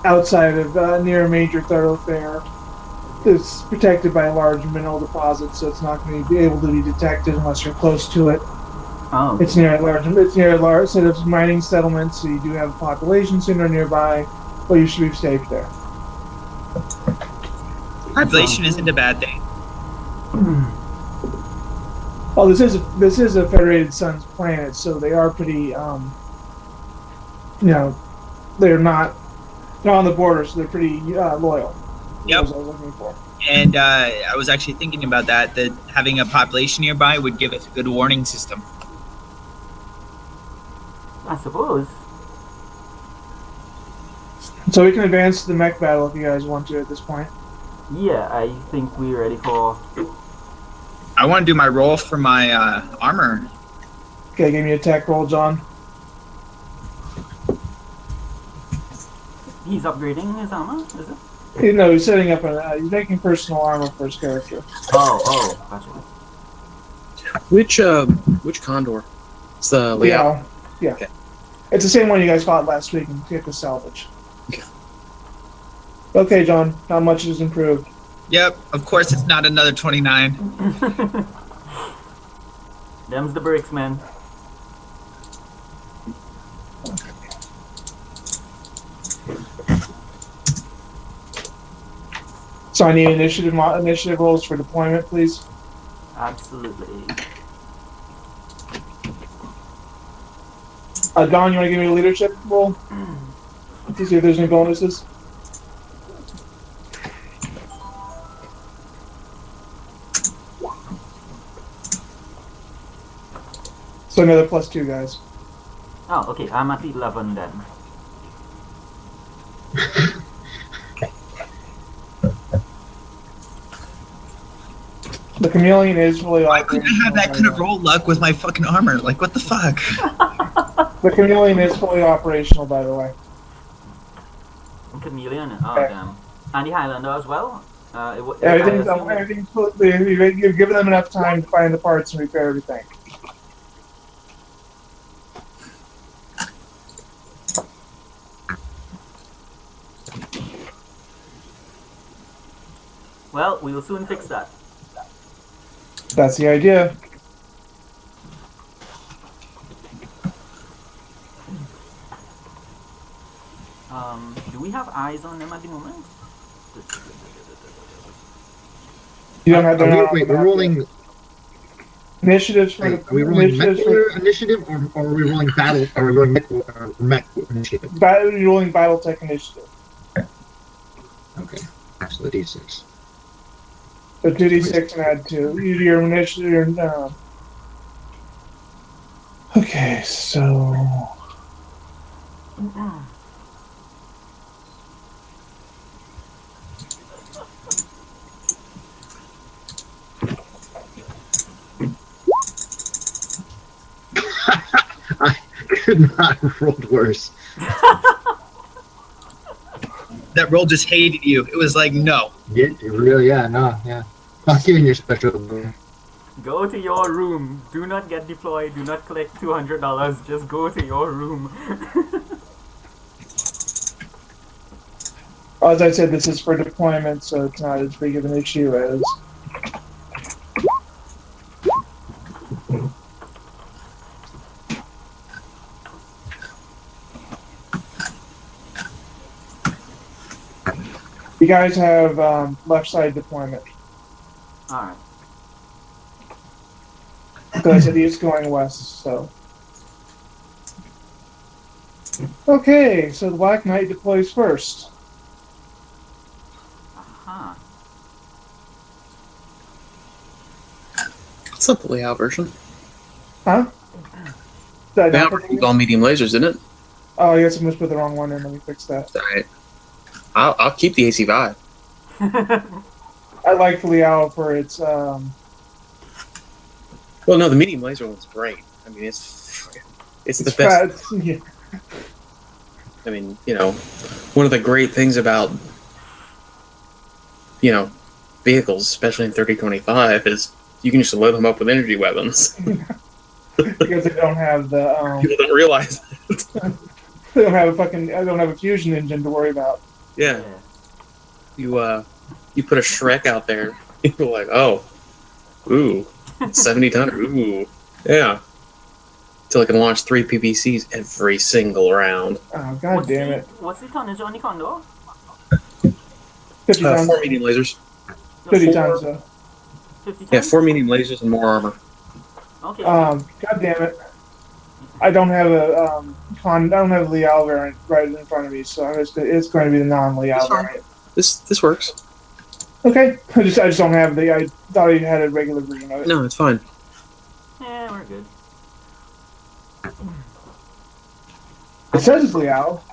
outside of near a major thoroughfare. It's protected by a large mineral deposit, so it's not going to be able to be detected unless you're close to it. Oh, okay. It's near a large set of mining settlements, so you do have a population center nearby, but you should be safe there. Population isn't a bad thing. Well, this is a Federated Suns planet, so they are pretty, they're not on the border, so they're pretty loyal. Yep. That's what I was looking for. And I was actually thinking about that having a population nearby would give us a good warning system. I suppose. So we can advance to the mech battle if you guys want to at this point. Yeah, I think we're ready for... I want to do my roll for my armor. Okay, give me a tech roll, John. He's upgrading his armor, is it? No, he's setting up he's making personal armor for his character. Oh, gotcha. Which condor? It's the layout. Yeah. Okay. It's the same one you guys fought last week and get the salvage. Okay. Okay, John, how much has improved? Yep, of course it's not another 29. Them's the bricks, man. So I need initiative rolls for deployment, please. Absolutely. Don, you want to give me a leadership roll? To see if there's any bonuses. So another +2, guys. Oh, okay, I'm at 11 then. The chameleon is fully Why couldn't I have that kind of roll luck with my fucking armor? Like, what the fuck? The chameleon is fully operational, by the way. Chameleon? Oh, Okay. damn. And the Highlander as well? You've given them enough time to find the parts and repair everything. Well, we will soon fix that. That's the idea. Do we have eyes on them at the moment? You don't have Wait, we're rolling. initiatives for Wait, are we rolling initiative, or are we rolling battle? Or are we rolling mech initiative? You're rolling Battletech initiative. Okay, that's the D6. So 2d6 and add 2. Your initiative. Okay, so. I could not have rolled worse. That roll just hated you. It was like, no. Yeah, yeah. Not giving your special. Go to your room. Do not get deployed. Do not collect $200. Just go to your room. As I said, this is for deployment, so it's not as big of an issue as. You guys have left side deployment. Alright. Because I said he's going west, so. Okay, so the Black Knight deploys first. Aha. It's not the layout version. Huh? Did I The not layout put version's all medium lasers, isn't it? Oh, I guess I must put the wrong one in. Let me fix that. Alright. I'll keep the AC5. I like the Liao for its. Well, no, the medium laser one's great. I mean, it's the best. Yeah. I mean, one of the great things about, vehicles, especially in 3025, is you can just load them up with energy weapons. Because they don't have the. People don't realize it. They don't have a fusion engine to worry about. Yeah. You put a Shrek out there. You're like, oh, ooh, 70 tonner, ooh, yeah. Till I can launch 3 PPCs every single round. Oh, god damn it. What's the tonnage on the Condor? 50 tons. 4 medium lasers. 50 4 tons, though. 50 tons? Yeah, 4 medium lasers and more armor. Okay. God damn it. I don't have a I don't have the Leal variant right in front of me, so it's going to be the non-Leal That's fine. variant. This works. Okay, I just don't have the. I thought you had a regular version of it. No, it's fine. Yeah, we're good. It says it's Leal.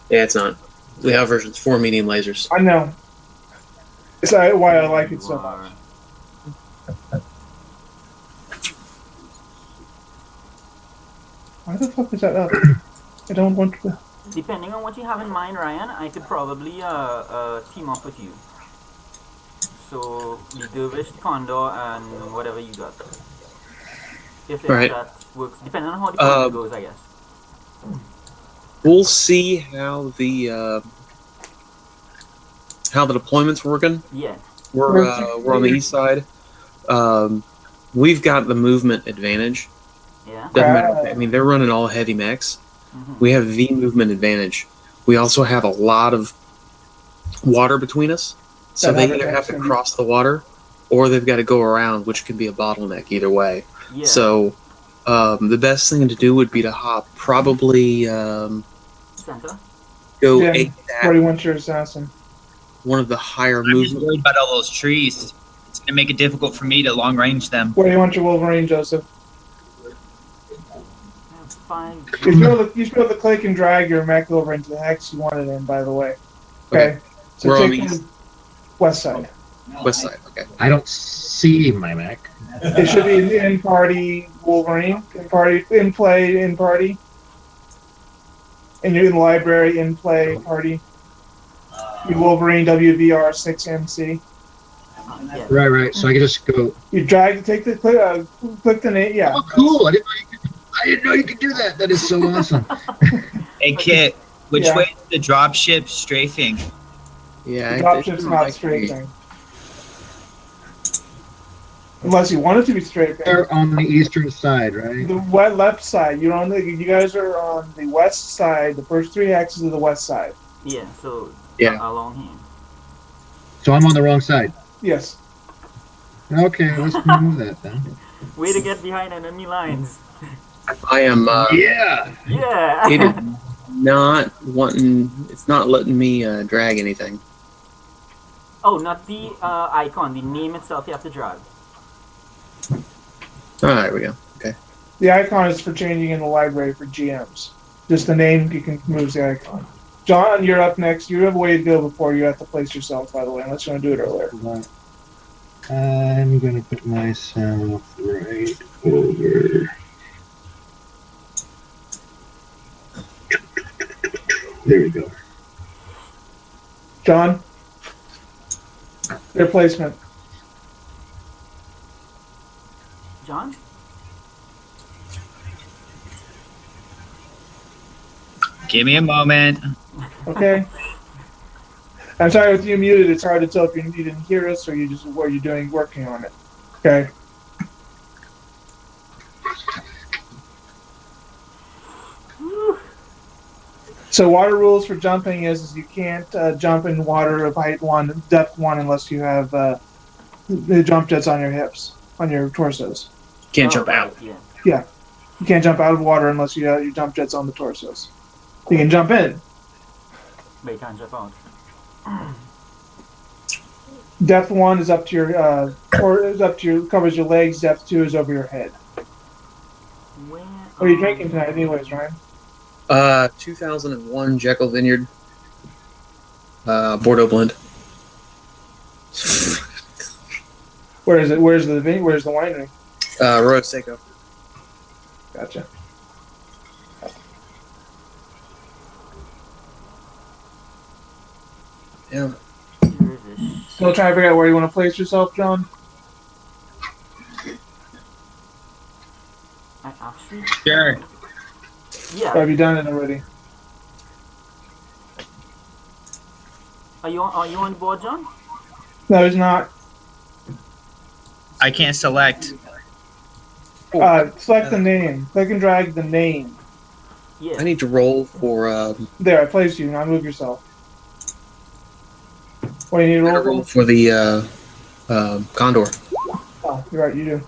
Yeah, it's not. Leal version's 4 medium lasers. I know. It's why I like it so much. Why the fuck is that up? I don't want to. Depending on what you have in mind, Ryan, I could probably team up with you. So the Dervish, Condor, and whatever you got. If Right. that works, depending on how the Condor goes, I guess. We'll see how the deployment's working. Yeah. We're on the east side. We've got the movement advantage. Yeah. Doesn't matter. I mean, they're running all heavy mechs. We have the movement advantage. We also have a lot of water between us, so they either have to cross the water, or they've got to go around, which can be a bottleneck either way. Yeah. So, the best thing to do would be to hop probably Center. go Yeah, ASAP, where do you want your assassin? one of the higher I'm just movement. worried about all those trees. It's gonna make it difficult for me to long range them. Where do you want your Wolverine, Joseph? Fine. You should be able to click and drag your mech over into the hex you want it in, by the way. Okay. So We're on take the the west side. West side. Okay. I don't see my Mac. It should be in party Wolverine, in party, in play, in party. And you're in the library, in play, party. You Wolverine WVR 6MC. Yeah. Right. So I can just go. You drag, take the click the name. Yeah. Oh, cool! I didn't know you could do that. That is so awesome. Hey, Kit, which Yeah. way is the dropship strafing? Yeah. The dropship's not strafing. Unless you want it to be strafing. They're on the eastern side, right? The left side. You guys are on the west side. The first 3 axes of the west side. Yeah. So Yeah. along here. So I'm on the wrong side. Yes. Okay, let's move that then. Way to get behind enemy lines. I am. Yeah. Yeah. It is not wanting. It's not letting me drag anything. Oh, not the icon. The name itself you have to drag. Ah, there we go. Okay. The icon is for changing in the library for GMs. Just the name, you can move the icon. John, you're up next. You have a way to go before you have to place yourself, by the way, unless you want to do it earlier. I'm gonna put myself right over. There we go. John? Your placement. John? Give me a moment. Okay. I'm sorry, with you muted, it's hard to tell if you didn't hear us or what you're working on it. Okay. So water rules for jumping is you can't jump in water of height 1, depth 1, unless you have the jump jets on your hips, on your torsos. Can't jump out. Yeah. You can't jump out of water unless you have your jump jets on the torsos. You can jump in. But you can't jump out. Depth 1 is up to your, covers your legs. Depth 2 is over your head. Where What are you drinking tonight, anyways, Ryan? 2001 Jekyll Vineyard. Bordeaux blend. Where is it? Where's the winery? Arroyo Seco. Gotcha. Yeah. Still trying to figure out where you want to place yourself, John? I actually. Sure. Yeah. Or have you done it already? Are you on board, John? No, it's not. I can't select. Select the name. Click and drag the name. Yeah. I need to roll for. There, I placed you. Now move yourself. What do you need to I roll roll for? for the condor. Oh, you're right. You do.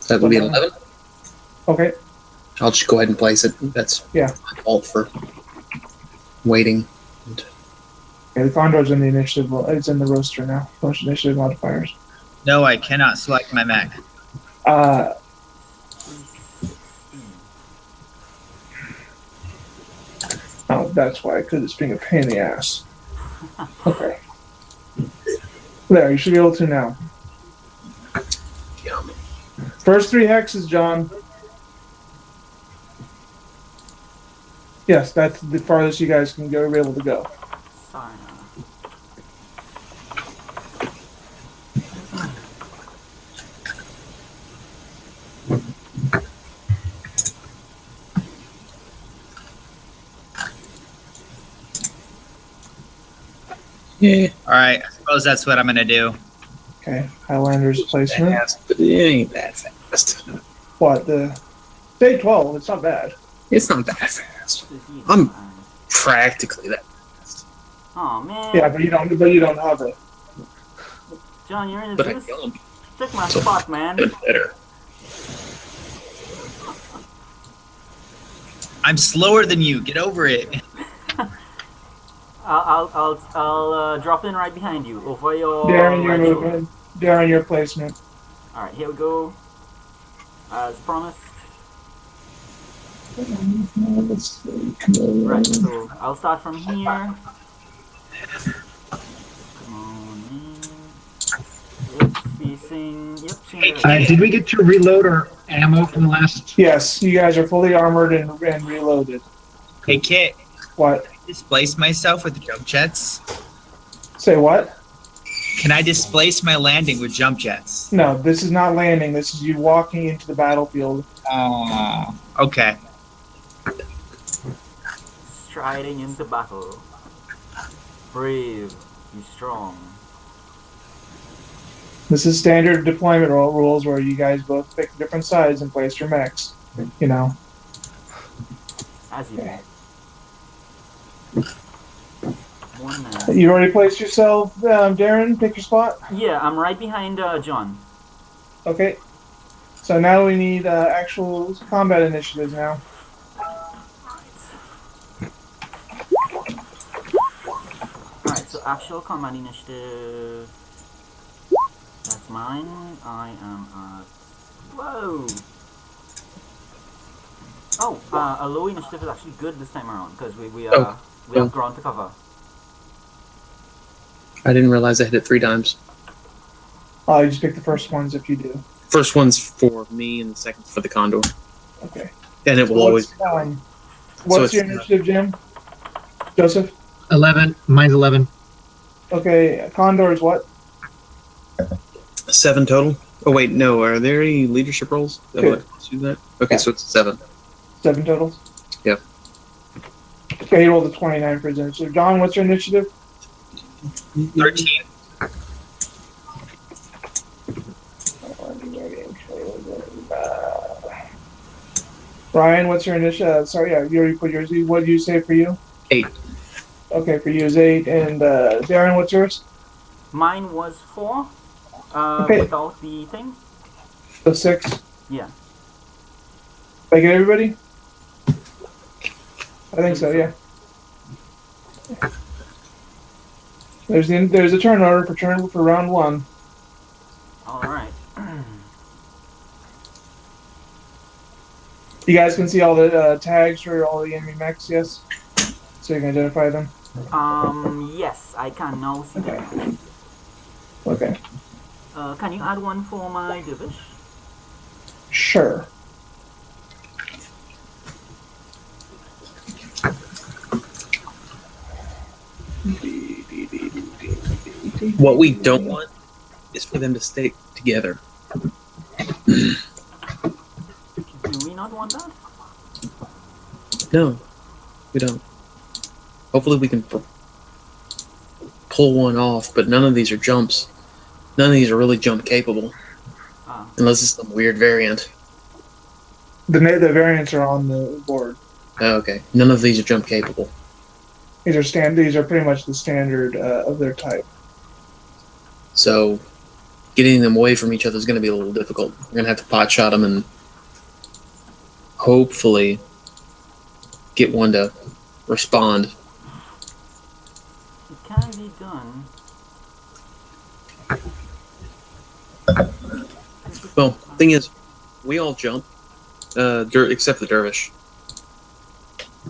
That would be 11. Okay. I'll just go ahead and place it. That's Yeah. my fault for waiting. Okay, the Condor's in the initiative. It's in the roster now. Post initiative modifiers. No, I cannot select my mech. Uh, oh, that's why. Because it's being a pain in the ass. Okay. There, you should be able to now. Yum. First 3 hexes, John. Yes, that's the farthest you guys can go. Be able to go. Sorry. Yeah. All right, I suppose that's what I'm gonna do. Okay, Highlander's placement. Fast, but it ain't that fast. What the? Day 12. It's not bad. It's not that fast. I'm practically that fast. Oh man. Yeah, but you don't. But you don't have it. John, you're in the But I juice. don't. Took my So- spot, man. Better. I'm slower than you. Get over it. I'll drop in right behind you over your Darren, your right shoulder. movement. Darren, your placement. All right, here we go. As promised. Right, so I'll start from here. Come on in. Yep, facing. Yep, same Hey, direction. kid. Did we get to reload our ammo from the last? Yes, you guys are fully armored and reloaded. Hey, Kit. What? Displace myself with jump jets. Say what? Can I displace my landing with jump jets? No, this is not landing. This is you walking into the battlefield. Okay. Striding into battle. Brave, be strong. This is standard deployment rules where you guys both pick different sides and place your mechs. You know. As you do. One man. You already placed yourself, Darren. Pick your spot. Yeah, I'm right behind John. Okay. So now we need actual combat initiatives now. Alright, so actual combat initiative. That's mine. I am at. Whoa! Oh, a low initiative is actually good this time around because we have ground to cover. I didn't realize I hit it 3 times. You just pick the first ones if you do. First one's for me, and the second's for the condor. Okay. And it will always. What's it's your initiative, Jim? Joseph? 11. Mine's 11. Okay, Condor is what? 7 total. Oh wait, no. Are there any leadership roles? That Two. would do that? Okay, Yeah. so it's 7. 7 totals? Yep. Okay, he rolled a 29 for his initiative. John, what's your initiative? 13. Ryan, what's your initiative? Sorry, yeah, you already put yours. What did you say for you? 8. Okay, for you is 8. And Darren, what's yours? Mine was 4. Okay. Without the thing. So 6. Yeah. Did I get everybody? I think so, yeah. There's a turn order for round 1. All right. You guys can see all the tags for all the enemy mechs, yes? So you can identify them? Yes, I can now see them. Okay. Can you add one for my divish? Sure. What we don't want is for them to stay together. Do we not want that? No, we don't. Hopefully we can pull one off, but none of these are jumps. None of these are really jump capable. Ah, Unless it's some weird variant. The variants are on the board. Oh, okay. None of these are jump capable. These are pretty much the standard of their type. So getting them away from each other is going to be a little difficult. We're going to have to pot shot them and hopefully get one to respond. it can be done. Well, thing is, we all jump, except the dervish.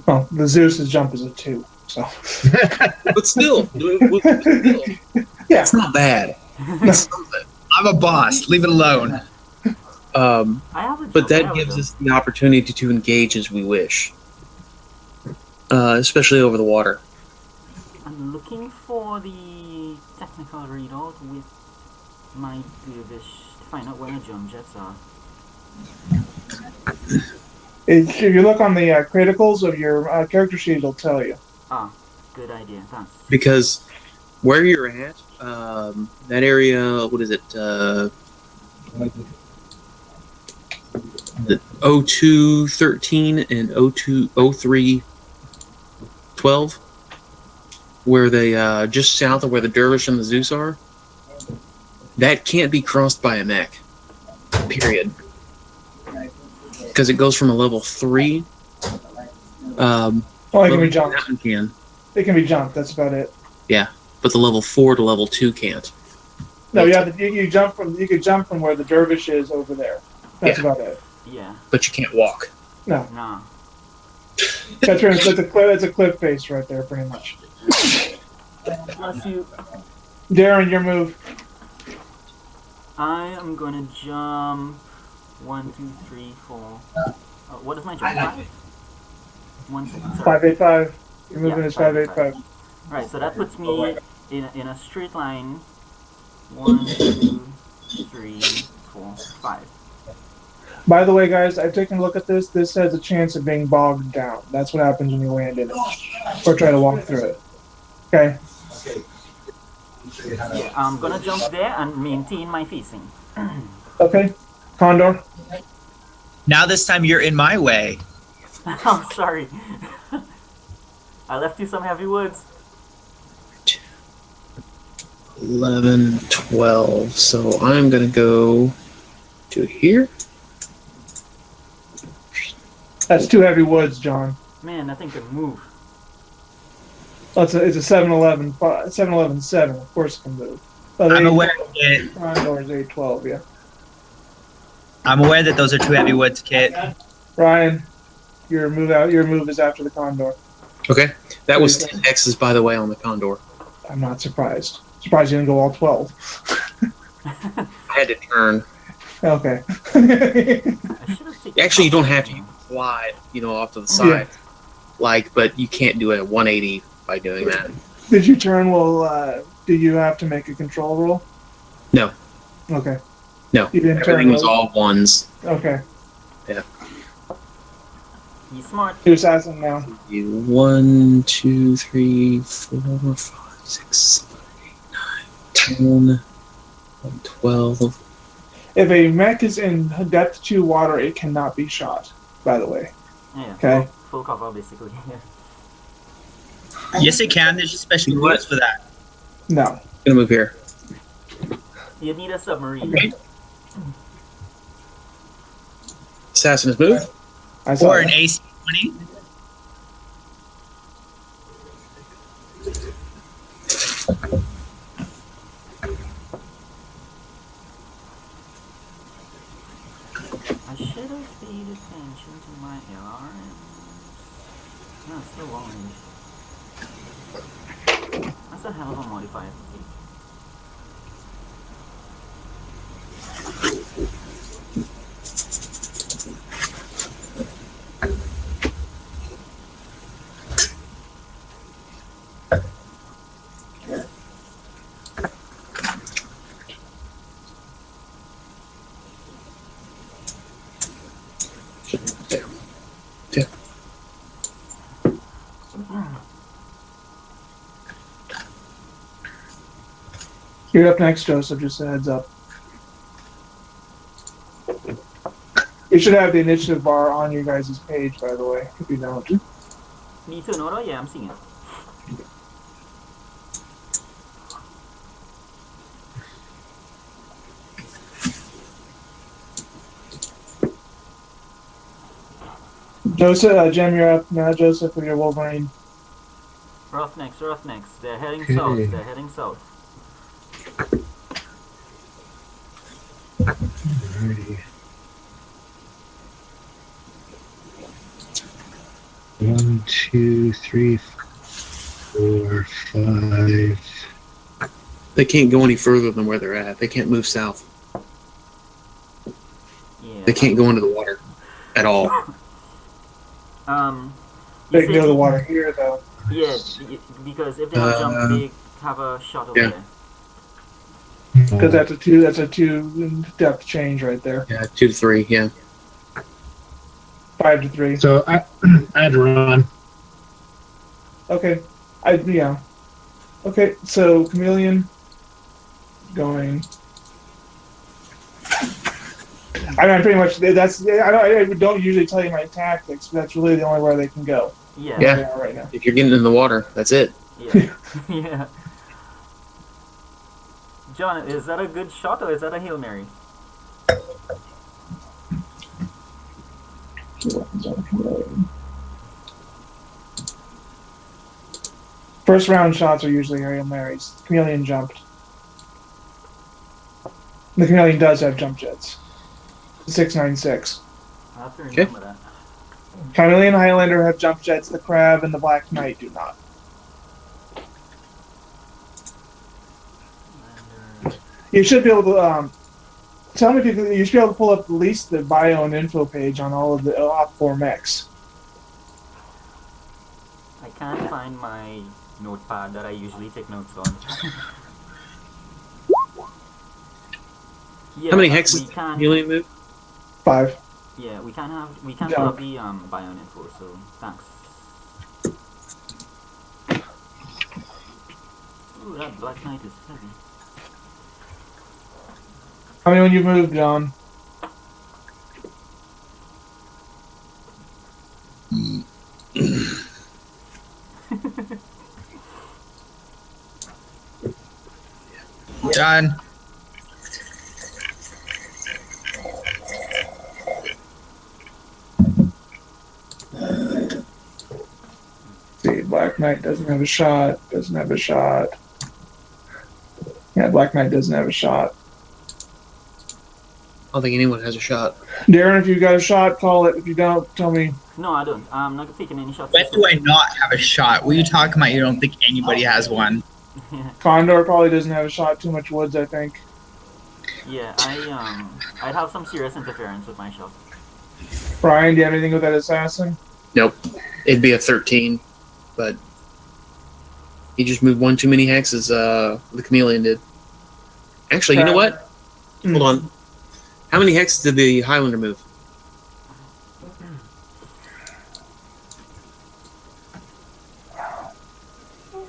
Well, the Zeus's jump is a 2, so But still, yeah, it's not bad. It's something. I'm a boss. Leave it alone. I have a But jump, I that have a gives jump. us the opportunity to engage as we wish, especially over the water. I'm looking for the technical readout with my dervish to find out where the jump jets are. if you look on the criticals of your character sheet, it'll tell you. Ah, good idea, thanks. Because where you're at, that area, what is it? The 0213 and 0312, where they just south of where the dervish and the Zeus are. That can't be crossed by a mech. Period. Because it goes from a level 3. Well, it can be jumped. Mountain can. It can be jumped. That's about it. Yeah, but the level 4 to level 2 can't. No, you jump from. You could jump from where the dervish is over there. That's about it. Yeah, But you can't walk. No, nah. that's a cliff face right there, pretty much. Plus you, Darren, your move. I am gonna jump 1, 2, 3, 4. What is my jump? 5? 1 second, sorry. 585. Your movement Yeah, is 585. Right, so that puts me in a straight line. 1, 2, 3, 4, 5. By the way, guys, I've taken a look at this. This has a chance of being bogged down. That's what happens when you land in it, or try to walk through it. Okay. Yeah, I'm gonna jump there and maintain my facing. Okay. Condor. Now this time you're in my way. I'm sorry. I left you some heavy words. 11, 12. So I'm going to go to here. That's 2 heavy woods, John. Man, that thing can move. It's a 711 7. Of course, it can move. But I'm aware that Condor is 812. Yeah. those are 2 heavy woods, Kit. Ryan, your move is after the Condor. Okay. That was 10 X's, by the way, on the Condor. I'm not surprised. Surprised you didn't go all 12. I had to turn. Okay. I should have taken Actually, you don't have to. something. You can slide, off to the side. But you can't do a 180 by doing that. Did you turn? Well, do you have to make a control roll? No. Okay. No. You didn't Everything turn was all ones. Okay. You smart. You assassin now. 1, 2, 3, 4, 5, 6, 7, 8, 9, 10, 12. If a mech is in depth 2 water, it cannot be shot. By the way. Yeah. Okay. Full cover, basically. Yes, it can. There's just special You know what? rules for that. No. I'm gonna move here. You need a submarine. Okay. Assassin is moved. I saw Or an that. AC-20. I should have paid attention to my alarms. No, it's still long range. That's a hell of a modifier. You're up next, Joseph. Just a heads up. You should have the initiative bar on your guys' page, by the way, if you don't. Me too, no? Yeah, I'm seeing it. Joseph, Jem, you're up now, Joseph, with your Wolverine. Roughnecks. They're heading Okay. south. They're heading south. Alrighty. 1, 2, 3, 4, 5. They can't go any further than where they're at. They can't move south. Yeah. They can't go into the water at all. They can go to the water here, though. Yeah, because if they have jump, they have a shot over yeah. there. Because that's a two depth change right there. Yeah, 2 to 3. Yeah. 5 to 3. So I had to run. Okay. Yeah. Okay, so Chameleon going. I mean, pretty much that's. I don't usually tell you my tactics, but that's really the only where they can go. Yeah. Where they are right now. If you're getting in the water, that's it. Yeah. Yeah. John, is that a good shot or is that a Hail Mary? First round shots are usually Hail Marys. Chameleon jumped. The Chameleon does have jump jets. 696. I have to remember that. Chameleon and Highlander have jump jets. The Crab and the Black Knight do not. You should be able to. Tell me if you should be able to pull up at least the bio and info page on all of the Op4 mechs. I can't find my notepad that I usually take notes on. Yeah, How many we hexes can't. do you move? 5. Yeah, we can't Jump. pull up the bio and info. So thanks. Ooh, that Black Knight is heavy. How many when you moved, John? John. See, Black Knight doesn't have a shot. Doesn't have a shot. Yeah, Black Knight doesn't have a shot. I don't think anyone has a shot. Darren, if you got a shot, call it. If you don't, tell me. No, I don't. I'm not taking any shots. When do I not have a shot? What are you talking about? You don't think anybody has one? Condor probably doesn't have a shot. Too much woods, I think. Yeah, I'd have some serious interference with my shot. Brian, do you have anything with that assassin? Nope. It'd be a 13, but he just moved one too many hexes. The Chameleon did. Actually, you know what? Hold on. How many hexes did the Highlander move?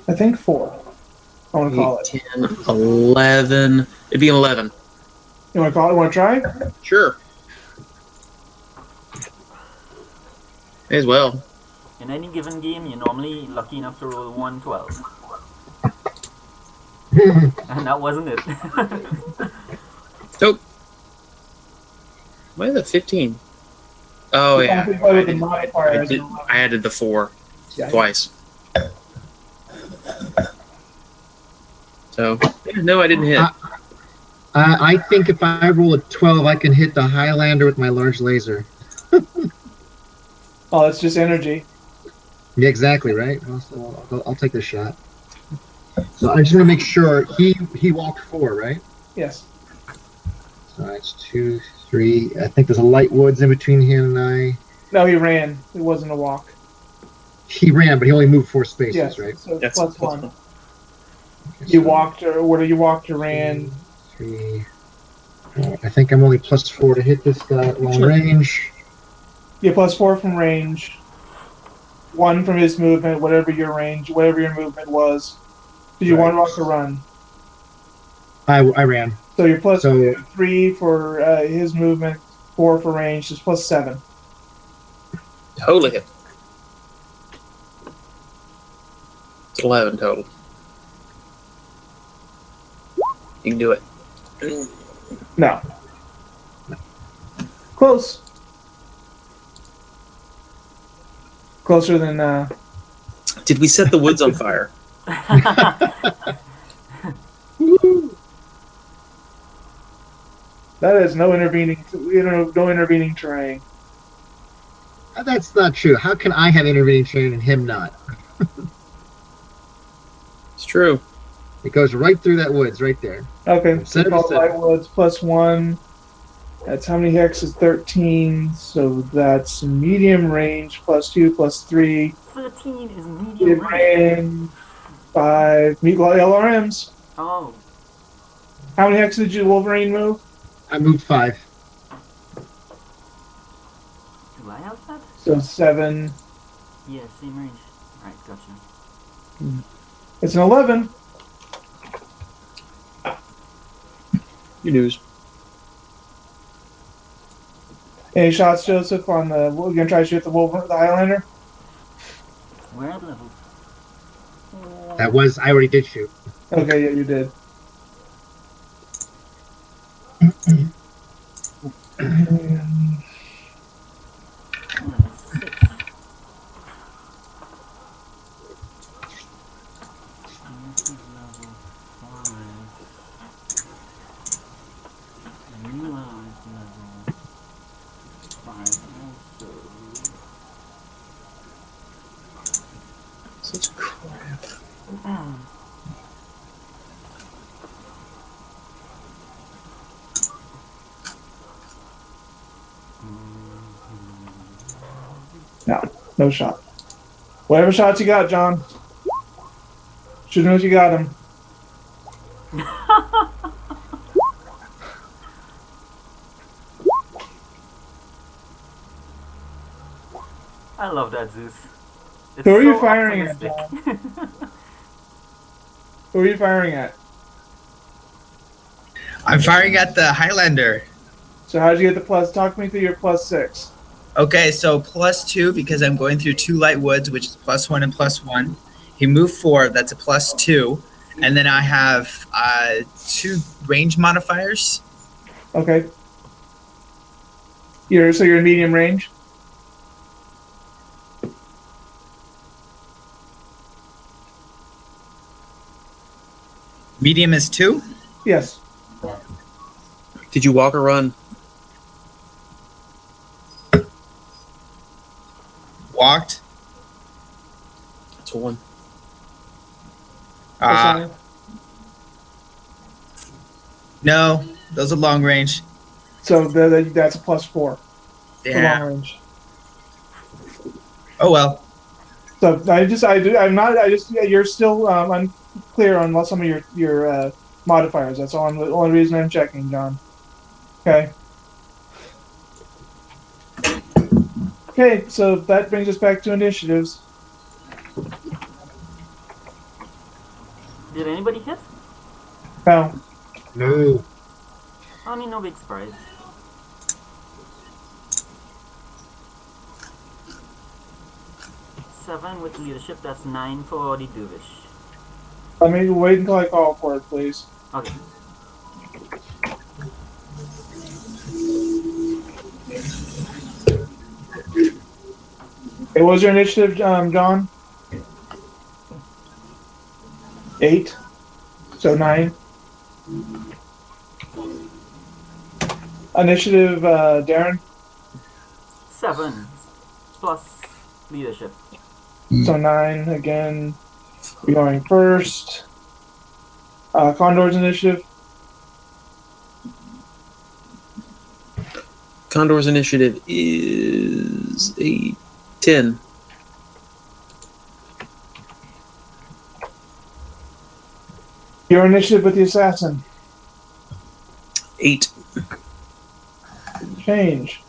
I think 4. I want to call 8, it. 10, 11. It'd be an 11. You want to call it? Want to try? Sure. May as well. In any given game, you're normally lucky enough to roll 112. And that wasn't it. Nope. Why is it 15? Oh, yeah. I added the 4 twice. So, yeah, no, I didn't hit. I think if I roll a 12, I can hit the Highlander with my large laser. Oh, it's just energy. Yeah, exactly, right? I'll take the shot. So I just want to make sure he walked 4, right? Yes. So that's 2, 3. I think there's a light woods in between him and I. No, he ran. It wasn't a walk. He ran, but he only moved 4 spaces, Yes. right? So Yes. plus 1. Okay, You so walked, or what? You walked or ran? 3. I think I'm only plus 4 to hit this guy at long range. Yeah, plus 4 from range. 1 from his movement, whatever your range, whatever your movement was. Did you Right. want to walk or run? I ran. So you're plus So 3 for his movement, 4 for range, is plus 7. Totally hit. It's 11 total. You can do it. No. Close. Closer than Did we set the woods on fire? that is no intervening terrain. That's not true. How can I have intervening terrain and him not? It's true. It goes right through that woods, right there. Okay, so Center to called center. light woods plus 1. That's how many hexes? 13. So that's medium range plus 2 plus 3. 13 is medium Medium range. range 5. Meet LRMs. Oh, How many hexes did you Wolverine move? I moved 5. do I have that? So 7. Yeah, same range. Alright, gotcha. It's an 11. Your news. Any shots, Joseph, on the. We're going to try to shoot the Highlander? We're at level. That was I already did shoot. Okay, yeah, you did. Level 6. This is level 5. And you are level 5 also. Such crap. No shot. Whatever shots you got, John. Shoot him if you got him. I love that Zeus. It's Who are you so firing at, optimistic. Who are you firing at? I'm firing at the Highlander. So how'd you get the plus? Talk me through your plus 6. Okay, so +2 because I'm going through 2 light woods, which is +1 and +1. He moved 4, that's a +2. And then I have 2 range modifiers. Okay. So you're in medium range? Medium is 2. Yes. Did you walk or run? Walked. It's a 1. That's fine. No, those are long range. So that's a plus 4 for long Yeah. range. Oh well. So you're still unclear on some of your modifiers. That's the only reason I'm checking, John. Okay. Okay, so that brings us back to initiatives. Did anybody hit? Now, No. I mean, no big surprise. Seven with leadership, that's 9 for the Dervish. let me wait until I call for it, please. Okay. What was your initiative, John? 8. So 9. Initiative, Darren. 7 plus leadership. So 9 again. You're going first. Condor's initiative. Condor's initiative is a 10. Your initiative with the assassin. 8. Change.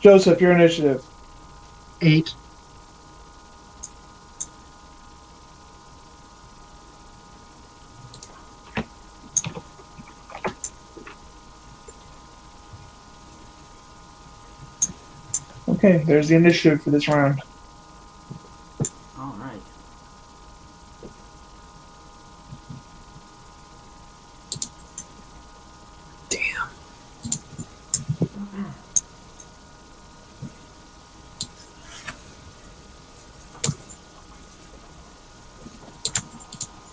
Joseph, your initiative. 8. Okay, there's the initiative for this round. All right. Damn.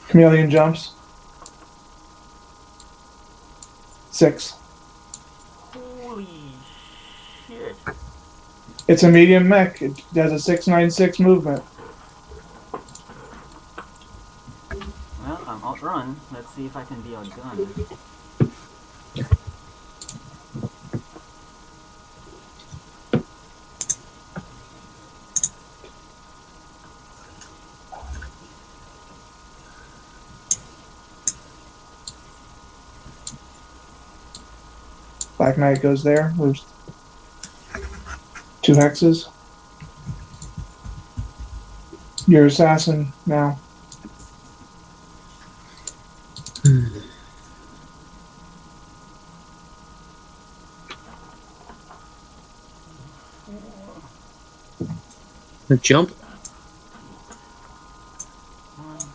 Chameleon jumps. 6. Holy shit. It's a medium mech. It has a 696 movement. Well, I'm outrun. Let's see if I can be outgunned. Black Knight goes there. There's 2 hexes. You're assassin now. The jump. 1, 2,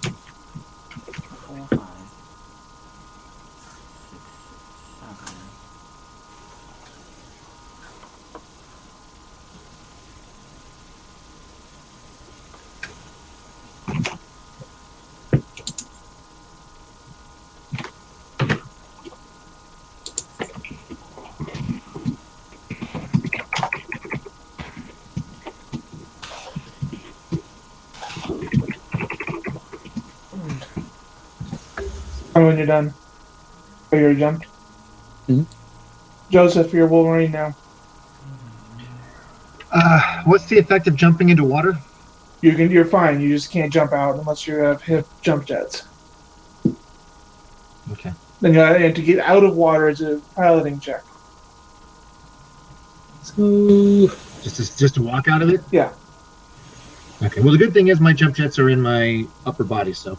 3, 4, 5, 6, 7. And when you're done. Oh, you're jumped. Mhm. Joseph, you're Wolverine now. What's the effect of jumping into water? You're fine. You just can't jump out unless you have hip jump jets. Okay. Then you have to get out of water is a piloting check. So Just to walk out of it? Yeah. Okay. Well, the good thing is my jump jets are in my upper body, so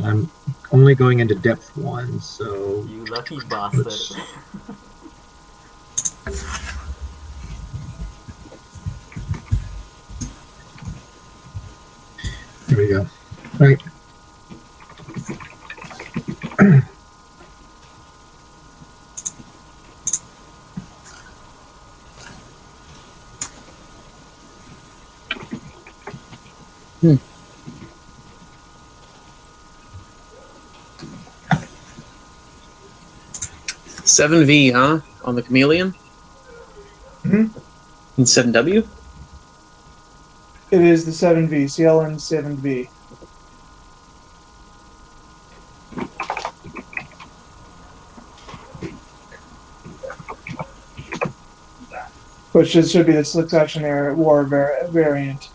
I'm only going into depth 1. So You lucky bastard. there we go. All right. Hmm. Seven V, huh? On the chameleon? Mhm. And 7W? It is the 7V, CLN 7V. Which should be the slick action air war variant.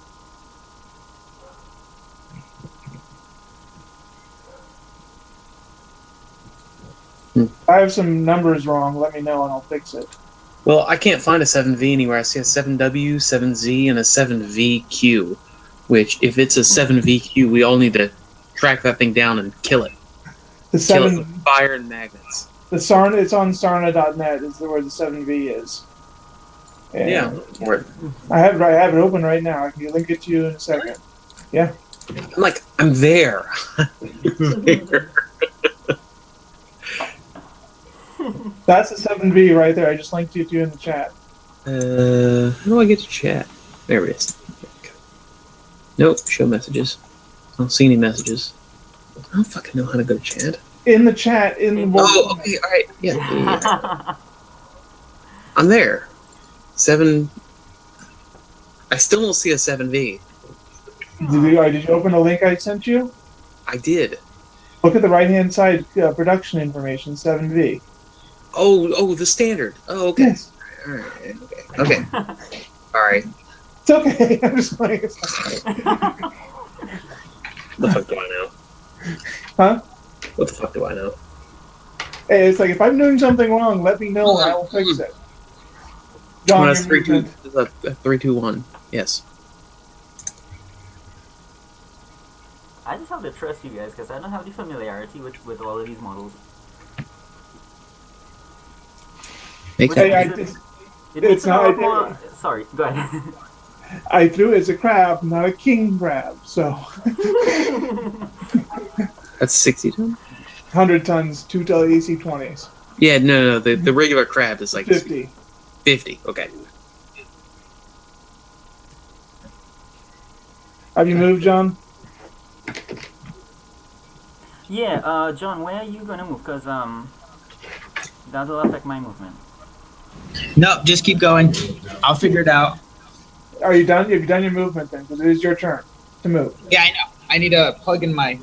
If I have some numbers wrong, let me know and I'll fix it. Well, I can't find a 7V anywhere. I see a 7W, 7Z, and a 7VQ. Which, if it's a 7VQ, we all need to track that thing down and kill it. The Kill it 7 with fire and magnets. the Sarna, it's on Sarna.net is where the 7V is. And Yeah. Where, I have it open right now. I can link it to you in a second. Yeah. I'm there. I'm there. That's the 7V right there. I just linked it to you in the chat. How do I get to chat? There it is. Okay. Nope, show messages. I don't see any messages. I don't fucking know how to go to chat. In the chat, in the Oh, okay, alright. Yeah. I'm there. 7. I still don't see a 7V. Did you open the link I sent you? I did. Look at the right-hand side production information, 7V. Oh, the standard. Oh, okay. Yes. Alright. Okay. Alright. It's okay. I'm just playing. What the fuck do I know? Huh? What the fuck do I know? Hey, it's like if I'm doing something wrong, let me know and I will fix it. John, That's your 3, 2, movement. 3, 2, 1. Yes. I just have to trust you guys because I don't have the familiarity with all of these models. Make Hey, that. It makes It's it a not. lot more. Sorry, go ahead. I threw it as a crab, not a king crab. So That's 60 ton? 100 tons, 2 AC-20s. Yeah, no. The regular crab is like 50. 50. Okay. Have you moved, John? Yeah, John, where are you gonna move? Cause that'll affect my movement. No, just keep going. I'll figure it out. Are you done? Have you done your movement then? Because it is your turn to move. Yeah, I know. I need to plug in my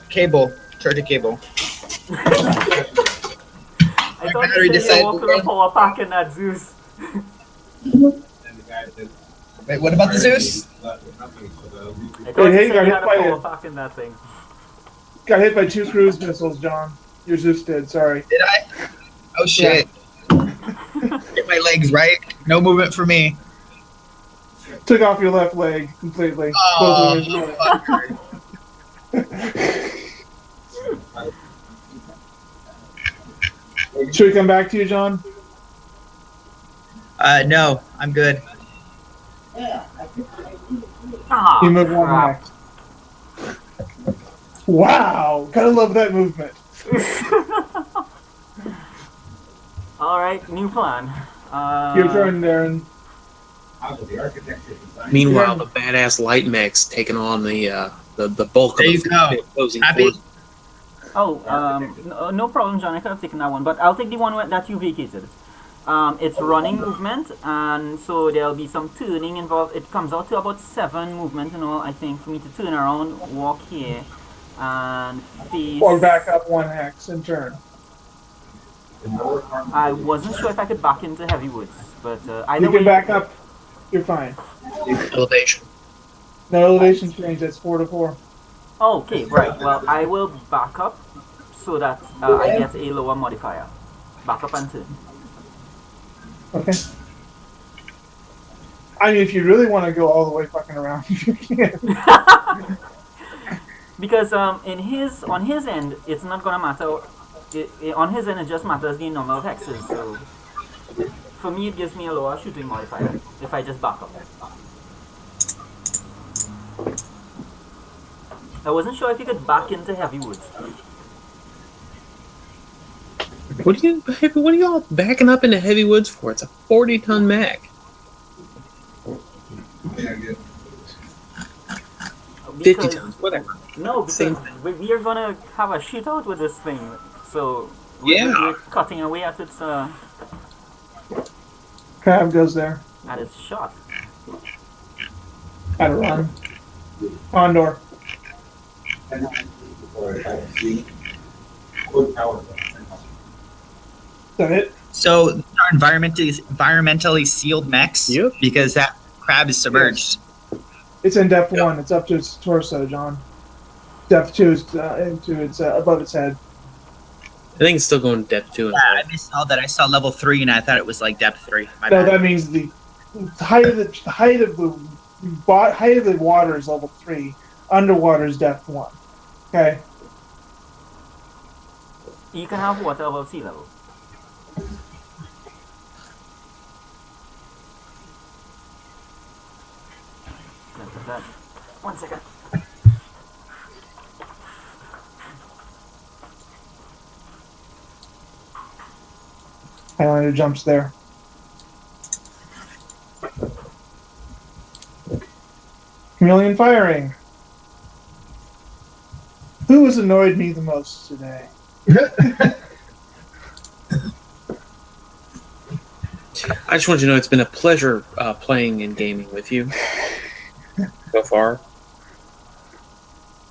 cable, charger cable. I My thought battery you said you decided walked to with a run. power pack in that Zeus. Wait, what about the Zeus? I thought Hey, you got said you hit had a by power it. pack in that thing. Got hit by 2 cruise missiles, John. Your Zeus did. Sorry. Did I? Oh shit! Hit my legs, right? No movement for me. Took off your left leg completely. Oh, Both of fucker. Should we come back to you, John? No, I'm good. Ah, You move one crap. next. Wow, gotta love that movement. Alright, new plan. Your turn, Darren. Meanwhile, the badass light mech's taking on the bulk There of you the go. opposing Happy? force. Oh, no problem, John. I could have taken that one, but I'll take the one that you vacated. It's running movement, and so there'll be some turning involved. It comes out to about 7 movement and all, I think, for me to turn around, walk here, and face. Or back up 1 hex and turn. I wasn't sure if I could back into heavy woods, but either You way. can back up. You're fine. Elevation. No elevation change. That's 4 to 4. Okay, right. Well, I will back up so that I get a lower modifier. Back up and turn. Okay. I mean, if you really want to go all the way fucking around, you can. Because on his end, it's not gonna matter. On his end, it just matters the number of hexes. So for me, it gives me a lower shooting modifier if I just back up. I wasn't sure if you could back into heavy woods. What are y'all backing up into heavy woods for? It's a 40-ton mech. 50 tons, whatever. No, because we are gonna have a shootout with this thing. So we're cutting away at its Crab goes there. shot. At a run. Condor. Is that it? So these are environmentally sealed mechs. Yep. Because that crab is submerged. It's in depth 1. It's up to its torso, John. Depth 2 is above its head. I think it's still going depth 2. Yeah, I missed all that. I saw level 3 and I thought it was like depth 3. My No, bad. that means the height of the water is level 3. Underwater is depth 1. Okay. You can have water above sea level. That. 1 second. Highlander jumps there. Chameleon firing. Who has annoyed me the most today? I just want you to know it's been a pleasure playing and gaming with you so far.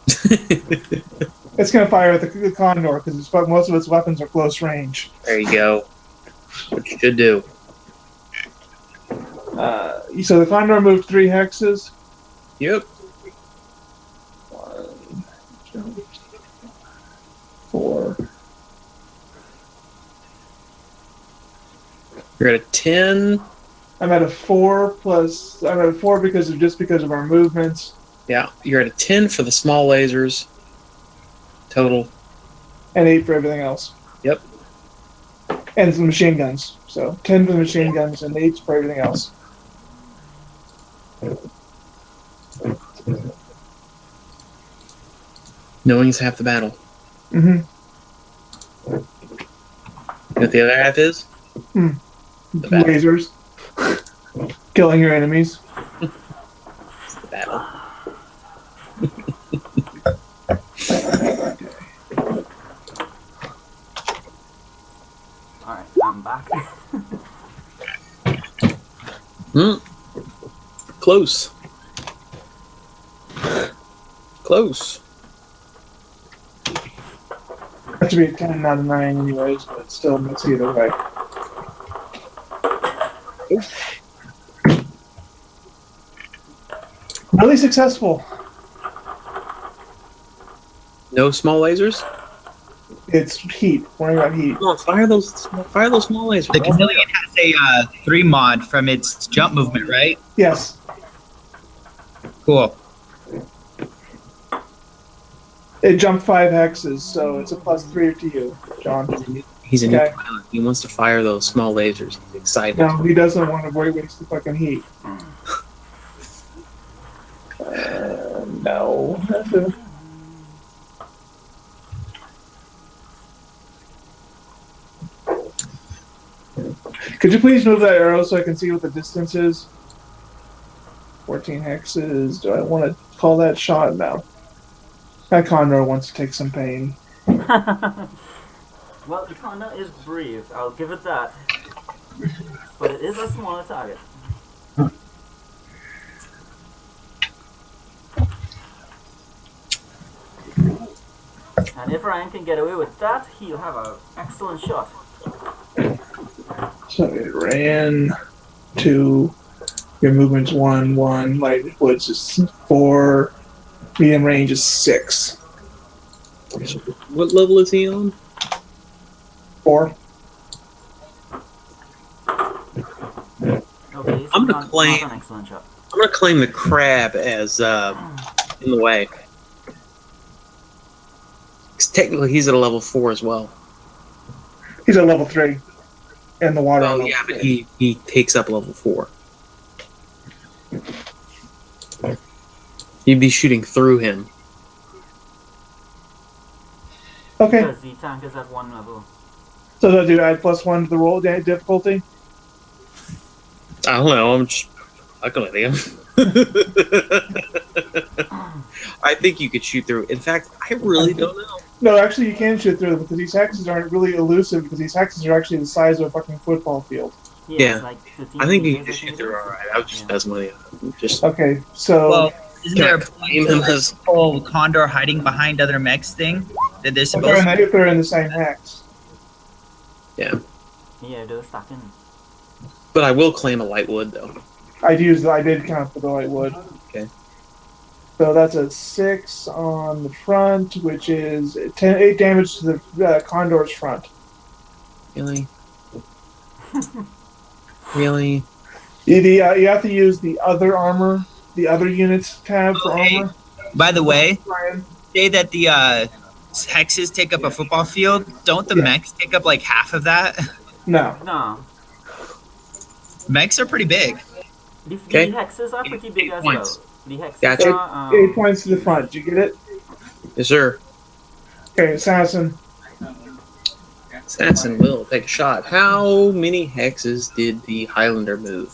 It's going to fire at the Condor because most of its weapons are close range. There you go. What you should do. So the Condor moved 3 hexes. Yep. 1, 2, 4. You're at a 10. I'm at a 4 plus. I'm at a 4 because of our movements. Yeah, you're at a 10 for the small lasers. Total. And 8 for everything else. Yep. And some machine guns. So 10 for the machine guns and 8 for everything else. Knowing is half the battle. Mm-hmm. You know what the other half is? The battle. Lasers. Killing your enemies. It's the battle. Alright, I'm back. Close. Close. That should be a 10 out of 9 anyways, but it still makes it either way. Really successful. No small lasers? It's heat. Worrying about heat. Come on, fire those small lasers. The chameleon has a 3 mod from its jump movement, right? Yes. Cool. It jumped 5 hexes, so it's a +3 to you, John. He's a new Okay. pilot. He wants to fire those small lasers. He's excited. No, he doesn't want to waste the fucking heat. No. Could you please move that arrow so I can see what the distance is? 14 hexes. Do I want to call that shot? No. That Condor wants to take some pain. Well, the Condor is brave, I'll give it that. But it is a smaller target. And if Ryan can get away with that, he'll have an excellent shot. So it ran 2. Your movement's 1, 1. Light woods is 4. Medium range is 6. What level is he on? 4. Okay, so I'm gonna not claim- an excellent shot. I'm gonna claim the crab as in the way. 'Cause technically, he's at a level 4 as well. He's at level 3. In the water. Oh level yeah, but 3. he takes up level 4. You'd be shooting through him. Okay. Because the tank is at 1 level. So do I add +1 to the roll difficulty? I don't know. I'm just fucking with him. I think you could shoot through. In fact, I really don't know. No, actually, you can shoot through them because these hexes aren't really elusive because these hexes are actually the size of a fucking football field. Yeah. It's like 15 I think you meters, can shoot it through is. all right. I was just messing with you. Just Okay, so Well, isn't Can I there a claim him as- whole Condor hiding behind other mechs thing that they're if supposed to? they're in the same hex. Yeah, they're stacking. But I will claim a light wood though. I did count for the light wood. Okay. So that's a 6 on the front, which is 8 damage to the Condor's front. Really? Really? You have to use the other armor, the other units tab for Okay. armor. By the way, Ryan. say that the hexes take up a football field. Don't the Yeah. mechs take up like half of that? No. No. Mechs are pretty big. The Okay. hexes are pretty big 8 as points. well. The hexes Gotcha. are 8 points to the front. Did you get it? Yes, sir. Okay, assassin. Assassin will take a shot. How many hexes did the Highlander move?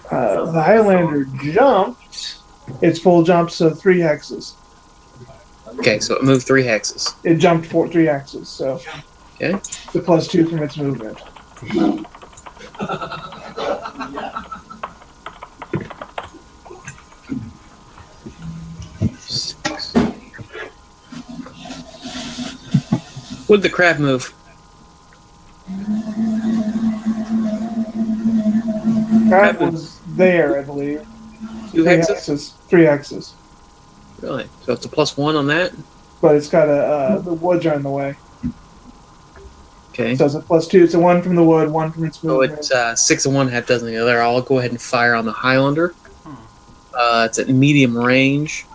The Highlander jumped. It's full jump, so 3 hexes. Okay, so it moved 3 hexes. It jumped 3 hexes, so Okay. the +2 from its movement. What'd the crab move? That was there, I believe. 2 hexes? 3 hexes. Really? So it's a +1 on that? But it's got the woods are in the way. Okay. So it's a +2. It's a 1 from the wood, 1 from its So movement. it's 6 of one, half dozen of the other. I'll go ahead and fire on the Highlander. It's at medium range.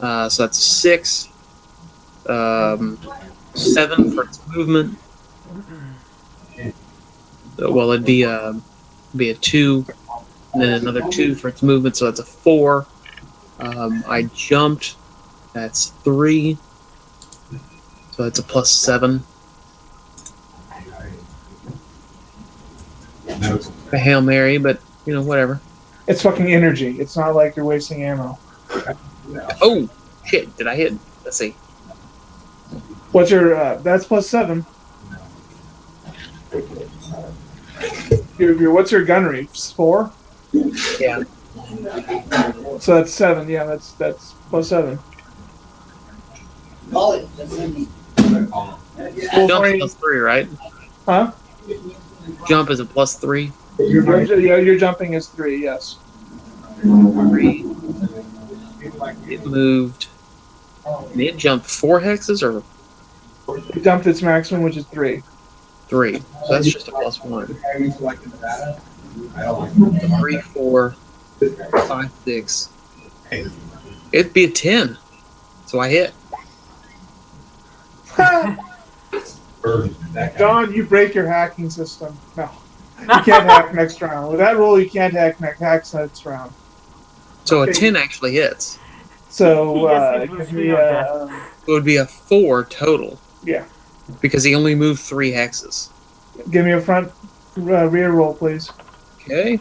So that's 6. 7 for its movement. Well, it'd be a 2, and then another 2 for its movement, so that's a 4. I jumped. That's 3. So that's a +7. A Hail Mary, but whatever. It's fucking energy. It's not like you're wasting ammo. Oh shit! Did I hit? Let's see. What's your? That's +7. What's your gun rate? 4. Yeah. So that's 7. Yeah, that's +7. Jump is +3, right? Huh? Jump is a +3. Your jumping is 3. Yes. 3. It moved. It jumped 4 hexes or It jumped its maximum, which is 3. 3. So that's just a +1. 3, 4, 5, 6. It'd be a 10. So I hit. John, you break your hacking system. No, you can't hack next round. With that roll, you can't hack next round. So a 10 actually hits. So Yes, give me a It would be a 4 total. yeah. Because he only moved 3 hexes. Give me a front rear roll, please. Okay.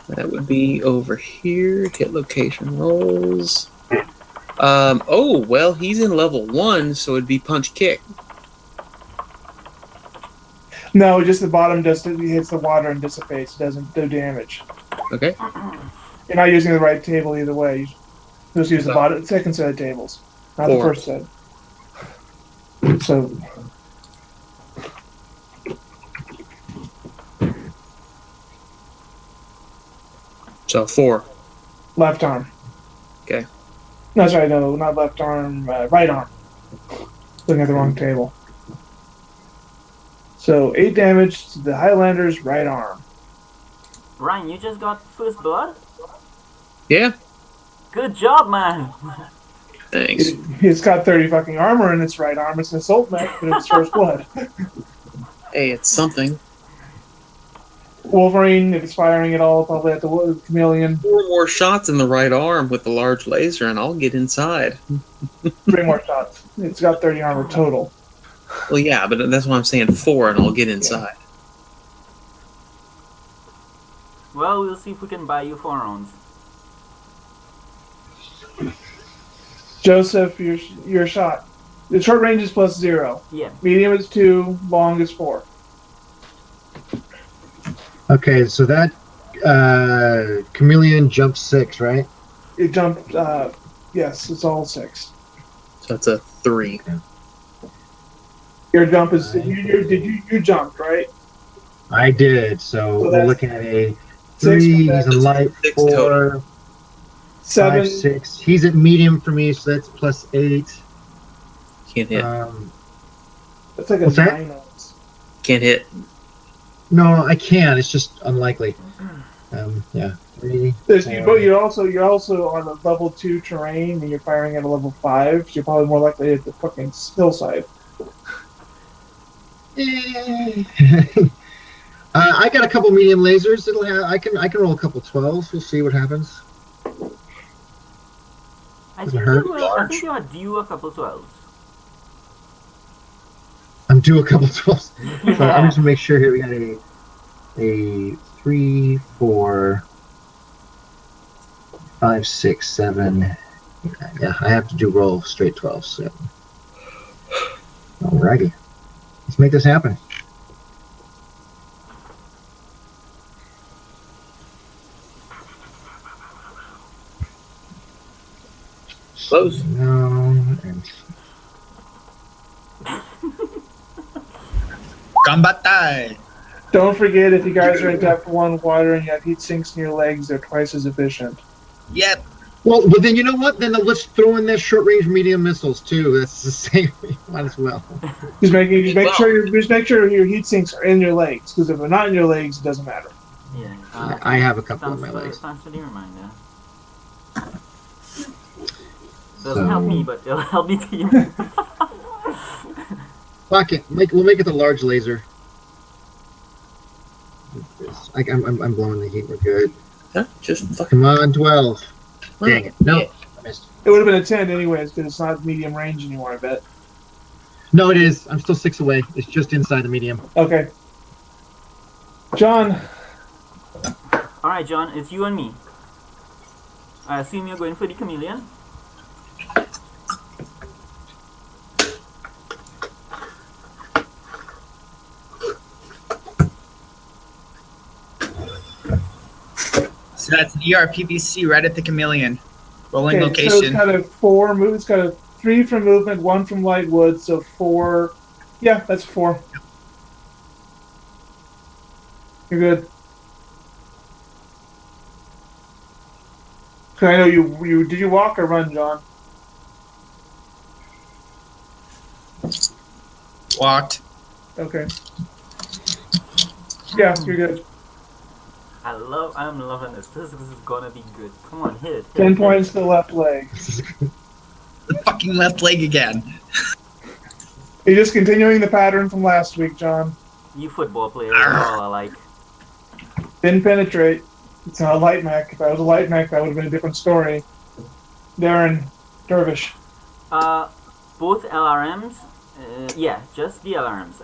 That would be over here. Hit location rolls. Oh, well, he's in level 1, so it'd be punch kick. No, just the bottom hits the water and dissipates. It doesn't do damage. Okay. You're not using the right table either way. You just use the bottom, second set of tables, not 4. the first set. So. So 4. Left arm. Okay. No, sorry, no, not left arm, right arm. Looking at the wrong table. So 8 damage to the Highlander's right arm. Ryan, you just got first blood? Yeah. Good job, man. Thanks. It's got 30 fucking armor in its right arm. It's an assault mech, but it's first blood. Hey, it's something. Wolverine, if it's firing at all, probably at the chameleon. 4 more shots in the right arm with the large laser, and I'll get inside. 3 more shots. It's got 30 armor total. Well, yeah, but that's why I'm saying 4, and I'll get inside. Well, we'll see if we can buy you 4 rounds. Joseph, your shot. The short range is +0. Yeah. Medium is 2. Long is 4. Okay, so that chameleon jumped 6, right? It jumped. Yes, it's all 6. So that's a 3. Your jump is. You jumped, right? I did. So we're that's looking at a 6 3. with He's that. in light. 6 4, total. 7. 5, 6. He's at medium for me, so that's +8. Can't hit. That's like a What's that? 9. Can't hit. No, I can. It's just unlikely. Yeah. 3, 4. You're also on a level 2 terrain, and you're firing at a level 5. So you're probably more likely to hit the fucking hillside. I got a couple medium lasers. I can roll a couple 12s. We'll see what happens. I Doesn't think, hurt. I think you are due a couple 12s. I'm due a couple 12s. So I'm just gonna make sure here we got a 3, 4, 5, 6, 7. Yeah, I have to do roll straight 12. So, alrighty, let's make this happen. Close. No, and Combate! Don't forget, if you guys are in depth 1 water and you have heat sinks in your legs, they're twice as efficient. Yep. well, but then you know what? Then let's throw in their short range medium missiles too. That's the same. Might as well. Just make sure your heat sinks are in your legs, because if they're not in your legs, it doesn't matter. Yeah. I have a couple in Thanks my for, legs. thanks for the reminder. Doesn't help me, but it'll help the team. Fuck it. We'll make it the large laser. I'm blowing the heat. We're good. Huh? Just fucking. Come on, 12. Dang it. No, Yeah. I missed. It would have been a 10 anyways, because it's not medium range anymore, I bet. No, it is. I'm still 6 away. It's just inside the medium. Okay. John. Alright, John, it's you and me. I assume you're going for the chameleon? So that's an ERPBC right at the chameleon. Rolling Okay, location. so it's got a 4 move. It's got a 3 from movement, 1 from light wood, so 4. Yeah, that's 4. You're good. Cause I know you did you walk or run, John? Walked. Okay. Yeah, you're good. I'm loving this. This is gonna be good. Come on, hit it. 10 points to the left leg. The fucking left leg again. You're just continuing the pattern from last week, John. You football players are all alike. Didn't penetrate. It's not a light mech. If I was a light mech, that would have been a different story. Darren, Dervish. Both LRMs. Yeah, just the LRMs.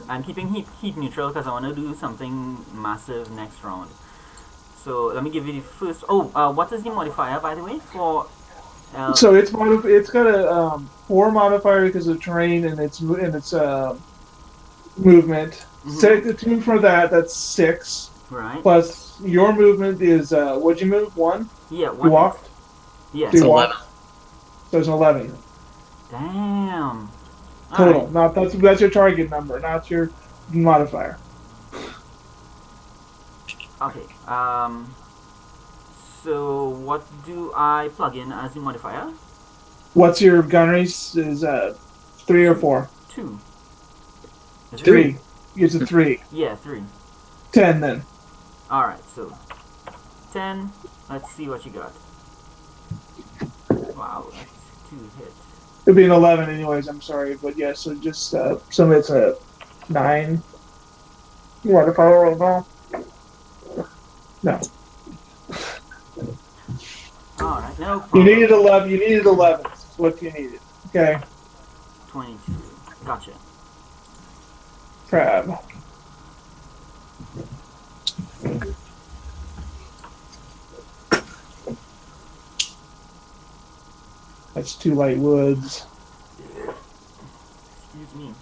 I'm keeping heat neutral because I want to do something massive next round. So let me give you the first. Oh, what is the modifier, by the way, for? So it's got a 4 modifier because of terrain and its movement. Mhm. 2 for that. That's 6. Right. Plus your movement is what'd you move? 1. Yeah. You One. walked. Yeah. You 11. walked. So it's 11 Damn. total. Alright. Not that's your target number, not your modifier. Okay. So what do I plug in as the modifier? What's your gunneries? Is 3 or 4? 2. Is it 3. It's a 3. Yeah, 3. 10 then. Alright, so 10. Let's see what you got. Wow, that's 2 hits. It'd be an 11 anyways. I'm sorry, but yeah. So just some of it's a 9. You want to follow right now? No. Alright, no You problem. needed 11. You needed 11. That's what you needed. Okay. 22. Gotcha. Crab. That's 2 light woods. Excuse me.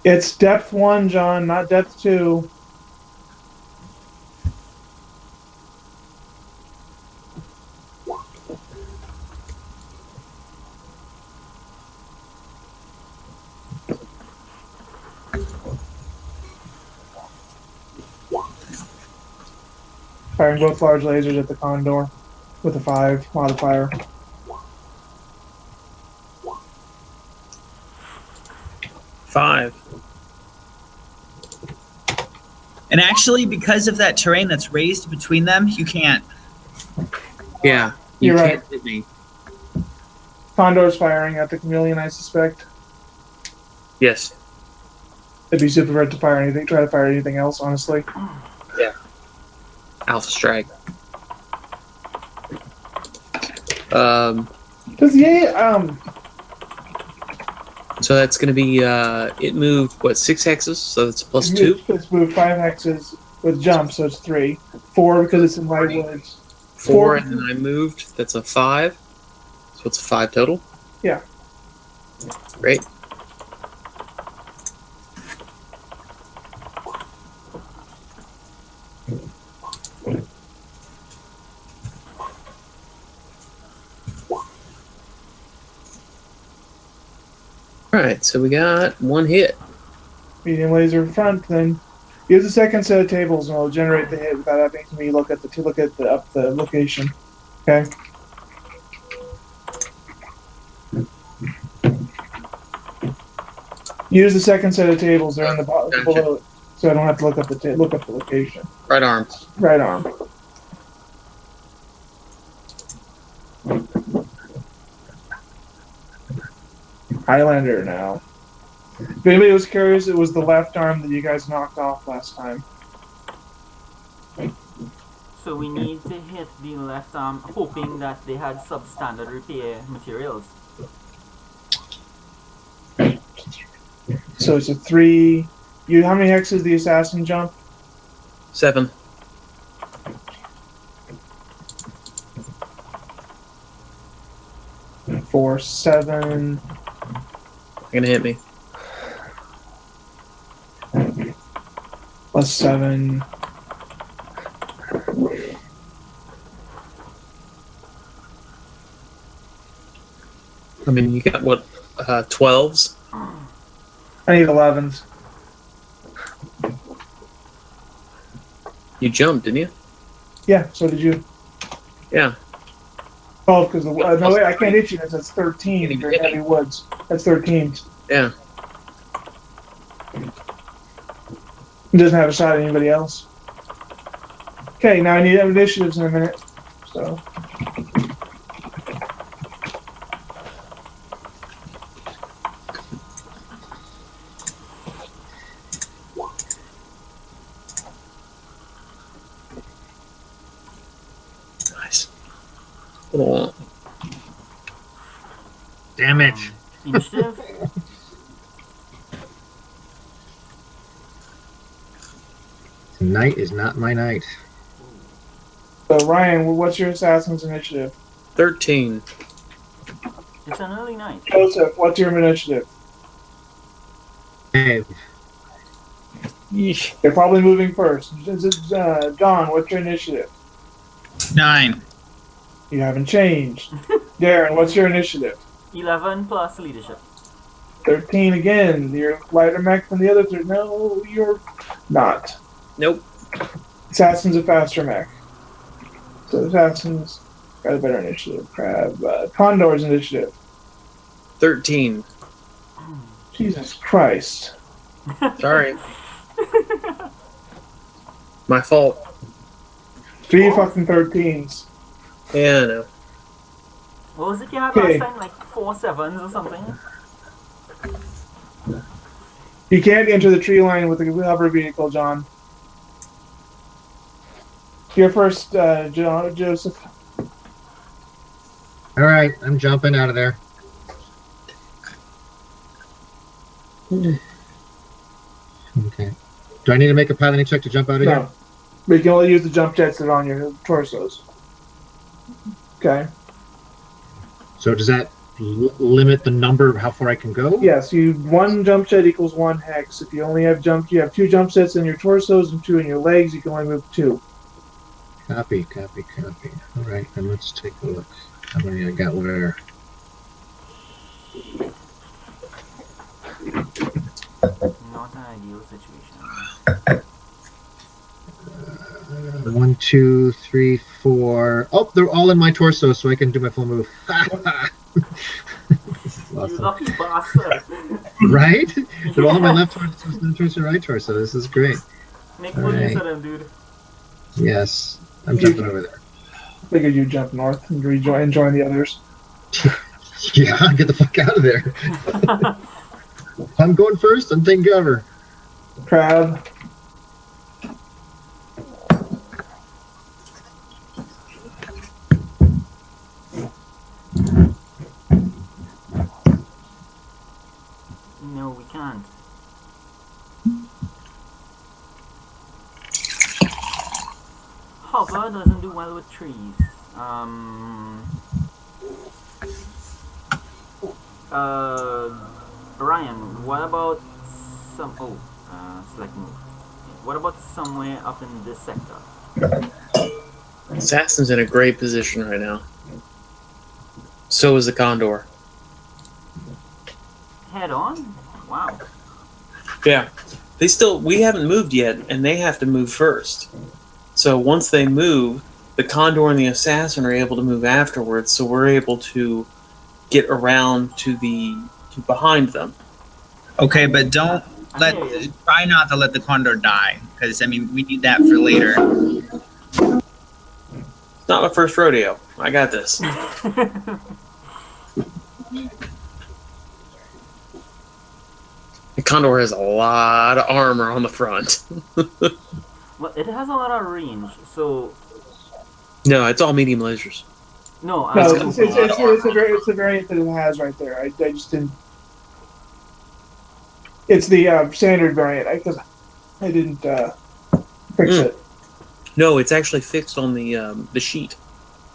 It's depth 1, John, not depth 2. Firing both large lasers at the condor with a 5 modifier. Five. And actually, because of that terrain that's raised between them, you can't. Yeah. You You're can't right. hit me. Condor's firing at the chameleon, I suspect. Yes. It'd be super hard to fire anything. Try to fire anything else, honestly. Alpha strike. Because So that's going to be, it moved, what, 6 hexes? So that's plus 2? It's moved 5 hexes with jump, so it's 3. 4 because it's in light woods. 4, and then I moved. That's a 5. So it's a 5 total? Yeah. Great. Alright, so we got 1 hit. Medium laser front, then use the second set of tables and it'll generate the hit without having me look at the location. Okay. Use the second set of tables; they're in the bottom Gotcha. below it, so I don't have to look up the location. Right arm. Right arm. Highlander now. If anybody was curious, it was the left arm that you guys knocked off last time. So we need to hit the left arm, hoping that they had substandard repair materials. So it's a 3. You how many hexes the assassin jump? 7. 4, 7. You're gonna hit me. Plus 7. I mean, you got what? 12s? I need 11s. You jumped, didn't you? Yeah, so did you. Yeah. Oh, because no wait, I can't hit you. That's 13. You You're hit in me. heavy woods. That's 13. Yeah. He doesn't have a shot at anybody else. Okay, now I need initiatives in a minute. So Nice. Oh. Damn it. Initiative? Tonight is not my night. Ryan, what's your assassin's initiative? 13. It's an early night. Joseph, what's your initiative? Hey, Yeesh. They're probably moving first. John, what's your initiative? 9. You haven't changed. Darren, what's your initiative? 11 plus leadership. 13 again. You're lighter mech than the other 3. No, you're not. Nope. Assassin's a faster mech. So Assassin's got a better initiative. Crab. Condor's initiative. 13. Jesus Christ. Sorry. My fault. 3 fucking 13s. Yeah, I know. What was it you had Okay. last time? Like 4 7s or something? You can't enter the tree line with a hover vehicle, John. You're first, Joseph. all right, I'm jumping out of there. Okay. Do I need to make a piloting check to jump out of here? No. But you can only use the jump jets that are on your torsos. Okay. So does that limit the number of how far I can go? Yes, one jump jet equals 1 hex. If you only have you have 2 jump sets in your torsos and 2 in your legs, you can only move 2. Copy. All right, then let's take a look. How many I got where? Not an ideal situation. 1, 2, 3, 4. Oh, they're all in my torso, so I can do my full move. This is You awesome. lucky bastard. Right? They're all in my left torso, right torso. This is great. Make full use Alright. of them, dude. Yes, I'm jumping over there. Figured you'd jump north and join the others. Yeah, get the fuck out of there. I'm going first. I'm taking cover. Crab. No, we can't. Hover doesn't do well with trees. Ryan, what about select move. What about somewhere up in this sector? Assassin's in a great position right now. So is the Condor. Head on? Wow. Yeah. We haven't moved yet, and they have to move first. So once they move, the Condor and the Assassin are able to move afterwards, so we're able to get around to behind them. Okay, but don't try not to let the Condor die, because I mean we need that for later. Not my first rodeo. I got this. The Condor has a lot of armor on the front. Well, it has a lot of range, so No, it's all medium lasers. no, No, it's a variant that it has right there. I just didn't. It's the standard variant because I didn't fix it. No, it's actually fixed on the sheet.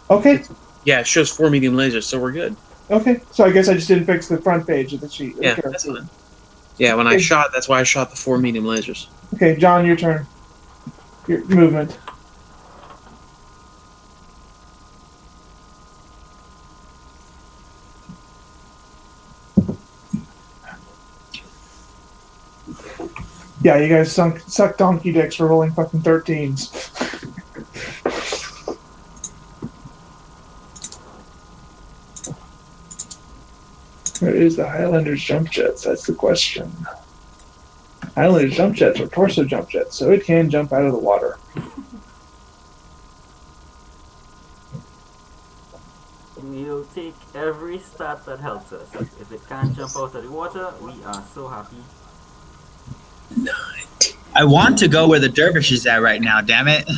Okay. Yeah, it shows 4 medium lasers, so we're good. Okay. So I guess I just didn't fix the front page of the sheet. Yeah, Okay. that's fine. Yeah, when I shot, that's why I shot the 4 medium lasers. Okay, John, your turn. Your movement. Yeah, you guys suck donkey dicks for rolling fucking 13s. Where is the Highlander's jump jets? That's the question. Highlander's jump jets are torso jump jets, so it can jump out of the water. we'll take every stat that helps us. If it can't jump out of the water, we are so happy. I want to go where the dervish is at right now. Damn it!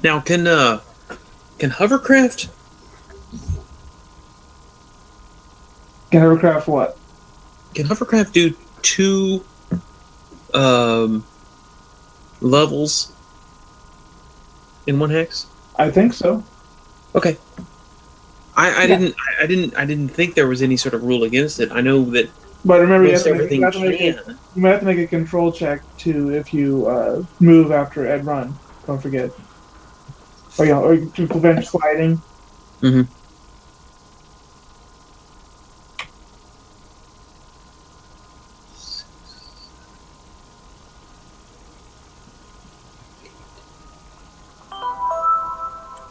Now, can hovercraft? Can hovercraft what? Can hovercraft do 2 levels in 1 hex? I think so. Okay. I didn't think there was any sort of rule against it. I know that But remember, most everything you might have to make a control check too if you move after Ed run. Don't forget. Or to prevent sliding. Mm-hmm.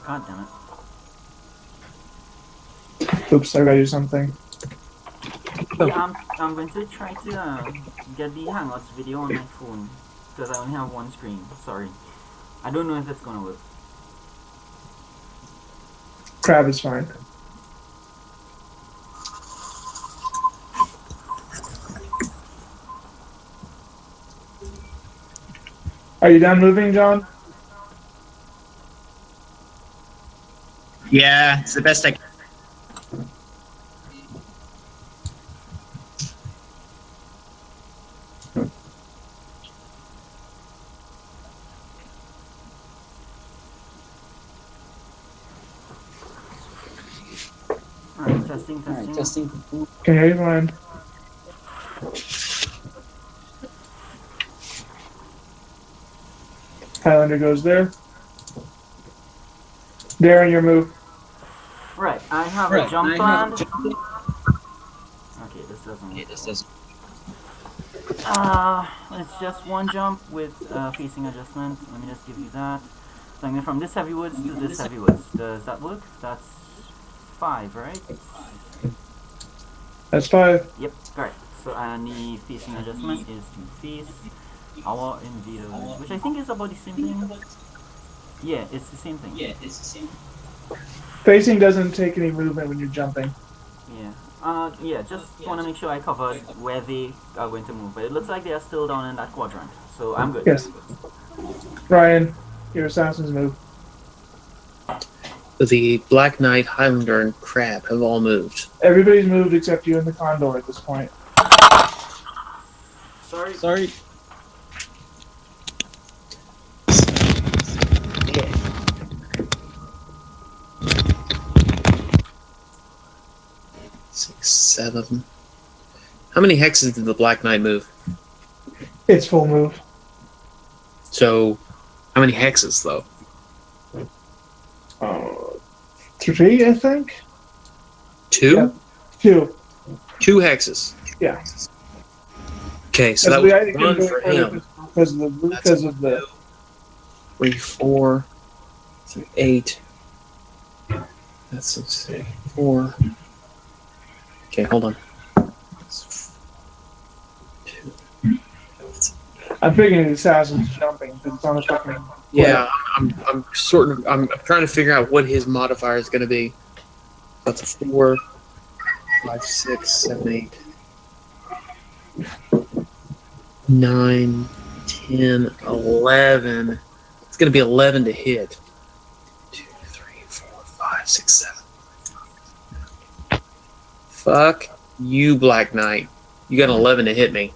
God damn it. Oops, I gotta do something. Yeah, I'm going to try to get the Hangouts video on my phone because I only have one screen. Sorry. I don't know if it's gonna work. Crab is fine. Are you done moving, John? Yeah, it's the best I can. Alright, testing. Can you hear you fine? Highlander goes there. Darren, your move. Right, I have a jump plan. Okay, this doesn't work. It's just one jump with facing adjustment. Let me just give you that. So I'm going from this heavy woods to this heavy woods. Does that work? That's 5, right? That's 5. Yep, correct. So and the facing adjustment is to face our invaders, which I think is about the same thing. Yeah, it's the same thing. Facing doesn't take any movement when you're jumping. Yeah, just want to make sure I covered where they are going to move. But it looks like they are still down in that quadrant. So I'm good. Yes. Ryan, your assassin's move. The Black Knight, Highlander, and Crab have all moved. Everybody's moved except you and the Condor at this point. Sorry. 6, 7. How many hexes did the Black Knight move? It's full move. So, how many hexes though? 3, I think. 2? Yeah. 2. 2 hexes. Yeah. Okay, so that was 1 for him. Because of the 3, 4, 8. That's 6, 4. Okay, hold on. I'm figuring the assassin's jumping because it's on the fucking. Yeah, I'm trying to figure out what his modifier is going to be. That's a 4, 5, 6, 7, 8, 9, 10, 11. It's going to be 11 to hit. 2, 3, 4, 5, 6, 7. Fuck you, Black Knight. You got an 11 to hit me.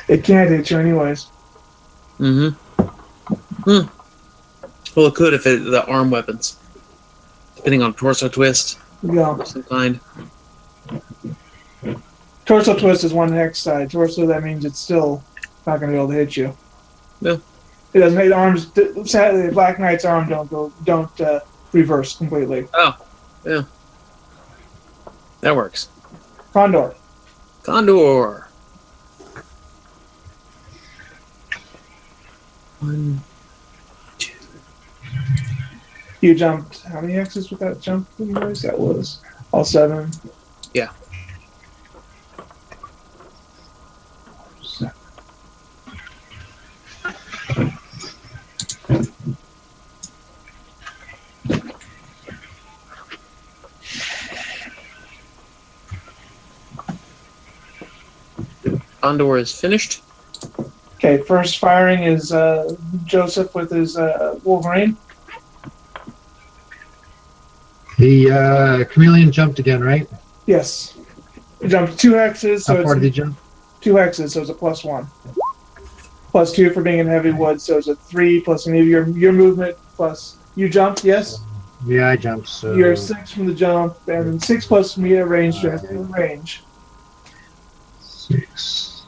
It can't hit you anyways. Well, it could if the arm weapons, depending on torso twist Yeah. of some kind. Torso twist is one hex side. Torso, that means it's still not going to be able to hit you. Yeah. It doesn't hit arms. Sadly, Black Knight's arm don't reverse completely. Oh, yeah. That works. Condor. Condor. 1, 2. You jumped how many hexes with that jump? Anyways, that was all 7. Yeah. Condor is finished. Okay, first firing is Joseph with his Wolverine. The chameleon jumped again, right? Yes. He jumped 2 hexes, so How far it's did he jump? 2 hexes, so it's a +1. +2 for being in heavy wood, so it's a 3 plus any of your movement plus you jumped, yes? Yeah, I jumped. So You're 6 from the jump, and 6 plus meter range to range. 6.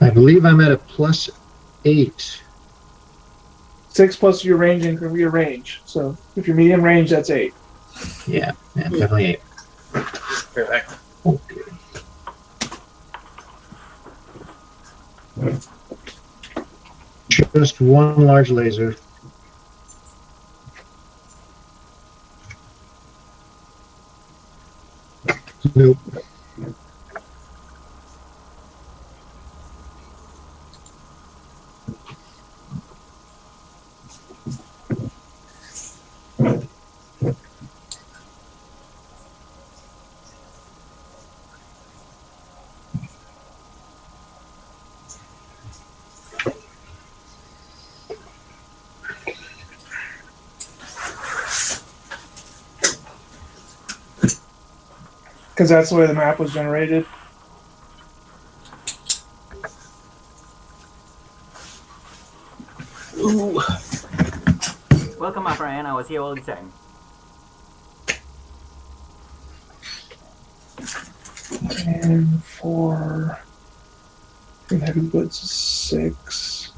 I believe I'm at a +8. 6 plus your ranging from your range. So if you're medium range, that's 8. Yeah, definitely 8. Perfect. Okay. Just one large laser. Nope. Because that's the way the map was generated. Ooh. Welcome up, Ryan. I was here all the time. And 4. And heavy woods is 6.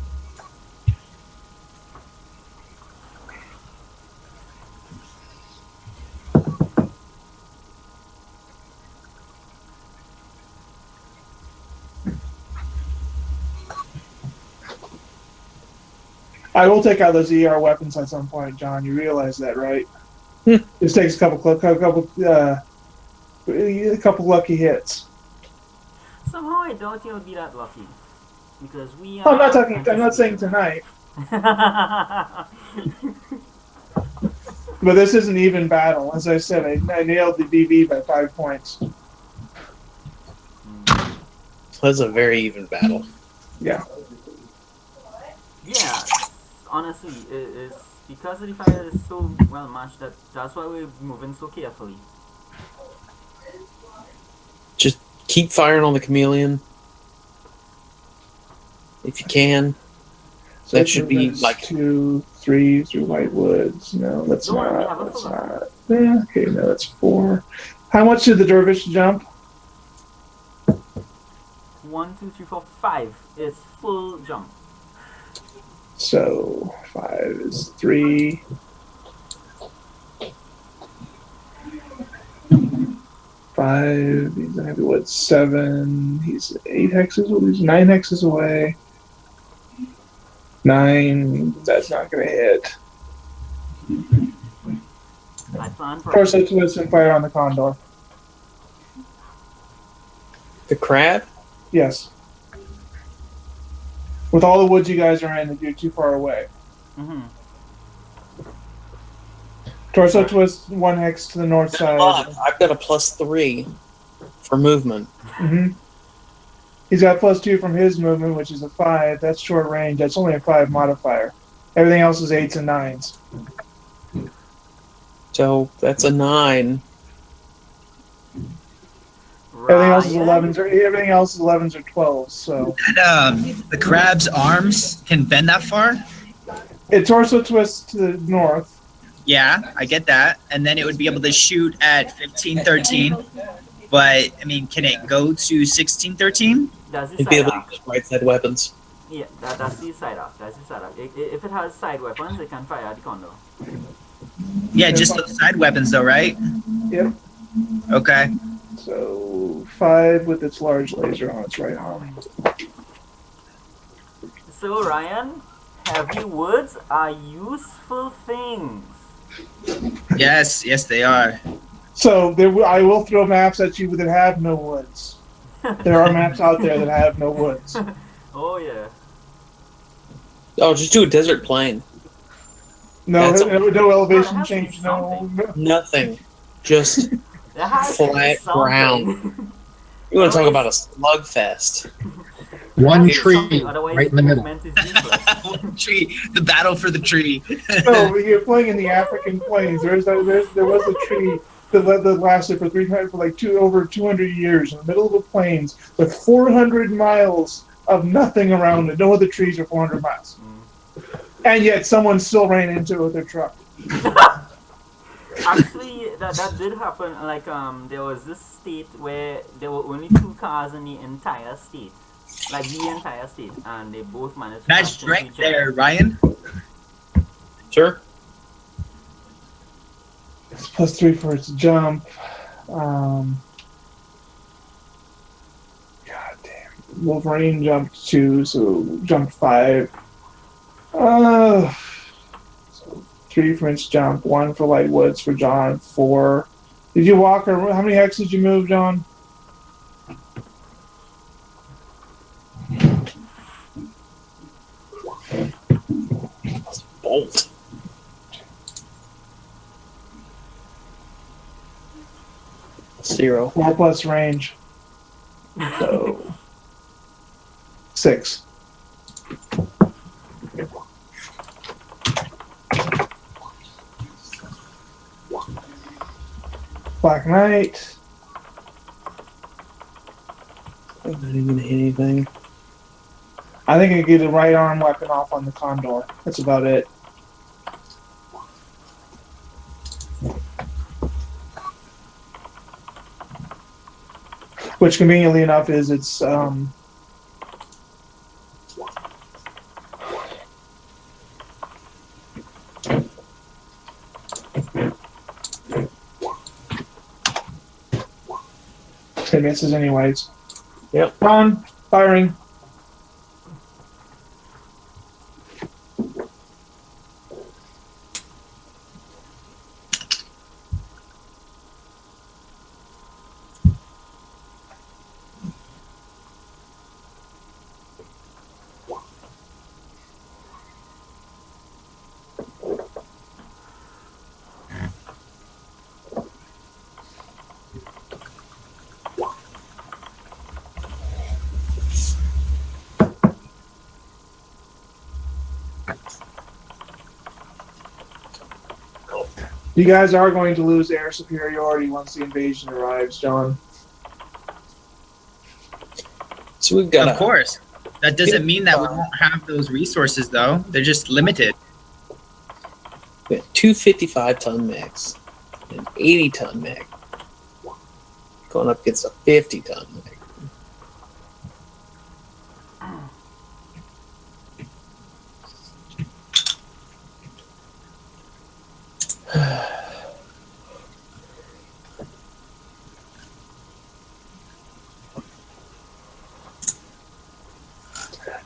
I will take out those ER weapons at some point, John. You realize that, right? This takes a couple lucky hits. Somehow I doubt you'll be that lucky. Because we I'm not saying tonight. But this is an even battle. As I said, I nailed the BB by 5 points. That's a very even battle. Yeah. Yeah, honestly, it's because the fire is so well matched that's why we're moving so carefully. Just keep firing on the chameleon if you can. So That should be like 2, 3 through White Woods. No, that's Don't worry, we not. have a That's full not. Yeah, okay, no, that's 4. How much did the dervish jump? 1, 2, 3, 4, 5 is full jump. So 5 is 3. 5. He's in heavy wood. 7. He's 8 hexes. Well, he's 9 hexes away. 9. That's not going to hit. I plan for Torso twist and fire on the condor. The crab? Yes. With all the woods you guys are in, you're too far away. Mm-hmm. Torso twist 1 hex to the north Good side. luck. I've got a +3 for movement. Mm-hmm. He's got +2 from his movement, which is a 5. That's short range. That's only a 5 modifier. Everything else is 8s and 9s. So that's a 9. Everything else is Ryan? 11s. Everything else is 11s or 12s. So And, the crab's arms can bend that far? it torso twists to the north. Yeah, I get that. And then it would be able to shoot at 1513. But, I mean, can it go to 1613? That's the You'd be side able to arc. use right side weapons. Yeah, that's the side arc. That's the side arc. If it has side weapons, it can fire the condor. Yeah, just those side weapons, though, right? Yep. Okay. So 5 with its large laser on its right arm. So Ryan, heavy woods are useful things. Yes, they are. So I will throw maps at you that have no woods. There are maps out there that have no woods. Oh yeah. Oh, just do a desert plain. No, That's- no elevation Well, it has to be change. No. Nothing. Just There has to be flat something. ground. You want to talk about a slugfest? One There has to be tree something, otherwise right in the middle. movement is useless. Tree, the battle for the tree. No, you're playing in the African plains. There was a tree that lasted for over 200 years in the middle of the plains with 400 miles of nothing around it. No other trees for 400 miles. And yet someone still ran into it with their truck. Actually, that did happen. Like there was this state where there were only 2 cars in the entire state, like the entire state, and they both managed to Nice crash into drink each other. there, Ryan. Sure. It's +3 for its jump. God damn. Wolverine jumped 2, so jumped 5. So 3 for its jump, 1 for light woods for John, 4. Did you walk or how many hexes did you move, John? Bolt. Zero. 4 plus range. So 6. Black Knight. I'm not even gonna hit anything. I think I get a right arm weapon off on the Condor. That's about it. Which conveniently enough is its it misses anyways. Yep. On firing. You guys are going to lose air superiority once the invasion arrives, John. So we've got Of course. That doesn't mean that we won't have those resources, though. They're just limited. we got 2 55-ton mechs, an 80-ton mech, going up against a 50-ton mech.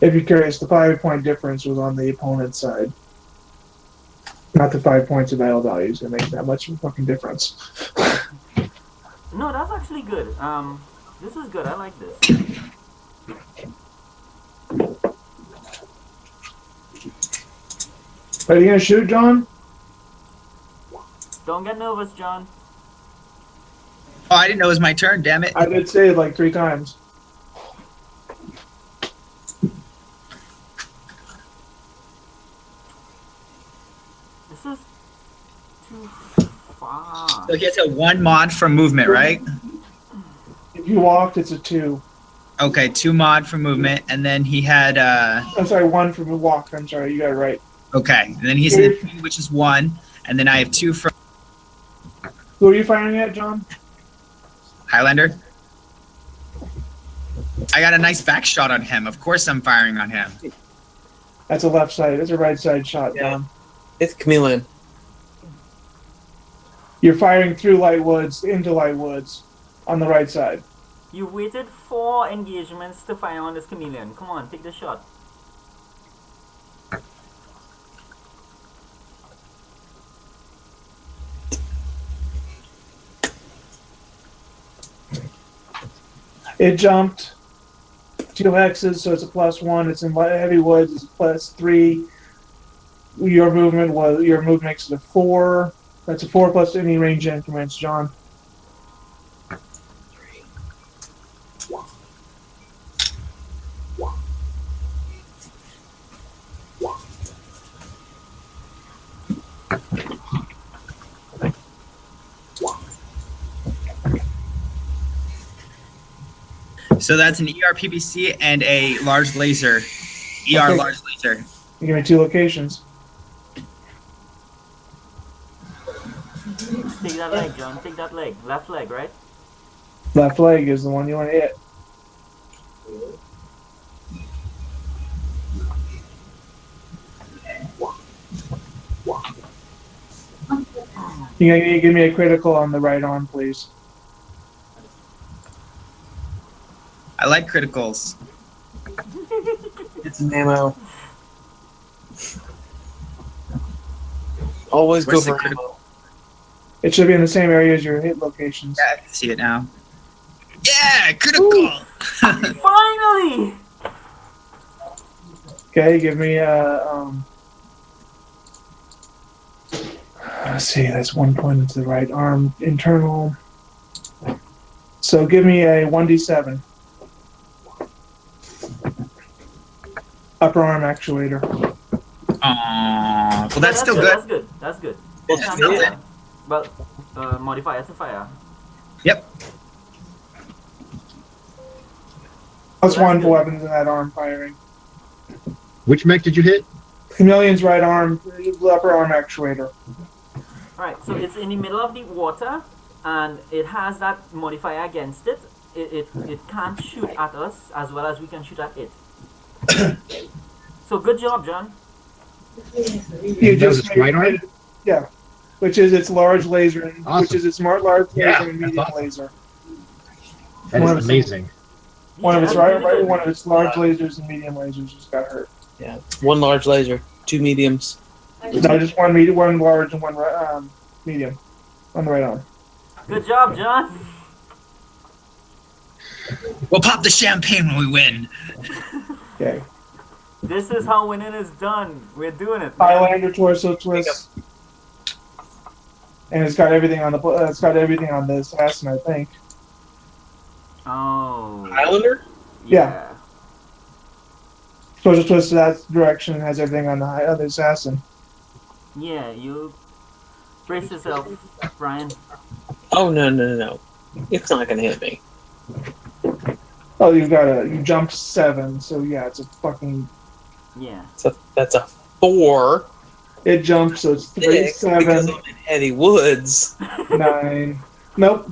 If you're curious, the 5-point difference was on the opponent's side. Not the 5 points of battle value is going to make that much of a fucking difference. No, that's actually good. This is good. I like this. Are you gonna shoot, John? Don't get nervous, John. Oh, I didn't know it was my turn. Damn it! I did say it like 3 times. This is too far. So he has a 1 mod for movement, right? If you walked, it's a 2. Okay, 2 mod for movement, and then he had I'm sorry, 1 for walk. I'm sorry, you got it right. okay, and then he's in the, which is 1, and then I have 2 for Who are you firing at, John? Highlander. I got a nice back shot on him. Of course, I'm firing on him. That's a left side. That's a right side shot, Yeah. John. It's chameleon. You're firing through light woods into light woods on the right side. You waited 4 engagements to fire on this chameleon. Come on, take the shot. It jumped 2 hexes, so it's a +1. It's in heavy woods. It's a +3. Your movement makes it a 4. That's a 4 plus any range increments, John. So that's an ERPBC and a large laser. ER Okay. large laser. You give me 2 locations. Take that leg, John. Take that leg. Left leg, right? Left leg is the one you want to hit. You give me a critical on the right arm, please. I like criticals. It's an ammo. Always Where's go the for critical? ammo. It should be in the same area as your hit locations. Yeah, I can see it now. Yeah, critical. Finally! Okay, give me let's see, that's 1 point into the right arm internal. So give me a 1d7. Upper arm actuator. Well, that's still good. That's good. That's good. That's Can't good. fire. Well, modifier to fire. Yep. Plus That's 1 for good. weapons in that arm firing. Which mech did you hit? Chameleon's right arm, upper arm actuator. Alright, so it's in the middle of the water, and it has that modifier against it. It can't shoot at us as well as we can shoot at it. So good job, John. You That was just its right arm? Yeah, which is its large laser, which Awesome. is its smart large laser Yeah, and that's medium awesome. laser. That One is of amazing. One of its Yeah, that's really good. one of its large lasers and medium lasers just got hurt. Yeah. 1 large laser, 2 mediums. No, just one large and one medium on the right arm. Good job, John. We'll pop the champagne when we win. Okay. This is how winning is done. We're doing it. man. Highlander torso twist, and it's got everything on the assassin, I think. Oh. Highlander? Yeah. Torso twist to that direction has everything on the assassin. Yeah, you brace yourself, Brian. Oh, no. It's not going to hit me. Oh, you jumped 7, so yeah, it's a fucking. Yeah. So that's a 4. It jumps, so it's 3, Six, because 7, I'm in heavy woods. 9. Nope.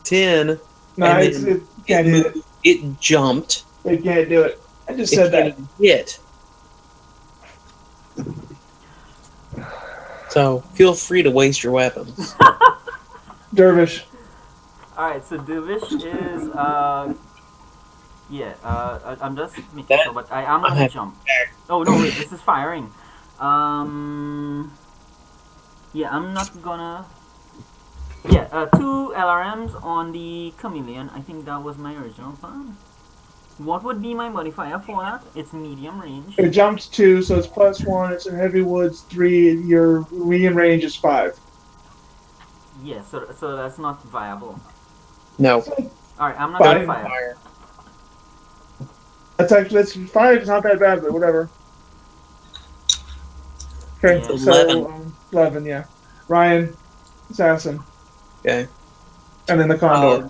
10. No, And it then can't it do it. moved, it jumped. It can't do it. I just It said that. can't hit. So feel free to waste your weapons. Dervish. Alright, so Duvish is, I'm just making That- sure, but I am gonna Okay. jump. Oh, no, wait, this is firing. Yeah, I'm not gonna Yeah, 2 LRMs on the chameleon. I think that was my original plan. What would be my modifier for that? It's medium range. It jumped 2, so it's +1. It's in heavy woods 3. Your medium range is 5. Yeah, so that's not viable. No. Alright, I'm not Fine. gonna fire. That's 5. It's not that bad, but whatever. Okay, Yeah. so 11. 11, yeah. Ryan, assassin, Okay. and then the condor.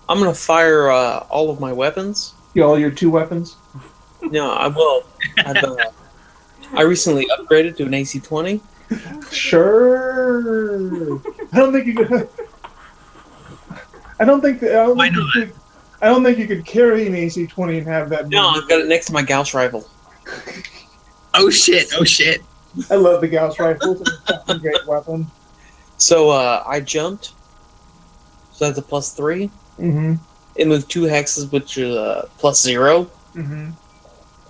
I'm gonna fire all of my weapons. All your 2 weapons. No, I will. I recently upgraded to an AC-20. Sure. I don't think you could. I don't think that. Why not? I don't think you could carry an AC-20 and have that. No, I've got it next to my Gauss rifle. Oh shit! Oh shit! I love the Gauss rifle. It's a fucking great weapon. So I jumped. So that's a +3. Mm-hmm. And with 2 hexes, which is +0. Mm-hmm.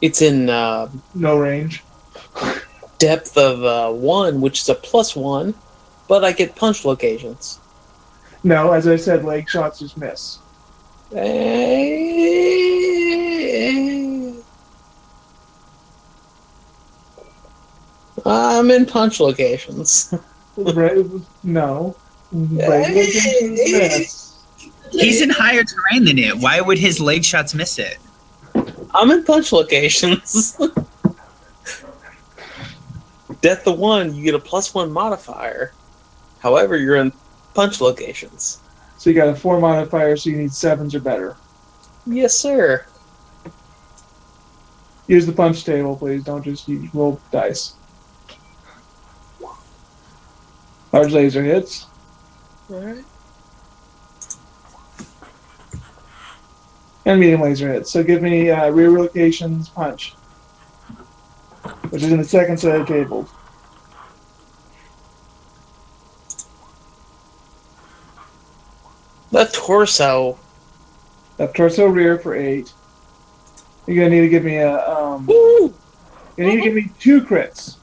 It's in No range. depth of 1, which is a +1. But I get punch locations. No, as I said, leg shots just miss. I'm in punch locations. No. Regular just miss. He's in higher terrain than it. Why would his leg shots miss it? I'm in punch locations. Depth of 1, you get a +1 modifier. However, you're in punch locations. So you got a 4 modifier, so you need 7s or better. Yes, sir. Use the punch table, please. Don't just roll dice. Large laser hits. Alright. And medium laser hits. So give me rear locations punch, which is in the second set of tables. The torso. Left torso rear for 8. You're gonna need to give me a Woo! you need to give me 2 crits.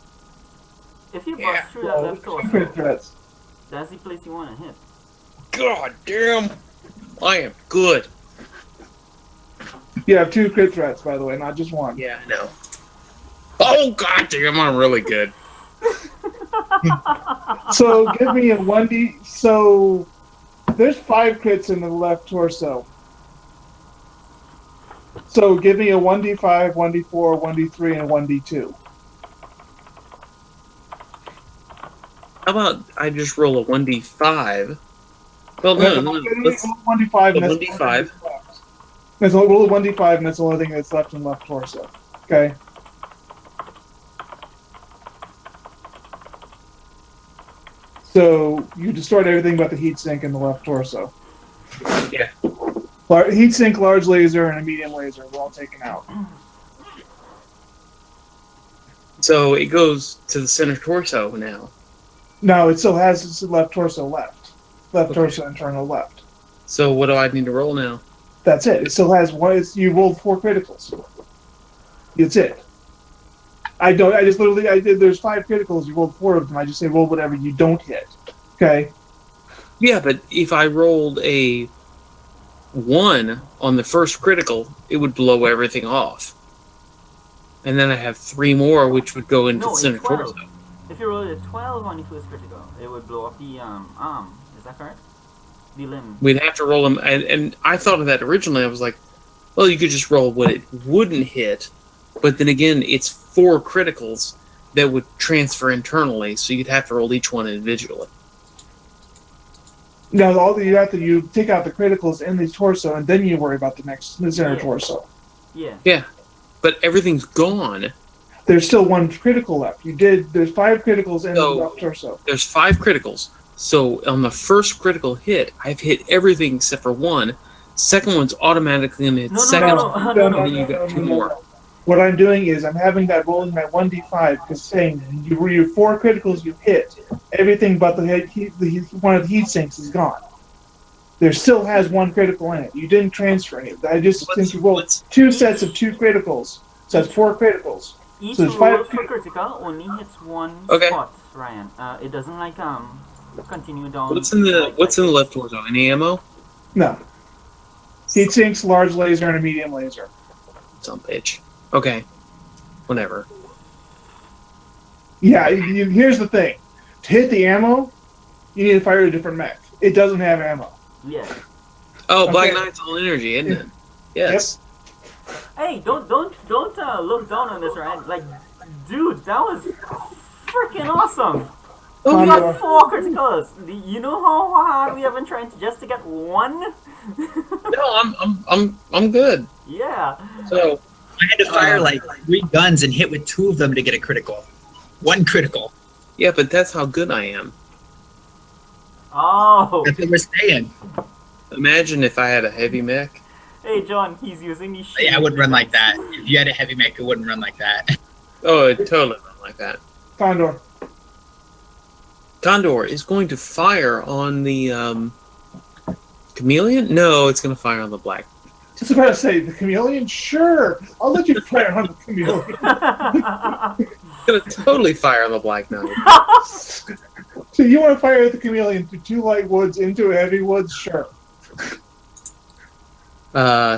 If you bust Yeah. through that left 2 crit torso, threats. that's the place you want to hit. God damn. I am good. You have 2 crit threats, by the way, not just 1. Yeah, I know. Oh, god damn, I'm really good. So give me a 1d. So there's 5 crits in the left torso. So give me a 1d5, 1d4, 1d3, and a 1d2. How about I just roll a 1d5? Well, no. Let's 1d5 and a that's 1d5. Let's roll a 1d5 and that's the only thing that's left in left torso. Okay. So you destroyed everything but the heat sink in the left torso. Yeah. Heat sink, large laser, and a medium laser were all taken out. So it goes to the center torso now. No, it still has its left torso left. Left Okay. torso internal left. So what do I need to roll now? That's it. It still has one. You rolled 4 criticals. That's it. I did. There's 5 criticals. You rolled 4 of them. I just say roll whatever you don't hit. Okay. Yeah, but if I rolled a 1 on the first critical, it would blow everything off. And then I have 3 more, which would go into No, the center it's 12. torso. If you roll a 12 on the first critical, it would blow off the arm. Is that correct? The limb. We'd have to roll them, and I thought of that originally. I was like, well, you could just roll what it wouldn't hit, but then again, it's 4 criticals that would transfer internally, so you'd have to roll each one individually. Now you take out the criticals in the torso, and then you worry about the center Yeah. torso. Yeah. But everything's gone. There's still 1 critical left. There's 5 criticals in the So- left torso. There's 5 criticals. So on the first critical hit, I've hit everything except for 1. Second one's automatically going to hit No, no, second. no, no, no, no. And then you got 2 more. What I'm doing is I'm having that rolling my 1d5 because saying your 4 criticals you hit, everything but one of the heat sinks is gone. There still has 1 critical in it. You didn't transfer any. I just since you rolled 2 sets of 2 criticals, so that's 4 criticals. Each So there's roll 5 for critical only hits 1 Okay. spot, Ryan. It doesn't like continue down. What's in the left torso? Any ammo? No. Heat sinks, large laser, and a medium laser. Some bitch. Okay. Whatever. Yeah, here's the thing. To hit the ammo, you need to fire a different mech. It doesn't have ammo. Yeah. Oh, Okay. Black Knight's all energy, isn't it? Yes. Hey, don't look down on this, right? Like, dude, that was freaking awesome. We got 4 criticals. You know how hard we have been trying just to get 1? No, I'm good. Yeah. So I had to fire like 3 guns and hit with 2 of them to get a critical. 1 critical. yeah, but that's how good I am. Oh. That's what we're saying. Imagine if I had a heavy mech. Hey, John, he's using these. Yeah, I wouldn't run like that. If you had a heavy mech, it wouldn't run like that. Oh, it totally not like that. Condor. Condor is going to fire on the chameleon. No, it's going to fire on the black. I was about to say, the chameleon? Sure. I'll let you fire on the chameleon. It's going to totally fire on the black knight. So you want to fire the chameleon through 2 light woods into a heavy woods? Sure.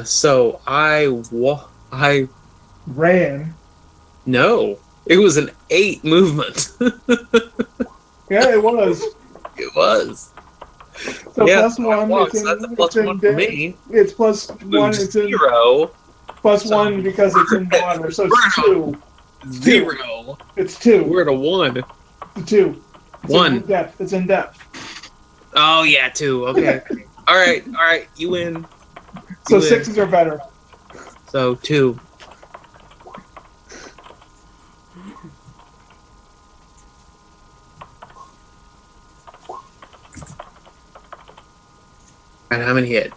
So I Ran. no. It was an 8 movement. Yeah, it was. It was. So Yeah, plus 1. walks. That's a plus 1 for me. It's plus 1. Moves It's in 0. plus 1 because it's in water. So it's 2. 0. It's 2. We're at a 1. It's 2. It's 1. in depth. It's in depth. Oh yeah, 2. Okay. All right. You win. So You win. 6s are better. So 2. And how many hit?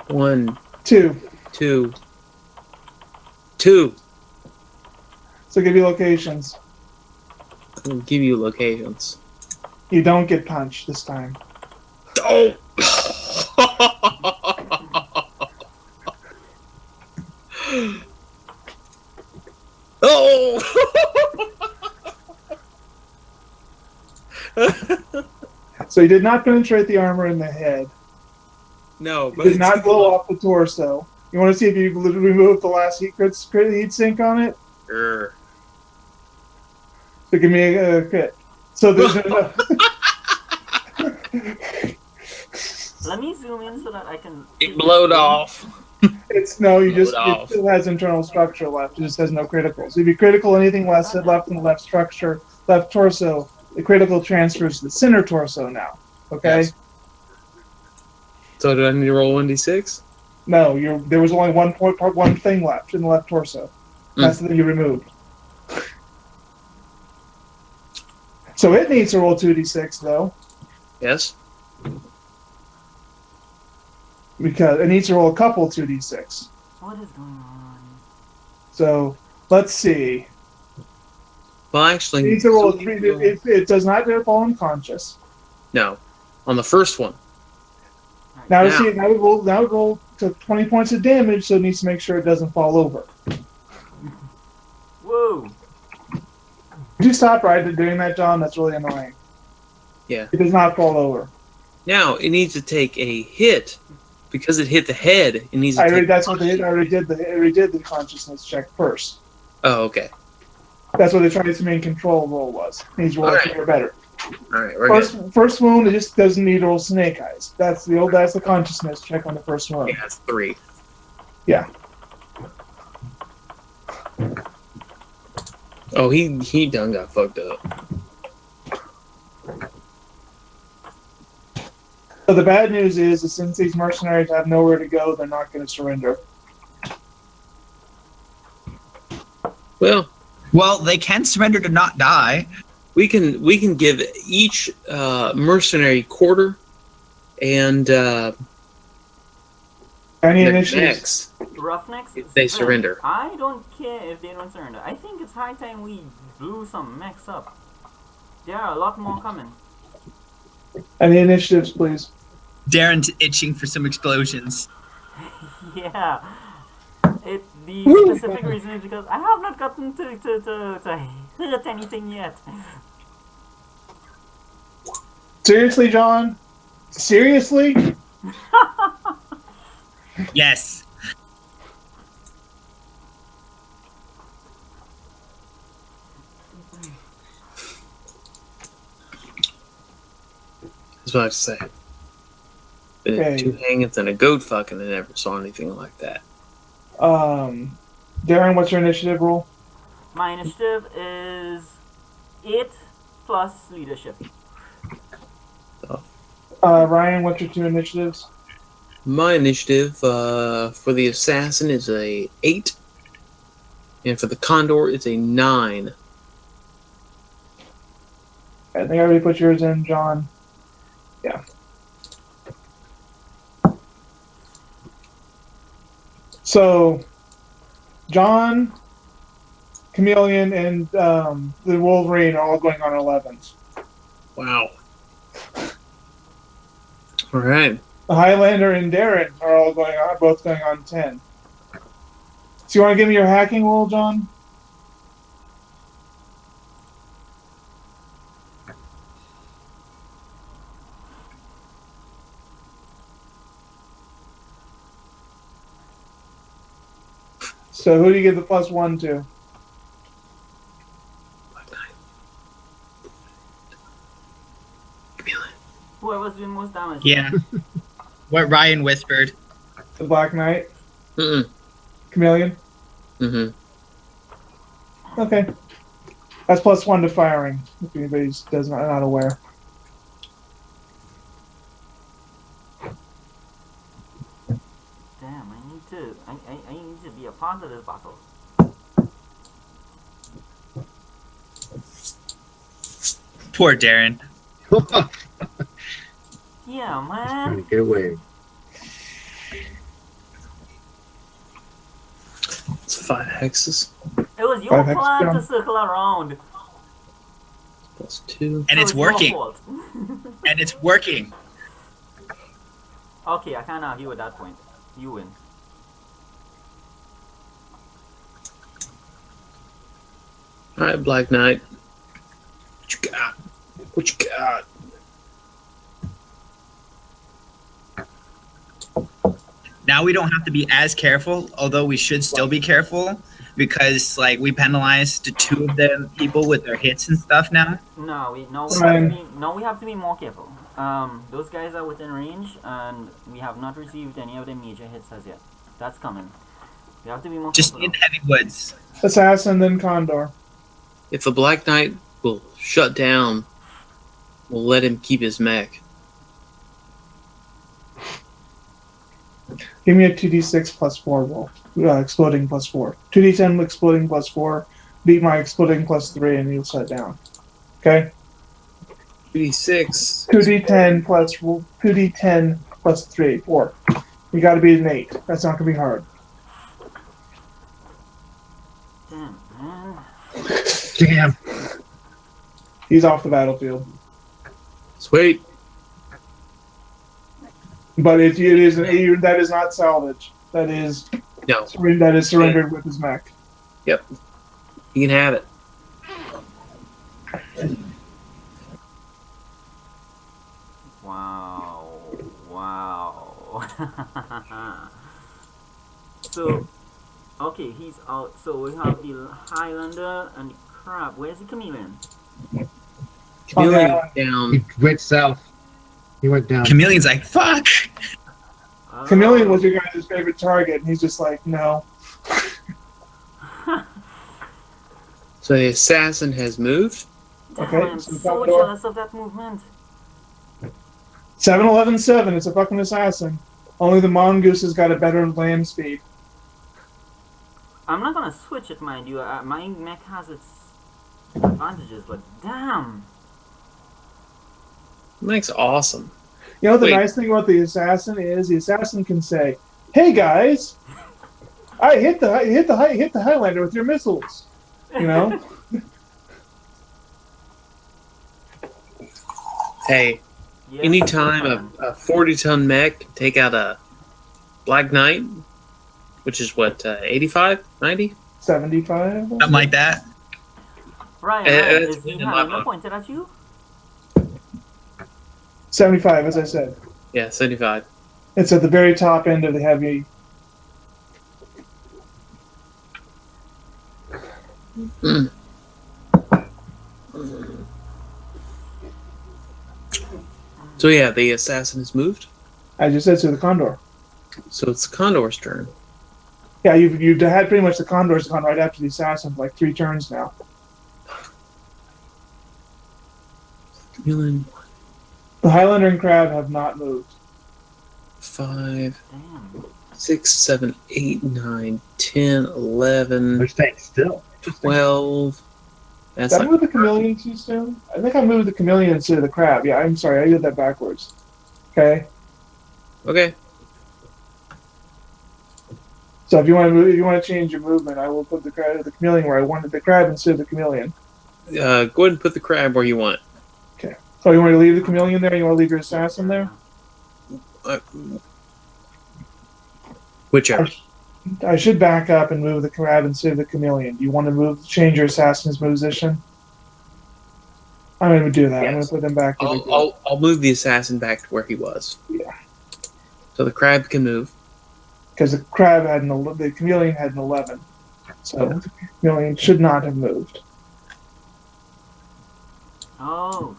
1, 2. 2, 2. So give you locations. I'll give you locations. You don't get punched this time. Oh! Oh! So you did not penetrate the armor in the head. No, You but did not blow off the torso. You want to see if you remove the last heat sink on it? Grr. So give me a crit. So there's no. Let me zoom in so that I can. It blowed off. It's no. You just Load it off. still has internal structure left. It just has no criticals. If you critical anything left in the left structure, left torso, the critical transfers to the center torso now. Okay. Yes. So do I need to roll 1d6? No, there was only one thing left in the left torso. That's the thing you removed. So it needs to roll 2d6 though, Yes. because it needs to roll a couple 2d6. What is going on? So let's see. Well, actually, It needs to roll a so 3. you- It does not fall unconscious. no, on the first one. Now Yeah. see, now it roll to 20 points of damage, so it needs to make sure it doesn't fall over. Whoa! Would you stop right at doing that, John? That's really annoying. Yeah. It does not fall over. Now it needs to take a hit because it hit the head. It needs to take. That's what they did. I already did the consciousness check first. Oh, okay. That's what the transmain control roll was. It needs to roll Alright. 3 or better. All right, we're good. First wound, it just doesn't need to roll snake eyes. That's the consciousness check on the first wound. Yeah, it's 3. Yeah. Oh, he done got fucked up. So the bad news is that since these mercenaries have nowhere to go, they're not going to surrender. Well, they can surrender to not die. We can give each mercenary quarter and Any their initiatives? necks. Roughnecks? If they surrender. I don't care if they don't surrender. I think it's high time we blew some mechs up. There are a lot more coming. Any initiatives, please? Darren's itching for some explosions. Yeah. The specific reason is because I have not gotten to hit anything yet. Seriously, John? Seriously? Yes. That's what I have to say. Been Okay. 2 hangings and a goat fucking. I never saw anything like that. Darren, what's your initiative roll? My initiative is 8 plus leadership. Ryan, what's your 2 initiatives? My initiative for the assassin is a 8, and for the condor it's a 9. I think I already put yours in, John. Yeah. So, John, Chameleon, and the Wolverine are all going on 11s. Wow. All right. The Highlander and Darren are both going on 10. So you want to give me your hacking roll, John? So who do you give the +1 to? Whoever's doing most damage. Yeah. What Ryan whispered. The Black Knight? Mm-mm. Chameleon? Mm-hmm. Okay. That's +1 to firing, if anybody's not aware. Damn, I need to be a part of this battle. Poor Darren. Yeah, Trying man. to get away. It's 5 hexes. It was your 5 hex plan down. to circle around. +2. And So it's your working. fault. And it's working. Okay, I can't argue with that point. You win. All right, Black Knight. What you got? What you got? Now we don't have to be as careful, although we should still be careful because like we penalized 2 of the people with their hits and stuff now. No, we Ryan. have to be more careful. Those guys are within range, and we have not received any of their major hits as yet. That's coming. We have to be more Just careful. in heavy woods. Assassin, then Condor. If the Black Knight will shut down, we'll let him keep his mech. Give me a 2d6 +4 roll. Exploding +4. 2d10 exploding +4. Beat my exploding +3 and you'll shut down. Okay? 2d6. 2d10 plus 3. 4. You gotta beat an 8. That's not gonna be hard. Damn, man. Damn. He's off the battlefield. Sweet. But that is not salvage. That is No, surrendered with his mech. you can have it. Wow. Wow. So, okay, he's out. So we have the Highlander and the Crab. Where's the Chameleon? Chameleon Okay. down. He went south. He went down. Chameleon's like, fuck. Chameleon was your guys' favorite target, and he's just like, no. So the assassin has moved. Damn, Okay, I'm so so Commodore. jealous of that movement. 7-11-7. It's a fucking assassin. Only the mongoose has got a better land speed. I'm not gonna switch it, mind you. My mech has its advantages, but damn. Mech's awesome. You know the Wait. nice thing about the assassin is the assassin can say, "Hey guys, I hit the Highlander with your missiles." You know. Hey, Yes, anytime a 40-ton mech can take out a Black Knight, which is what, 85, 90? 75. Something like that. Ryan, it's is the in my Highlander book. pointed at you? 75, as I said. Yeah, 75. It's at the very top end of the heavy. So yeah, the assassin is moved. I just said to the Condor. So it's the Condor's turn. Yeah, you've had pretty much the Condor's gone right after the assassin for like 3 turns now. Chameleon, The Highlander and Crab have not moved. 5, Damn. 6, 7, 8, 9, 10, 11, They're staying still. 12. That's Did I like move the Chameleon too soon? I think I moved the Chameleon instead of the Crab. Yeah, I'm sorry, I did that backwards. Okay. okay. So if you want to move, if you want to change your movement, I will put the Chameleon where I wanted the Crab instead of the Chameleon. Go ahead and put the crab where you want Okay. So you want to leave the Chameleon there? You want to leave your assassin there? it. Whichever. I should back up and move the Crab instead of the Chameleon. Do you want to change your assassin's position? I'm going to do that. I'm going to put them back. I'll move the assassin back to where he was. Yeah. So the crab can move. Because the Crab had the Chameleon had an 11. So the Chameleon should not have moved. Oh,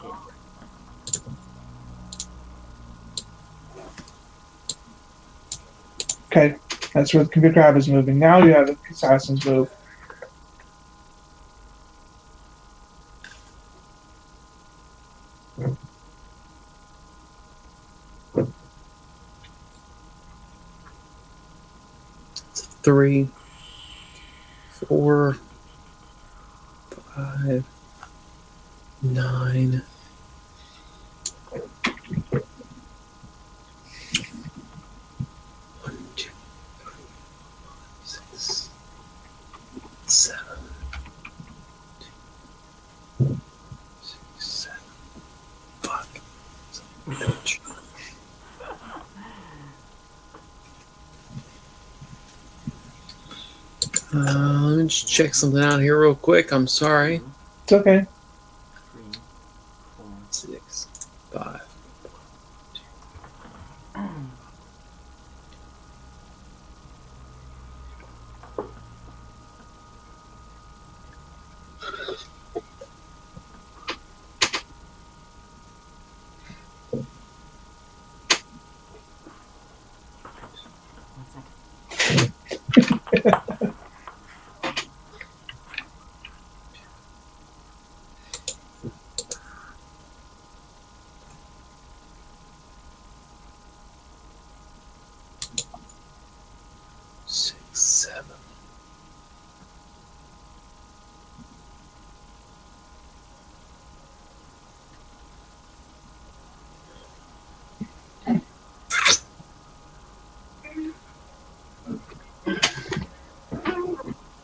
okay. Okay. That's where the Crab is moving. Now you have the assassin's move. Three, 4, 5, 9. One, 2, 3, 6, 7, 6, 7. Fuck. Let me just check something out here real quick. I'm sorry. It's okay. 3, 4. 6, 5. Six, 7.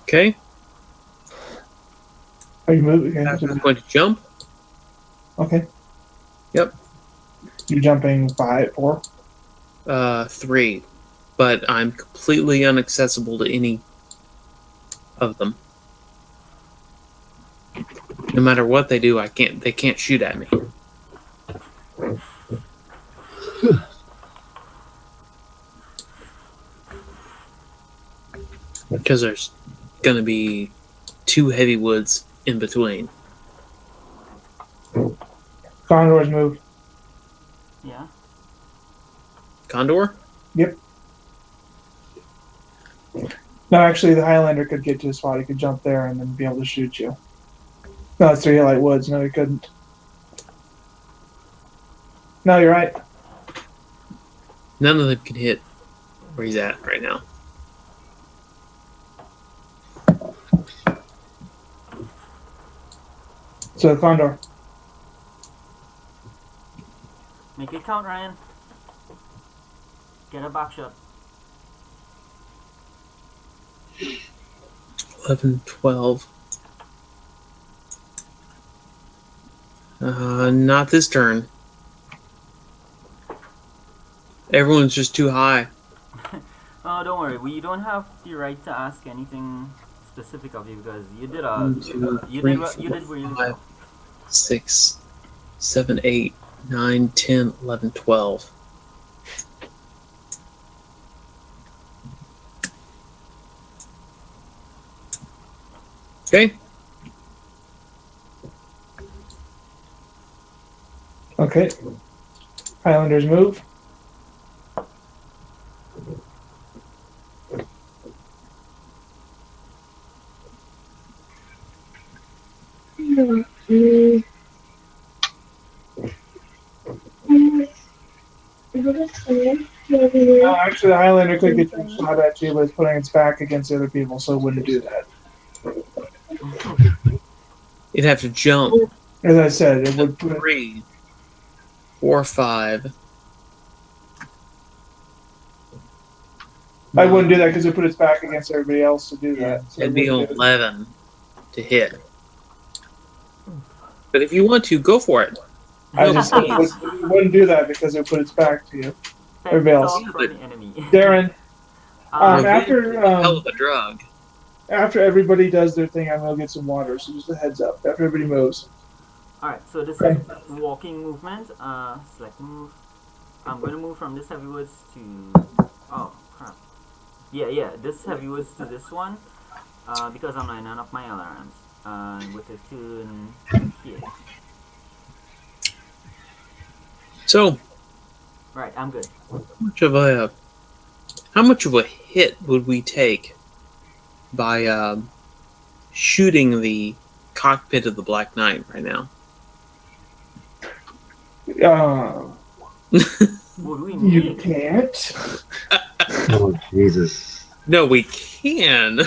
Okay. Are you moving? I'm Okay. going to jump. Okay. Yep. You're jumping 5, 4. 3. But I'm completely inaccessible to any of them. No matter what they do, they can't shoot at me. Because there's gonna be 2 heavy woods in between. Condor's move. Yeah. Condor? Yep. No, actually, the Highlander could get to his spot. He could jump there and then be able to shoot you. No, it's 3 light woods. No, he couldn't. No, you're right. None of them can hit where he's at right now. So, Condor. Make it count, Ryan. Get a back shot. 11, 12. Not this turn. Everyone's just too high. Oh, don't worry. We don't have the right to ask anything specific of you because you did 1, 2, you 3, did 4, really 5, well. 6, 7, 8, 9, 10, 11, 12. Okay. Okay. Highlanders move. Actually, the Highlander could get you shot at too, but it's putting its back against the other people, so it wouldn't do that. You'd have to jump. As I said, it would put 3, 4, 5. I wouldn't do that because it put its back against everybody else to do that. So It'd be wouldn't do it. 11 to hit. But if you want to, go for it. I just said it wouldn't do that because it put its back to you. Everybody else. Talk from the enemy. Darren, Um, after Hell of a drug. after everybody does their thing, I'm gonna get some water. So just a heads up. After everybody moves. Alright, so this Okay. is walking movement. Select move. I'm going to move from this heavy woods to... Oh, crap. Yeah, this heavy woods to this one. Because I'm lining up my alarms. And with a tune here. So, Right, I'm good. how much of a hit would we take by shooting the cockpit of the Black Knight right now? Would we You make? can't. Oh Jesus! No, we can.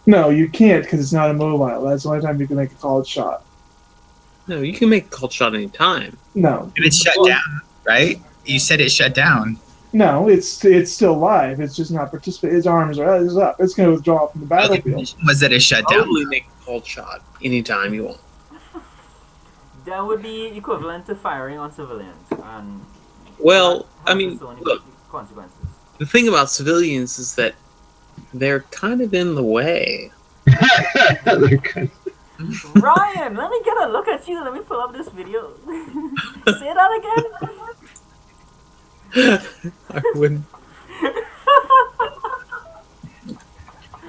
No, you can't because it's not a mobile. That's the only time you can make a called shot. No, you can make a called shot any time. No, If it's shut down, right? You said it shut down. no, it's still live. It's just not participating. Its arms are up. It's going to withdraw from the The battlefield. condition was that it shut down. Probably make a called shot anytime you want. That would be equivalent to firing on civilians. And Well, that I has mean, its own look, consequences. the thing about civilians is that they're kind of in the way. They're good. Ryan, let me get a look at you. Let me pull up this video. Say that again. I wouldn't.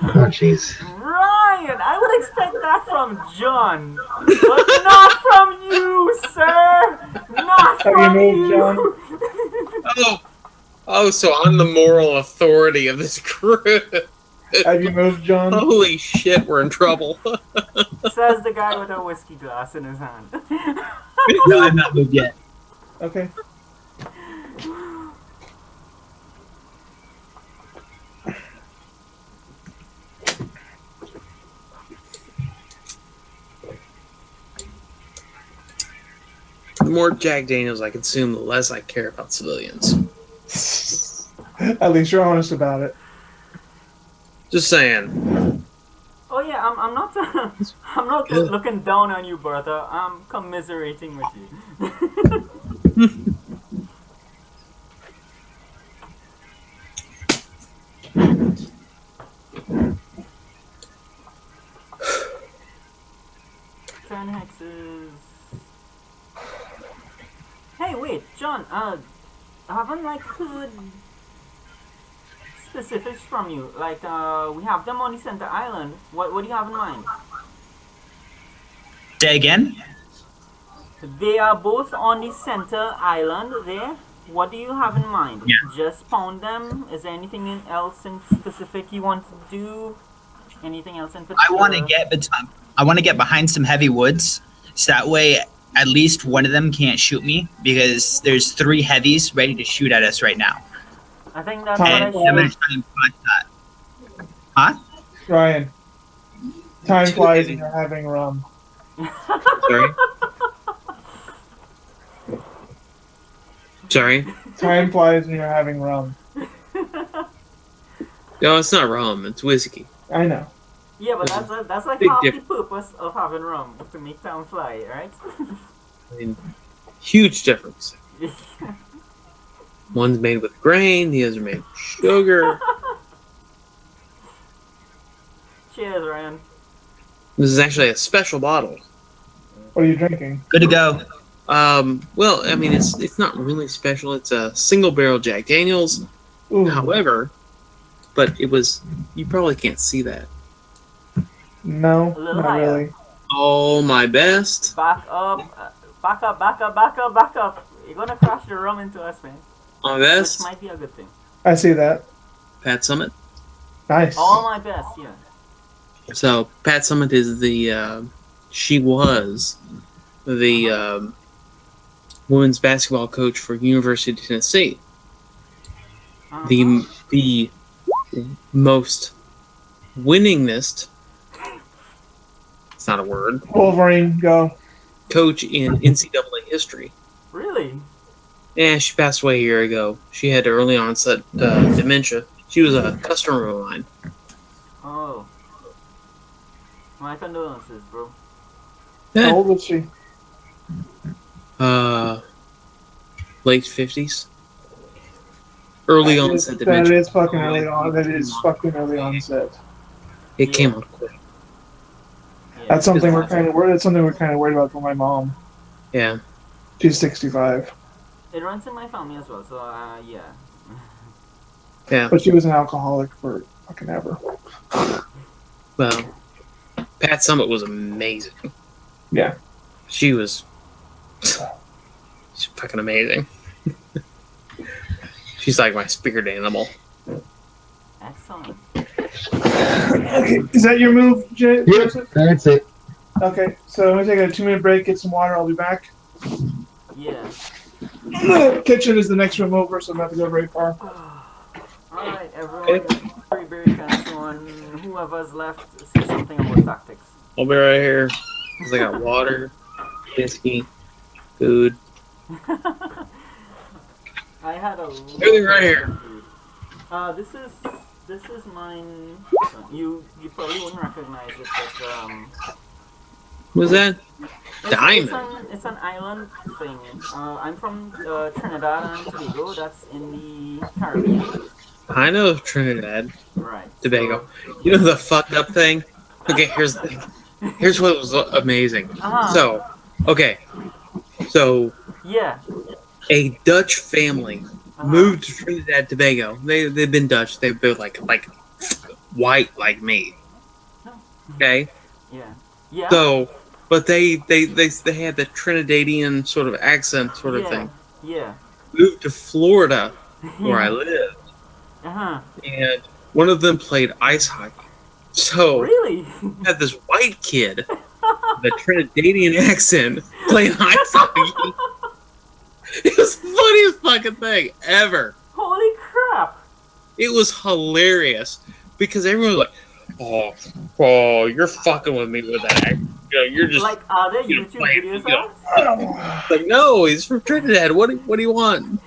Oh jeez. Ryan, I would expect that from John, but not from you, sir. Not Have you from moved, John? you. Oh, so I'm the moral authority of this crew. Have you moved, John? Holy shit, we're in trouble. Says the guy with a whiskey glass in his hand. No, I've not moved yet. Okay. The more Jack Daniels I consume, the less I care about civilians. At least you're honest about it. Just saying. Oh yeah, I'm not. I'm not looking down on you, Bertha. I'm commiserating with you. Ten hexes. Hey, wait, John. I haven't heard specifics from you. We have them on the center island. What do you have in mind? Say again? They are both on the center island there. What do you have in mind? Yeah. Just pound them? Is there anything else in specific you want to do? Anything else in particular? I want to get behind some heavy woods, so that way at least one of them can't shoot me, because there's 3 heavies ready to shoot at us right now. I think that's And what I I'm gonna should. try and flash that. Huh? Ryan, time flies and you're having rum. Sorry? Sorry? Time flies and you're having rum. No, it's not rum, it's whiskey. I know. Yeah, but that's like Big half difference. the purpose of having rum, to make time fly, right? I mean, huge difference. One's made with grain, the others are made with sugar. Cheers, Ryan. This is actually a special bottle. What are you drinking? Good to go. Well, I mean, it's not really special. It's a single barrel Jack Daniels. Ooh, However, but it was. You probably can't see that. no, A little not higher. really. Oh, my best. Back up, back up, back up, back up, back up. You're gonna crash the rum into us, man. My Which best. might be a good thing. I see that. Pat Summit. Nice. All my best, yeah. So Pat Summit is the. She was the women's basketball coach for University of Tennessee. Uh-huh. The most winningest. It's not a word. Wolverine, go. Coach in NCAA history. Really? Yeah, she passed away a year ago. She had early onset dementia. She was a customer of mine. Oh. My condolences, bro. Eh, How old was she? late 50s. Early onset That dementia. is fucking early on. That is fucking early onset. It Yeah. came on quick. Yeah. That's something we're kind of worried. That's something we're kind of worried about for my mom. Yeah. She's 65, It runs in my family as well, so yeah. Yeah. but she was an alcoholic for fucking ever. Well, Pat Summit was amazing. Yeah. She's fucking amazing. She's like my spirit animal. Excellent. Okay, is that your move, Yep, Joseph? that's it. Okay, so I'm gonna take a 2-minute break, get some water. I'll be back. Yeah. Kitchen is the next room over, so I'm not to go very far. Alright, everyone. Very, very soon. Whoever's left, say something about tactics. I'll be right here. 'Cause I got water, whiskey, food. I had a Everything right here. This is mine. You probably wouldn't recognize it, but What's that? it's, Diamond. It's an island thing. I'm from Trinidad and Tobago. That's in the Caribbean. I know Trinidad, Right. Tobago. You know the fucked up thing? Okay, here's what was amazing. Uh-huh. So Yeah. a Dutch family moved to Trinidad, Tobago. They've been Dutch. They've been like white like me. Okay. Yeah. Yeah. So, but they had the Trinidadian sort of accent sort of yeah. thing. Yeah. Moved to Florida, where I live, Uh-huh. and one of them played ice hockey. So Really? had this white kid with a Trinidadian accent playing ice hockey. It was the funniest fucking thing ever. Holy crap! It was hilarious because everyone was like, "Oh, you're fucking with me with that. You know, you're just Like, are there you know, YouTube playing, videos you know." out? Like, no, he's from Trinidad. What do you want?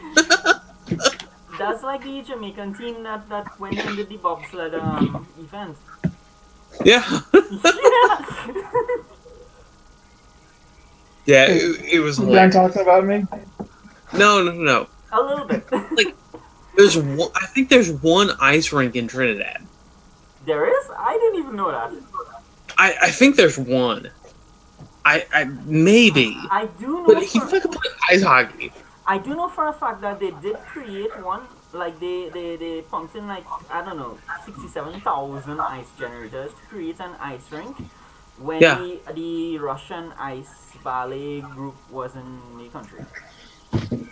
That's like the Jamaican team that went and did the bobsled event. Yeah, Yeah. yeah. It was Done hilarious. talking about me? No. A little bit. Like, there's one. I think there's one ice rink in Trinidad. There is? I didn't even know that. I think there's one. I maybe. I do know But he for, fucking played ice hockey. I do know for a fact that they did create one. Like they pumped in like, I don't know, 67,000 ice generators to create an ice rink when Yeah. the Russian ice ballet group was in the country.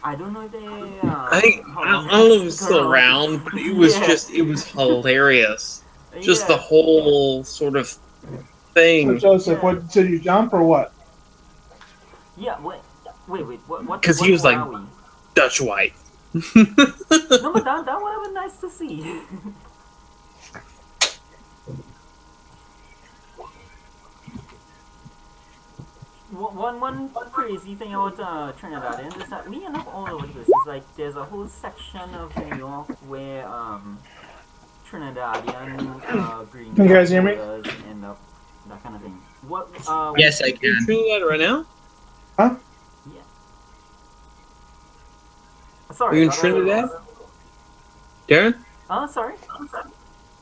I don't know if they. I don't know if it's still around, but it was it was hilarious. Just the whole sort of So thing. Joseph, what did you jump or what? Yeah, wait, what? 'Cause he was what like- are we? Dutch white. No, but that would have been nice to see. One crazy thing about Trinidadians is that me and all over the place is like there's a whole section of New York where Trinidadian green Can you guys hear me? voters end up that kind of thing. What? Yes, I You in can. Trinidad right now? Huh? Yeah. Sorry. Are you in I thought I was- Trinidad? Darren? Sorry.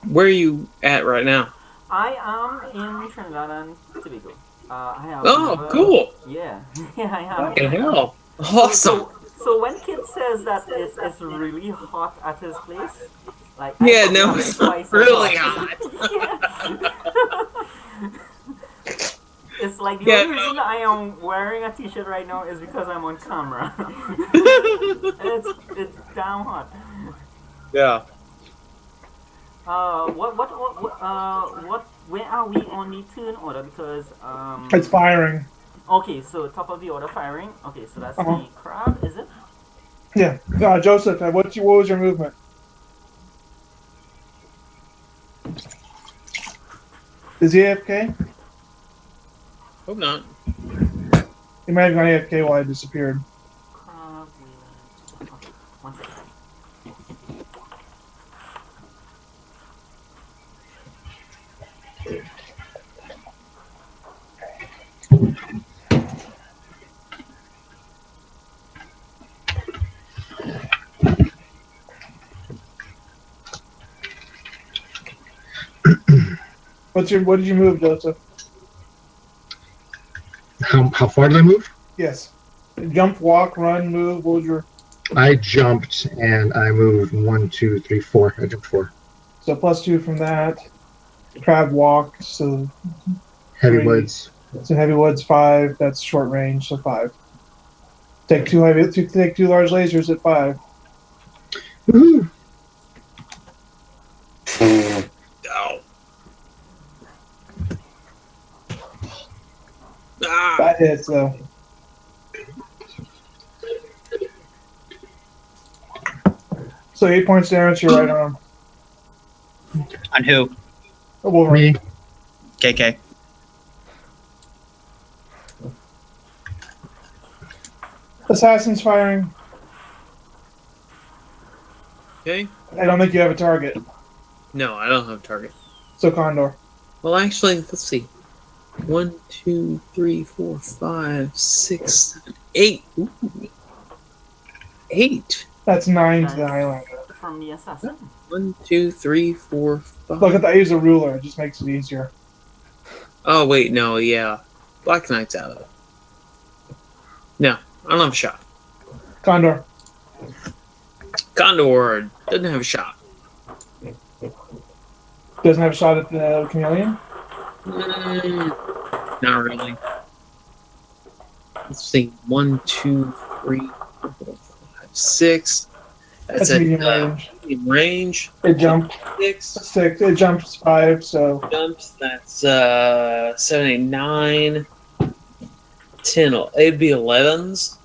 Where are you at right now? I am in Trinidad and Tobago. I have Oh, never. cool. Yeah, yeah, I have. Fucking hell. So, Awesome. so when Kid says that it's really hot at his place, like I Yeah, probably no, have it it's not twice as really hot. hot. Yeah. It's like the Yeah, only reason I am wearing a t-shirt right now is because I'm on camera. It's damn hot. yeah. Where are we on the turn order? Because It's firing. okay, so top of the order firing. Okay, so that's Uh-huh. the crab, is it? Yeah. Joseph, what was your movement? Is he AFK? Hope not. He might have gone AFK while I disappeared. Crab. Okay, one second. What did you move, Joseph? How far did I move? Yes. Jump, walk, run, move. What was your I jumped and I moved 1, 2, 3, 4. I jumped 4. so +2 from that? Crab walked, so Heavy 3. woods. So heavy woods 5. That's short range, so 5. Take two large lasers at 5. Woohoo! Oh. Ah. That hits though. So 8 points damage to your right arm. On who? A Wolverine. Me. KK. Assassin's firing. Okay. I don't think you have a target. No, I don't have a target. So Condor. Well, actually, let's see. 1, 2, 3, 4, 5, 6, 7, 8. Ooh. 8. That's 9 to the Highlander. From the assassin. 1, 2, 3, 4, 5. Look at that. I use a ruler. It just makes it easier. Oh, wait, no, yeah. Black Knight's out of it. No, I don't have a shot. Condor. Condor doesn't have a shot. Doesn't have a shot at the chameleon. Not really. Let's see. 1, 2, 3, 4, 5, 6. That's a medium range. medium range. It jumped 6 6. It jumps 5. So jumps. That's 7, 8, 9, 10. It'd be 11s.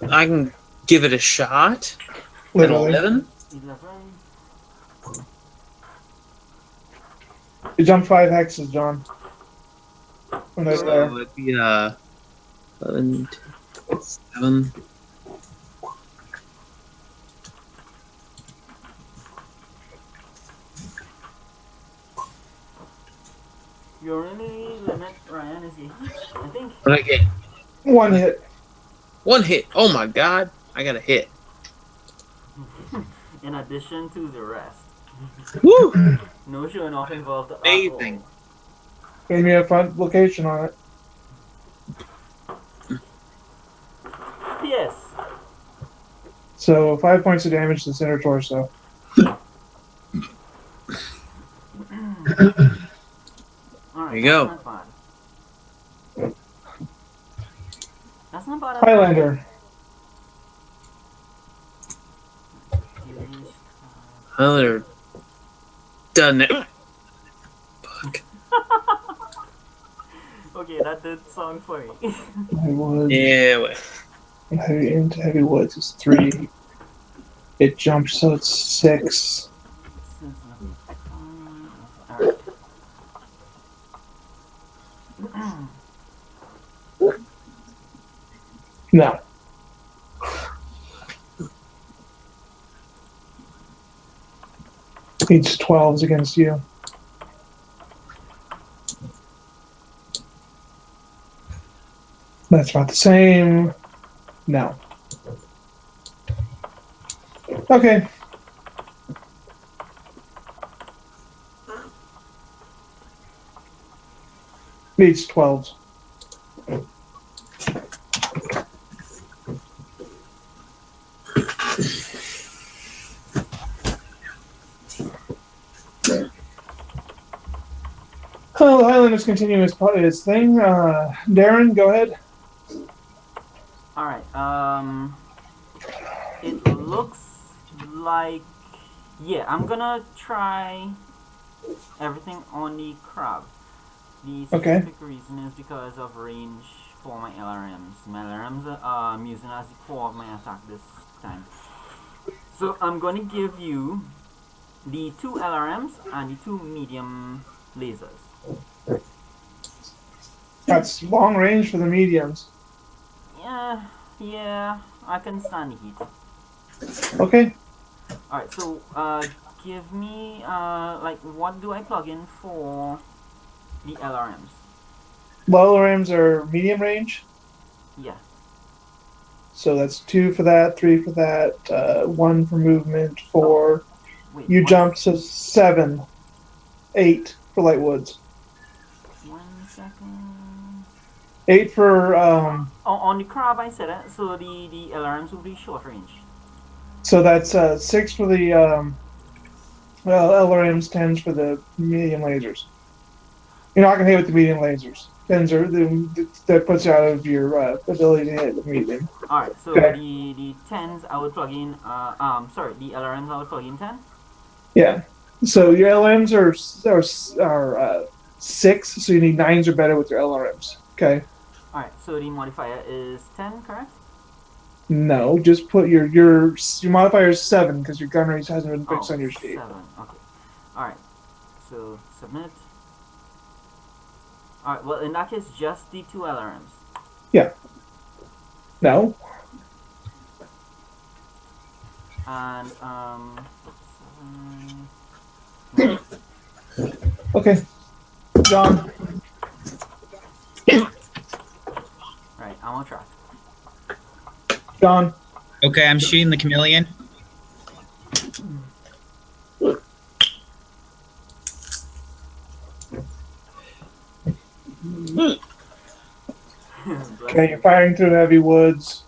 I can give it a shot. literally, At 11. 11. it jumped 5 hexes, John. When they're there. So it'd be 11, 7. Your only limit, Ryan, is 8. I think. But I get 1 hit. 1 hit. Oh my god. I got a hit. In addition to the rest. Woo! No showing off involved at Amazing. Gave me a front location on it. all. Yes. So 5 points of damage to the center torso. Alright, There you go. That's not bad. That's not bad. Highlander. Another done it. Fuck. Okay, that did sound funny. Heavy woods. Yeah, wait. Heavy into heavy woods is 3. It jumps, so it's 6. Alright. No. Each 12s against you. That's about the same. No. Okay. Needs 12. Well, the Highlanders continue his thing. Darren, go ahead. Alright, it looks like, yeah, I'm gonna try everything on the crab. The Okay. specific reason is because of range for my LRMs. My LRMs I'm using as the core of my attack this time. So I'm gonna give you the 2 LRMs and the 2 medium lasers. That's long range for the mediums. Yeah, I can stand the heat. Okay. Alright, so give me like what do I plug in for the LRMs? Low rims are medium range. Yeah. So that's 2 for that, 3 for that, 1 for movement, 4. Wait, You jump, so 7, 8 for light woods. 1 second. 8 for On the crab I said it, so the LRMs will be short range. so that's 6 for the LRMs, 10s for the medium lasers. You're not gonna hit with the medium lasers. 10s are that puts you out of your ability to hit with medium. Alright, so Okay. the 10s I would plug in sorry, the LRMs I would plug in 10. Yeah. So your LRMs are 6, so you need 9s or better with your LRMs. Okay. Alright, so the modifier is 10, correct? No, just put your modifier is 7 because your gun range hasn't been fixed on your sheet. 7, okay. Alright, so submit. Alright, well in that case just the 2 LRMs. Yeah. No. And Okay. John. right, I'm on track. John. Okay, I'm shooting the chameleon. Okay, you're firing through heavy woods.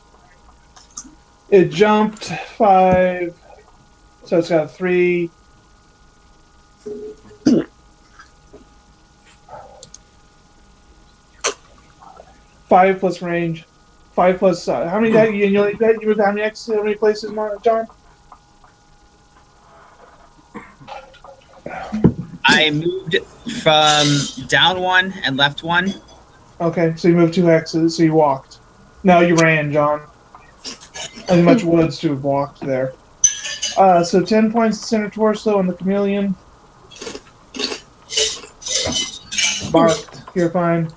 It jumped 5, so it's got 3. Five plus range. 5 plus. How many? You moved how many places, John? I moved from down 1 and left 1. Okay, so you moved 2 hexes. So you walked. No, you ran, John. As much woods to have walked there. So 10 points to center torso on the chameleon. Marked. You're fine.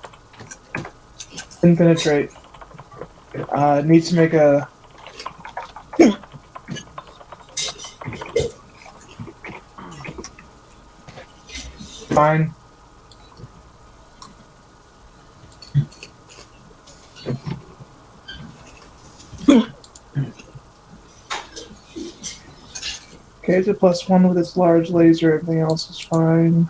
Didn't penetrate. Needs to make a. Fine. Okay, it's a +1 with its large laser. Everything else is fine.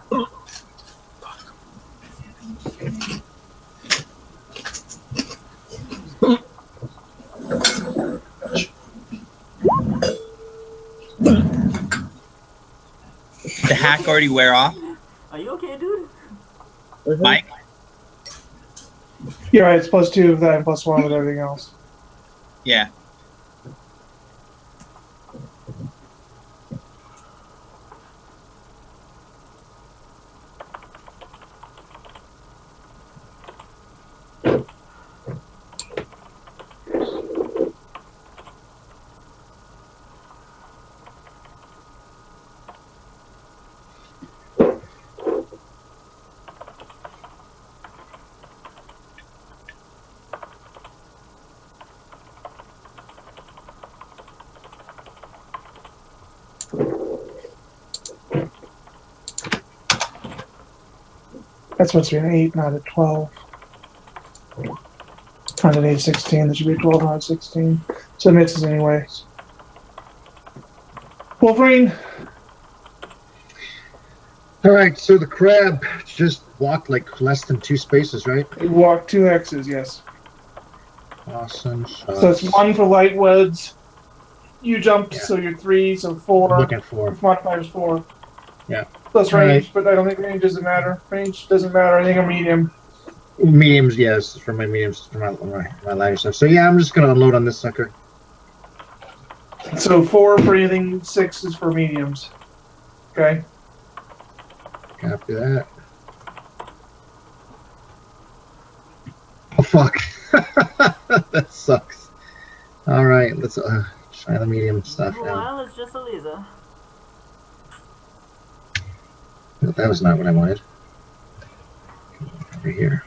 The hack already wear off. Are you okay, dude? Mike? You're right, it's +2 with that and +1 with everything else. Yeah. That's supposed to be an 8, not a 12. Not an 8, 16. There should be a 12, not a 16. So it misses anyways. Wolverine. All right, so the crab just walked like less than 2 spaces, right? You walk 2 hexes, yes. Awesome shots. So it's 1 for light woods. You jumped, Yeah. so you're 3, so I'm 4. looking for. Your modifier's 4. Yeah. Plus All range, right. but I don't think range doesn't matter. Range doesn't matter. I think a medium. Mediums, yes, for my mediums, for my lighter stuff. So yeah, I'm just gonna unload on this sucker. So 4 for anything, 6 is for mediums. Okay. Copy that. Oh fuck, that sucks. All right, let's try the medium stuff now. Well, it's just a laser. That was not what I wanted. Over here.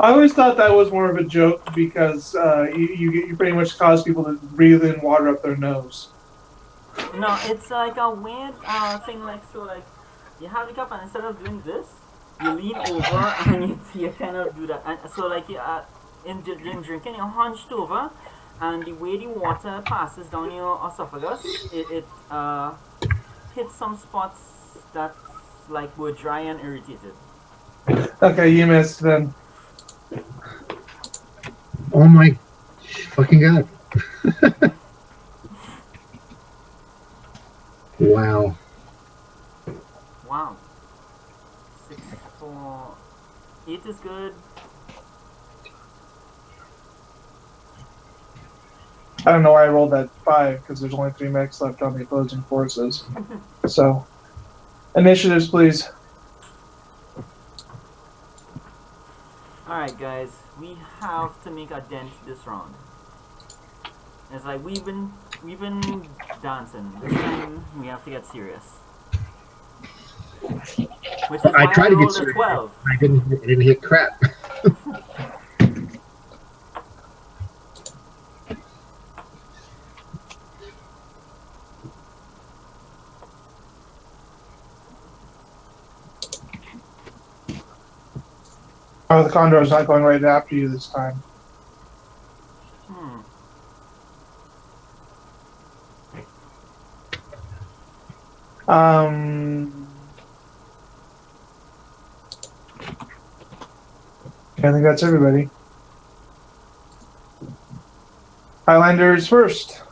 I always thought that was more of a joke because you pretty much cause people to breathe in water up their nose. No, it's like a weird thing, like, so, like, you have the cup and instead of doing this, you lean over and you kind of do that. And so, like, in drinking, you're hunched over, and the way the water passes down your esophagus, it hits some spots that, like, were dry and irritated. Okay, you missed then. Oh my fucking god. Wow. Wow. 6, 4, 8 is good. I don't know why I rolled that 5 because there's only 3 mechs left on the opposing forces. So, initiatives, please. Alright, guys, we have to make a dent this round. It's like we've been dancing. This time we have to get serious. Which is why I tried to get rolled a serious. 12. I didn't hit crap. Oh, the Condor's not going right after you this time. Hmm. I think that's everybody. Highlanders first.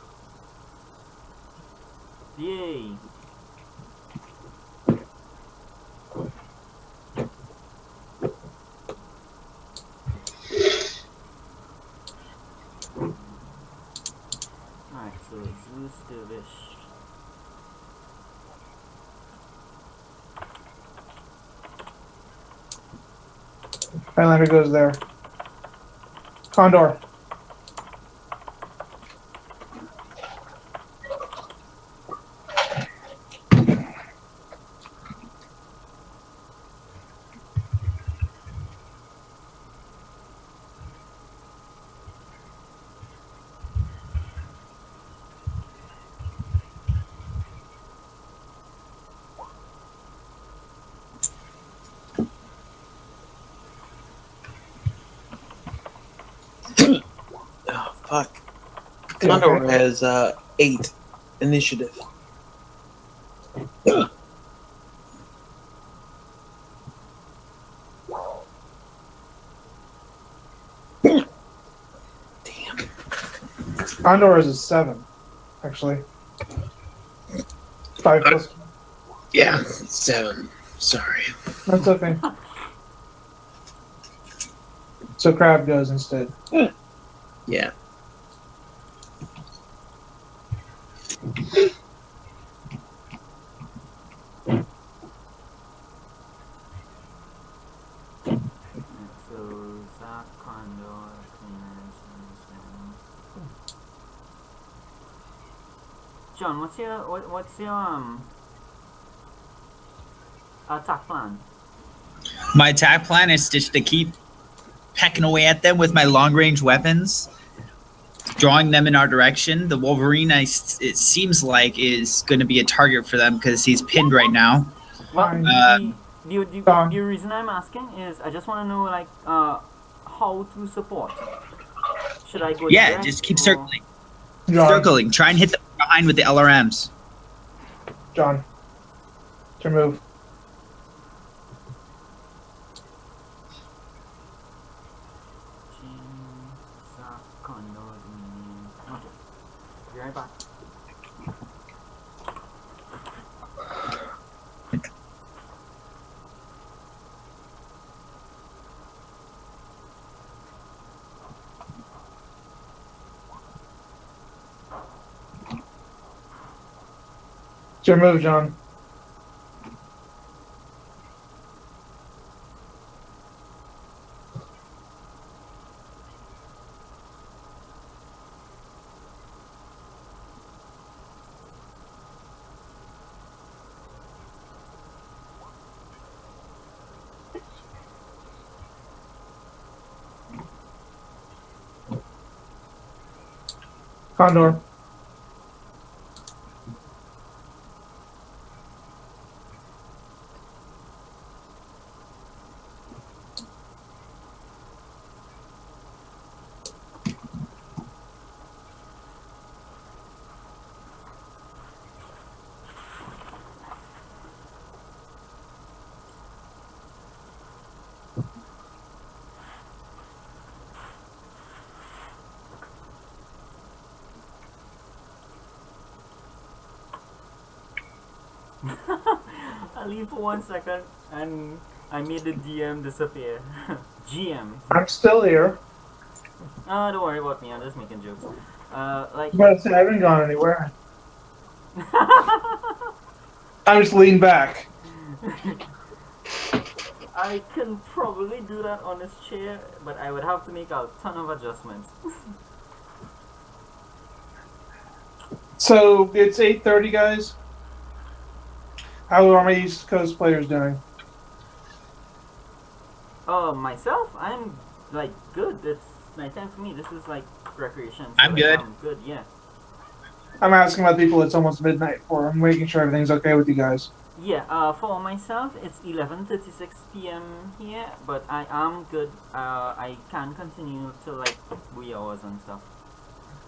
Yay. Alright, so Zeus Dervish. Highlander goes there. Condor. Oh, fuck. Yeah, Condor okay. has 8 initiative. Damn. Condor is a 7, actually. 5 plus. Yeah, 7. Sorry. That's okay. So Crab goes instead. Yeah. So Zach, Condor, Cleaners, and John, what's your attack plan? My attack plan is just to keep pecking away at them with my long range weapons, drawing them in our direction. The Wolverine, it seems like, is going to be a target for them because he's pinned right now. Well, Fine. the reason I'm asking is I just want to know, like, how to support. Should I go? Yeah, direct just keep or- circling. John. Circling. Try and hit them behind with the LRMs. John. It's your move. It's your move, John. Condor. I leave for 1 second and I made the DM disappear. GM. I'm still here. Don't worry about me. I'm just making jokes. Like. But I haven't gone anywhere. I'm just leaning back. I can probably do that on this chair, but I would have to make a ton of adjustments. So it's 8:30, guys. How are my East Coast players doing? Myself, I'm like good. It's nighttime for me. This is like recreation. So I'm like, good. I'm good. Yeah. I'm asking about people it's almost midnight for. I'm making sure everything's okay with you guys. Yeah. For myself, it's 11:36 p.m. here, but I am good. I can continue till like wee hours and stuff.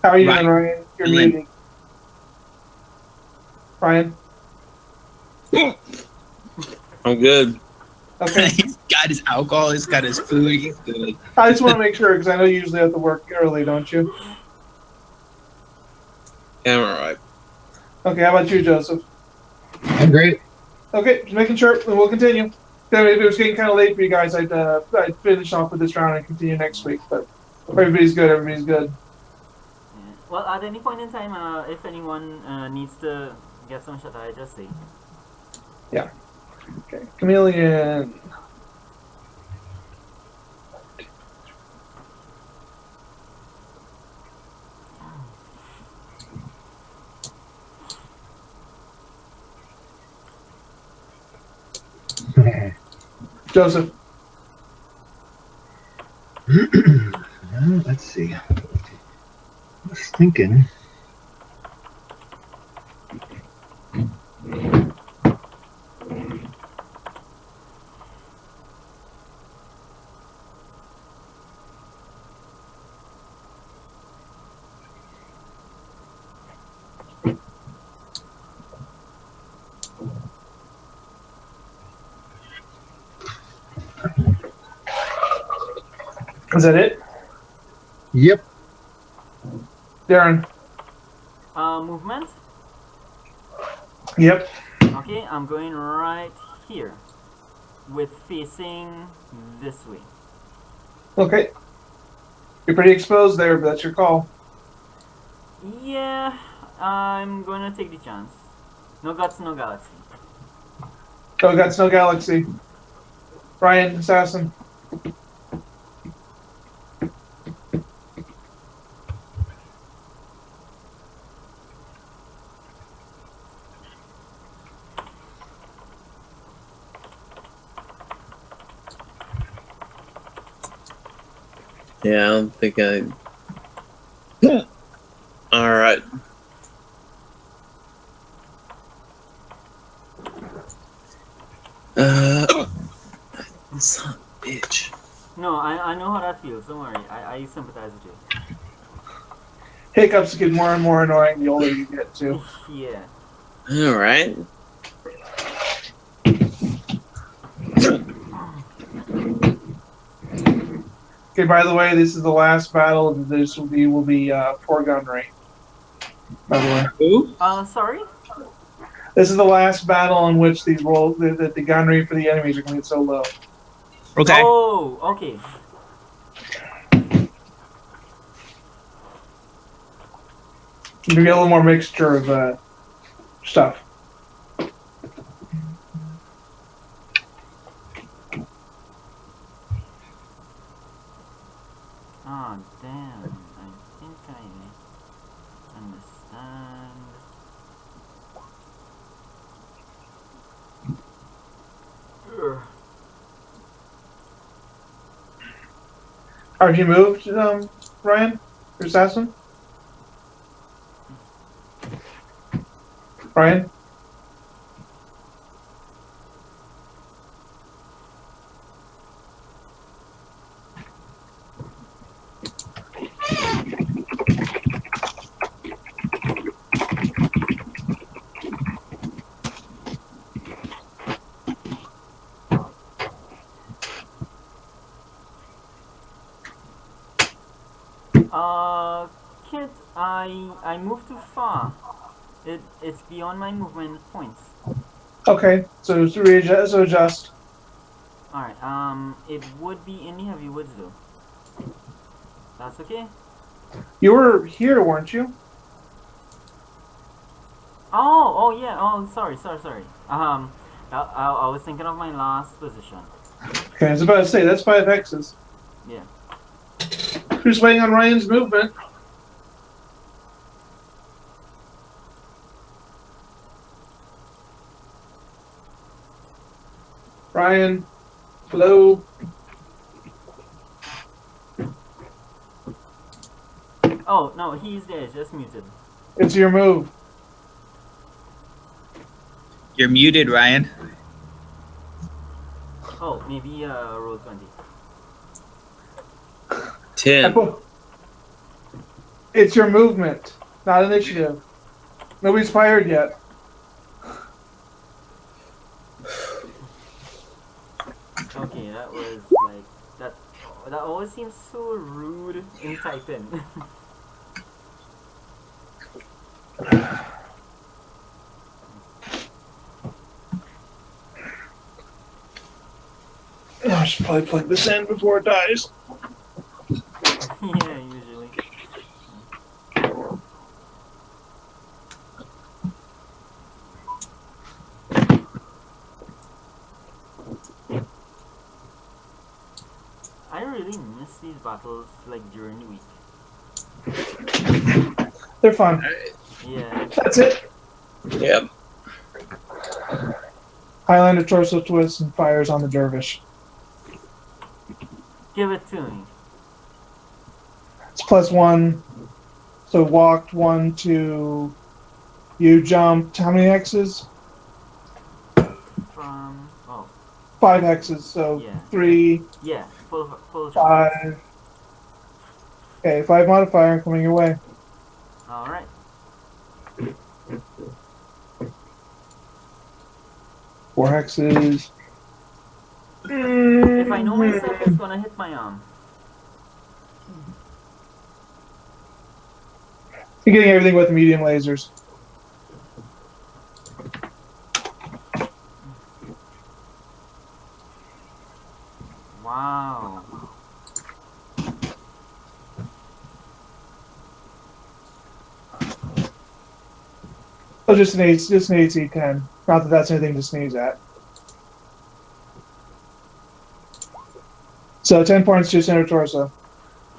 How are you Right. doing, Ryan? You're Lynn. muted. Ryan? I'm good. Okay. He's got his alcohol. He's got his food. He's good. I just want to make sure because I know you usually have to work early, don't you? Yeah, I'm alright. Okay, how about you, Joseph? I'm great. Okay, just making sure, and we'll continue. Then if it was getting kind of late for you guys, I'd finish off with this round and continue next week. But everybody's good. Everybody's good. Yeah. Well, at any point in time, if anyone needs to get some shut, I just say. Okay, Chameleon. Joseph. Let's see. I was thinking. Is that it? Yep. Darren. Movement. Yep. Okay, I'm going right here, with facing this way. Okay. You're pretty exposed there, but that's your call. Yeah, I'm gonna take the chance. No guts, no galaxy. Oh, got Snow Galaxy. Ryan, Assassin. Yeah, I don't think I. Alright. Son of a bitch. No, I know how that feels. Don't worry. I sympathize with you. Hiccups get more and more annoying the older you get, too. Yeah. Alright. Okay, by the way, this is the last battle. This will be 4-gun rate. By the way. Who? Sorry? This is the last battle in which these the gun rate for the enemies are going to get so low. Okay. Oh, okay. You get a little more mixture of stuff. Have you moved, Ryan? Or Assassin? Ryan? Kit, I moved too far. It's beyond my movement points. Okay, so readjust, so adjust. Alright, it would be in the heavy woods though. That's okay? You were here, weren't you? Oh yeah, oh, sorry. I was thinking of my last position. Okay, I was about to say, that's 5 hexes. Yeah. Who's waiting on Ryan's movement? Ryan, hello? Oh, no, he's there, just muted. It's your move. You're muted, Ryan. Oh, maybe roll 20. 10. It's your movement, not initiative. Nobody's fired yet. Okay, that was like that always seems so rude in typing. I should probably plug this in before it dies. Yeah, usually. I really miss these battles like during the week. They're fun. Yeah. That's it. Yep. Highlander torso twist and fires on the dervish. Give it to me. It's +1. So walked 1, 2. You jumped. How many hexes? From 5 hexes. So Yeah. 3, yeah, full jump. 5. Okay, 5 modifier coming your way. Alright. Four hexes. If I know myself, it's gonna hit my arm. You're getting everything with medium lasers. Wow. Oh, just an AC 10. Not that that's anything to sneeze at. So 10 points to center torso.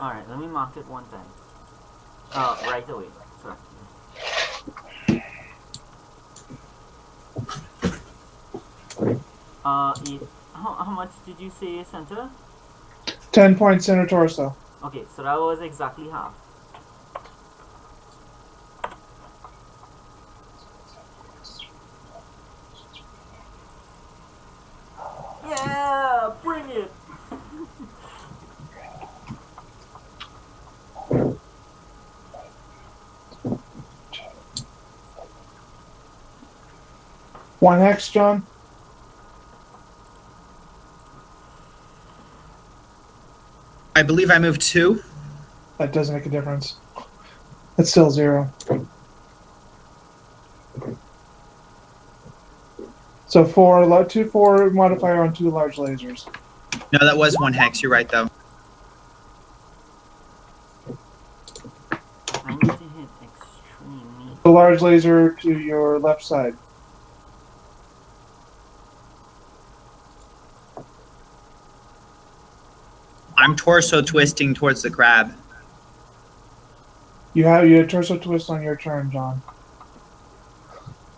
Alright, let me mark it one time. Right away. Sorry. How much did you say center? 10 points center torso. Okay, so that was exactly half. Yeah, bring it. One hex, John. I believe I moved 2. That doesn't make a difference. It's still 0. So 4 modifier on 2 large lasers. No, that was 1 hex. You're right, though. I need to hit extremely. The large laser to your left side. I'm torso twisting towards the crab. You had torso twist on your turn, John.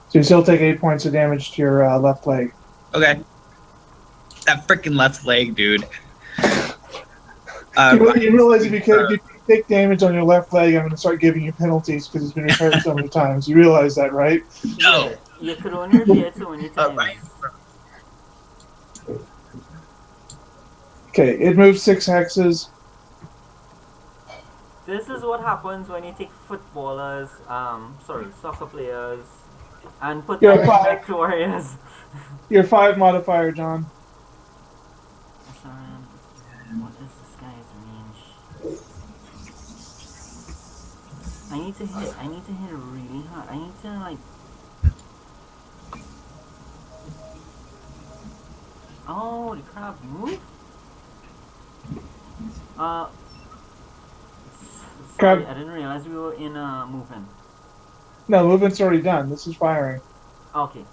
So you still take 8 points of damage to your left leg. Okay. That freaking left leg, dude. You realize if you take damage on your left leg, I'm going to start giving you penalties because it's been repaired so many times. You realize that, right? Yeah, No. you could only repair it so many times. Ryan, Okay, it moves 6 hexes. This is what happens when you take soccer players, and put You're them a in 5. mech warriors. You're 5 modifier, John. What is this guy's range? I need to hit really hard. I need to like. Oh, the crab moved. Uh, sorry, Crab. I didn't realize we were in movement. No, movement's already done. This is firing. Okay.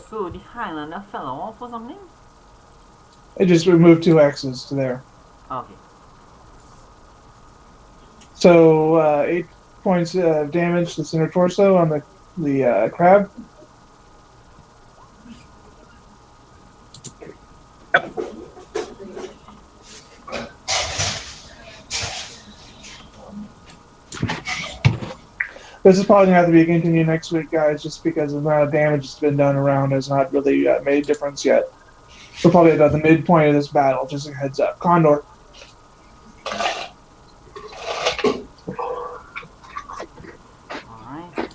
So the Highlander fell off or something? It just removed 2 X's to there. Okay. So 8 points of damage to the center torso on the crab. This is probably gonna have to be a continue next week, guys, just because the amount of damage that's been done around has not really made a difference yet. We're probably about the midpoint of this battle. Just a heads up, Condor. Alright.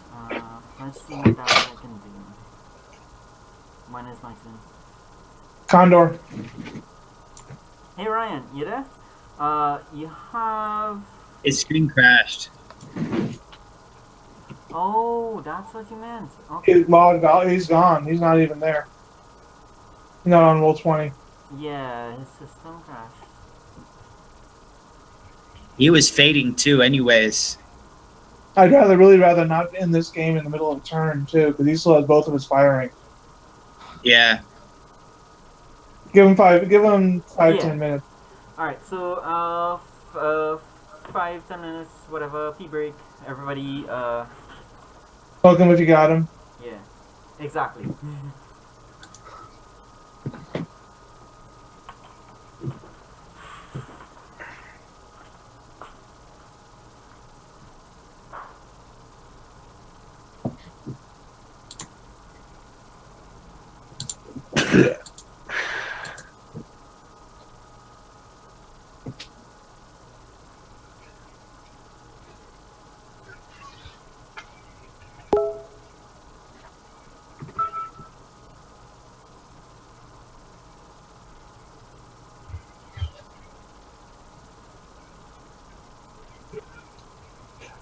Let's see what that I can do. When is my turn? Condor. Hey Ryan, you there? You have. his screen crashed. Oh, that's what you meant. Okay. He's logged out. He's gone. He's not even there. Not on roll 20. Yeah, his system crashed. He was fading too, anyways. I'd really rather not end this game in the middle of a turn too, because he still has both of us firing. Yeah. Give him 5, Yeah. 10 minutes. Alright, so 5-10 minutes, whatever. Pee break. Everybody. Poke him if you got him. Yeah. Exactly.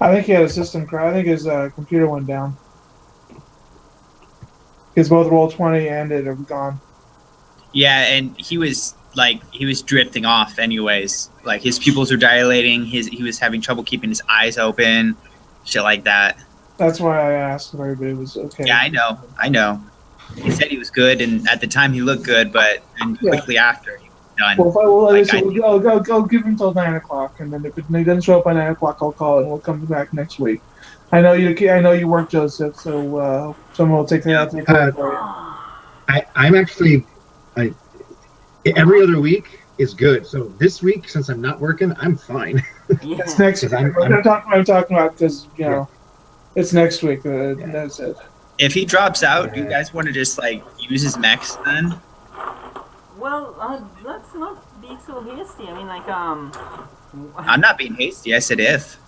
I think he had a system crash. I think his computer went down. Because both roll 20 and it are gone. Yeah, and he was drifting off anyways. Like his pupils were dilating, he was having trouble keeping his eyes open, shit like that. That's why I asked if everybody was okay. Yeah, I know. He said he was good, and at the time he looked good, but quickly after he was done. Well, I'll give him till 9 o'clock, and then if he doesn't show up by 9 o'clock, I'll call it, and we'll come back next week. I know you work, Joseph, so someone will take that out for you. I'm actually every other week is good. So this week, since I'm not working, I'm fine. Yeah. It's next week. I'm talking about because it's next week. That's it. If he drops out, do you guys want to just use his mechs then? Well, let's not be so hasty. I mean, I'm not being hasty. I said if.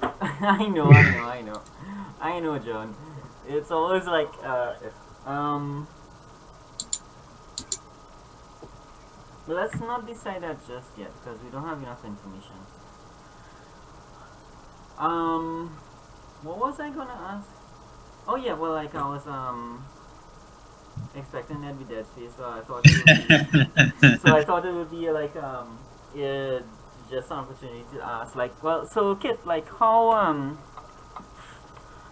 I know, John. It's always like, but let's not decide that just yet, because we don't have enough information. What was I gonna ask? Oh yeah, well, I was, expecting that to be Dead Space, so I thought it would be, just an opportunity to ask, so Kit,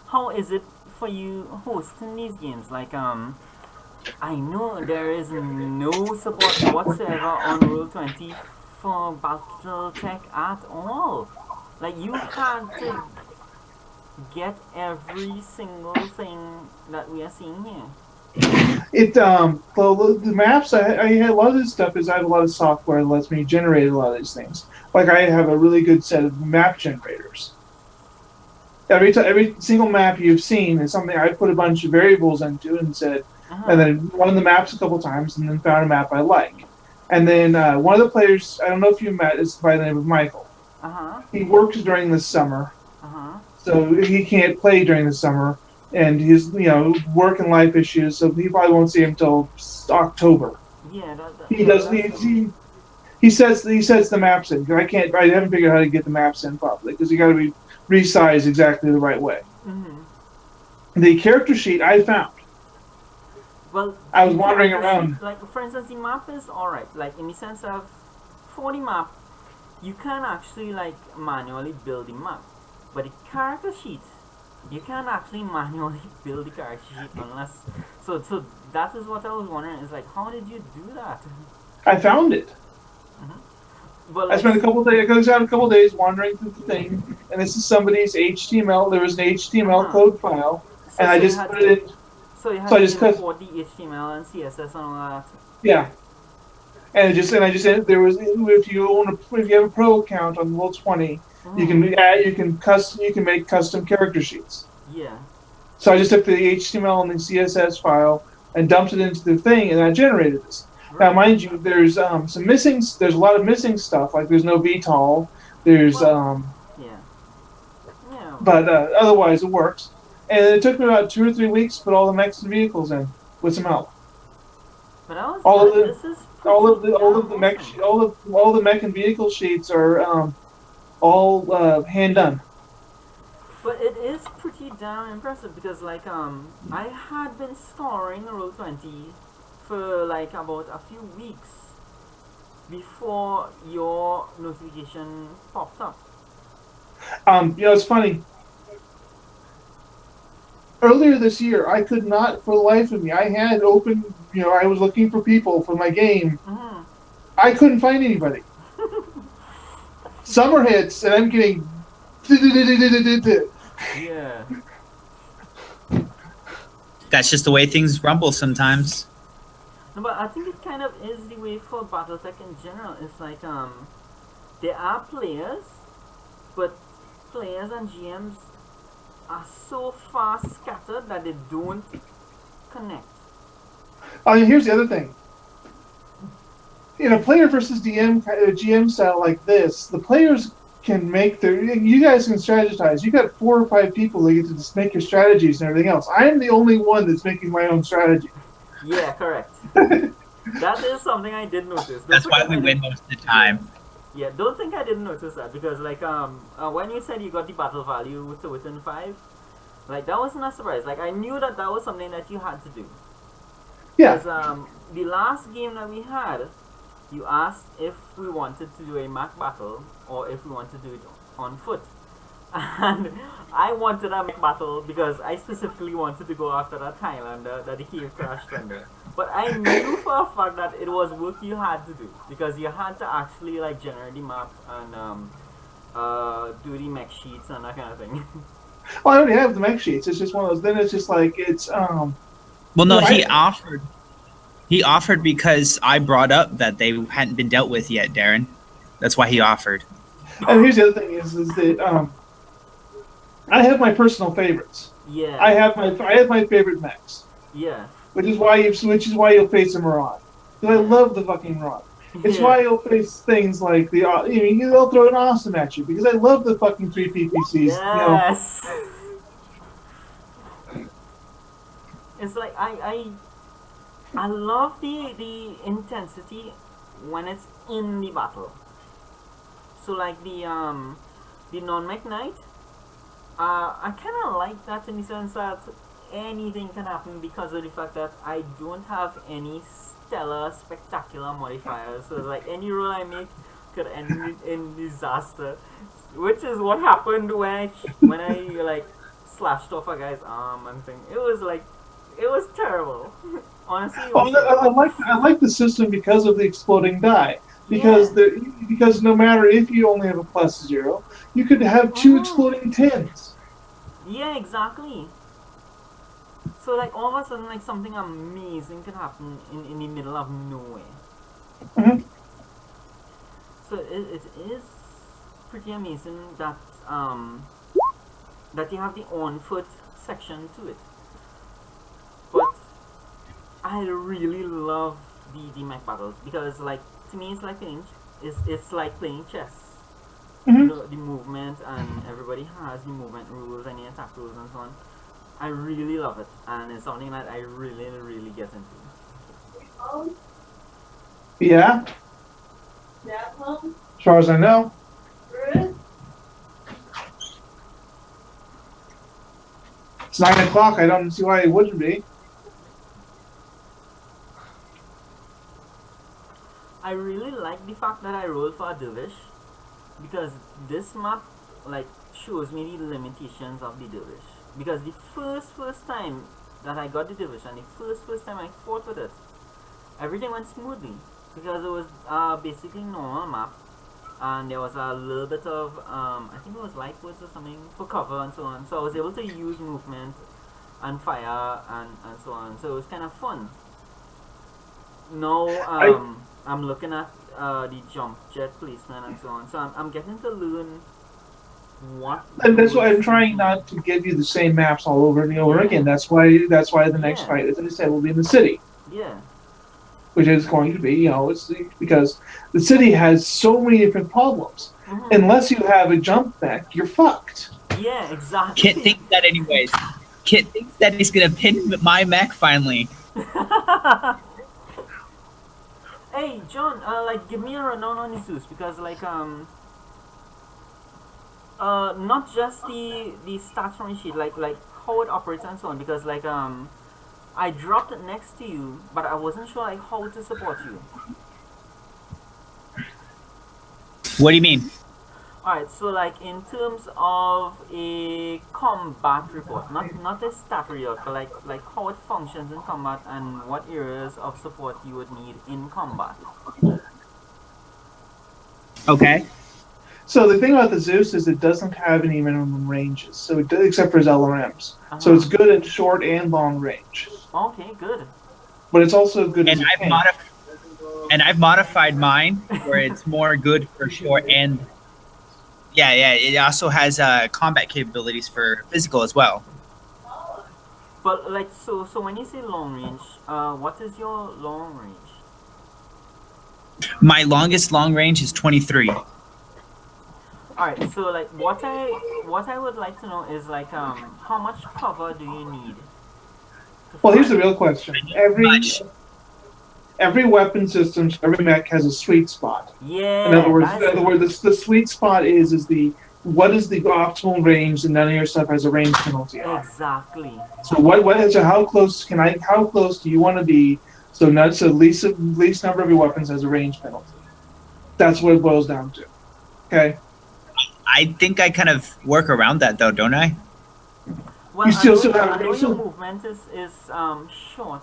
how is it for you hosting these games? I know there is no support whatsoever on Roll20 for Battletech at all. You had to get every single thing that we are seeing here. The maps I had a lot of this stuff is I have a lot of software that lets me generate a lot of these things. Like I have a really good set of map generators. Every single map you've seen is something I put a bunch of variables into and said, and then run the maps a couple times and then found a map I like. And then one of the players, I don't know if you met, is by the name of Michael. He works during the summer, so he can't play during the summer, and he's work and life issues, so he probably won't see him until October. Yeah, He does. He sets the maps in. I haven't figured out how to get the maps in properly because you got to be resized exactly the right way. The character sheet I found. Well, I was wandering around. Like, for instance, the map is alright. Like, in the sense of, for the map, you can actually, like, manually build the map. But the character sheet, you can't actually manually build the character sheet unless... So that is what I was wondering, is like, how did you do that? I found it. Well, I spent a couple days wandering through the thing, and this is somebody's HTML. There was an HTML code file, and I just put it in. So you had to import the HTML and CSS and all that. Yeah, and I just there was if you have a pro account on Roll20, you can make custom character sheets. Yeah. So I just took the HTML and the CSS file and dumped it into the thing, and I generated this. Now, mind you, there's there's a lot of missing stuff. Like there's no VTOL. There's But otherwise it works. And it took me about 2 or 3 weeks to put all the mechs and vehicles in with some help. But all of the mech and vehicle sheets are all hand done. But it is pretty damn impressive because like I had been scoring Roll20 for like about a few weeks before your notification popped up. It's funny. Earlier this year, I could not, for the life of me, I had open, I was looking for people for my game. I couldn't find anybody. Summer hits, and I'm getting... Yeah. That's just the way things rumble sometimes. No, but I think it kind of is the way for Battletech in general. It's like, there are players, but players and GMs are so far scattered that they don't connect. Here's the other thing. In a player versus GM style like this, the players can make you guys can strategize. You got 4 or 5 people that get to just make your strategies and everything else. I am the only one that's making my own strategy. Yeah, correct. That is something I did notice. That's why we win most of the time. Yeah, don't think I didn't notice that because like when you said you got the battle value to within 5, like that wasn't a surprise. Like I knew that was something that you had to do. Yeah. Because the last game that we had, you asked if we wanted to do a Mac battle or if we wanted to do it on foot. And I wanted a Mac battle because I specifically wanted to go after that Highlander that the cave crashed under. But I knew for a fact that it was work you had to do because you had to actually like generate the map and do the mech sheets and that kind of thing. Well, I already have the mech sheets. It's just one of those. Then it's just like it's Well, no, he offered. He offered because I brought up that they hadn't been dealt with yet, Darren. That's why he offered. And here's the other thing is that I have my personal favorites. Yeah. I have my favorite mechs. Yeah. Which is why you'll face a Maraude. Because I love the fucking Maraude. It's why you'll face things like they'll throw an awesome at you because I love the fucking 3 PPCs. Yes. It's like I love the intensity when it's in the battle. So like the non-mech knight, I kind of like that in the sense that anything can happen because of the fact that I don't have any stellar, spectacular modifiers. So like any roll I make could end in disaster, which is what happened when I like slashed off a guy's arm and thing. It was terrible. Honestly, I like the system because of the exploding die. Because because no matter if you only have a +0, you could have 2 exploding 10s. Yeah, exactly. So like all of a sudden, like something amazing can happen in the middle of nowhere. Mhm. So it is pretty amazing that that you have the on foot section to it. But I really love the mech battles because like to me it's like playing chess. You Mhm. know the movement and everybody has the movement rules and the attack rules and so on. I really love it and it's something that I really get into. Yeah, as far as I know. It's 9 o'clock. I don't see why it wouldn't be. I really like the fact that I rolled for a dervish because this map like shows me the limitations of the dervish. Because the first time that I got the dervish and the first time I fought with it, everything went smoothly because it was basically normal map and there was a little bit of I think it was light woods or something for cover and so on. So I was able to use movement and fire and so on. So it was kind of fun. Now I'm looking at the jump jet placement and so on. So I'm getting to learn what. And that's why I'm those trying things not to give you the same maps all over and over Yeah. again. That's why the next Yeah. fight, as I said, will be in the city, mean. Yeah. which is going to be, it's because the city has so many different problems. Mhm. Unless you have a jump back, you're fucked. Yeah. Exactly. Kit thinks that anyways. Kit thinks that he's gonna pin my mech finally. Hey, John. Like, give me a rundown on the Zeus because, like, not just the stats from the sheet, like how it operates and so on. Because, like, I dropped it next to you, but I wasn't sure like how to support you. What do you mean? Alright, so like in terms of a combat report, not a stat report, but like how it functions in combat and what areas of support you would need in combat. Okay. So the thing about the Zeus is it doesn't have any minimum ranges, so except for his LRMs. So Uh-huh. it's good at short and long range, Okay, good. but it's also good as And a tank. I've modified mine where it's more good for short and yeah. It also has combat capabilities for physical as well. But like so when you say long range, what is your long range? My longest long range is 23. Alright, so like what I would like to know is like how much cover do you need? Well, here's the real question: Much. every weapon system, every mech has a sweet spot. Yeah. In other words, the sweet spot is what is the optimal range that none of your stuff has a range penalty on. Exactly. So how close do you want to be so least number of your weapons has a range penalty. That's what it boils down to. Okay. I think I kind of work around that though, don't I? Well, You still have I know range. your movement is short.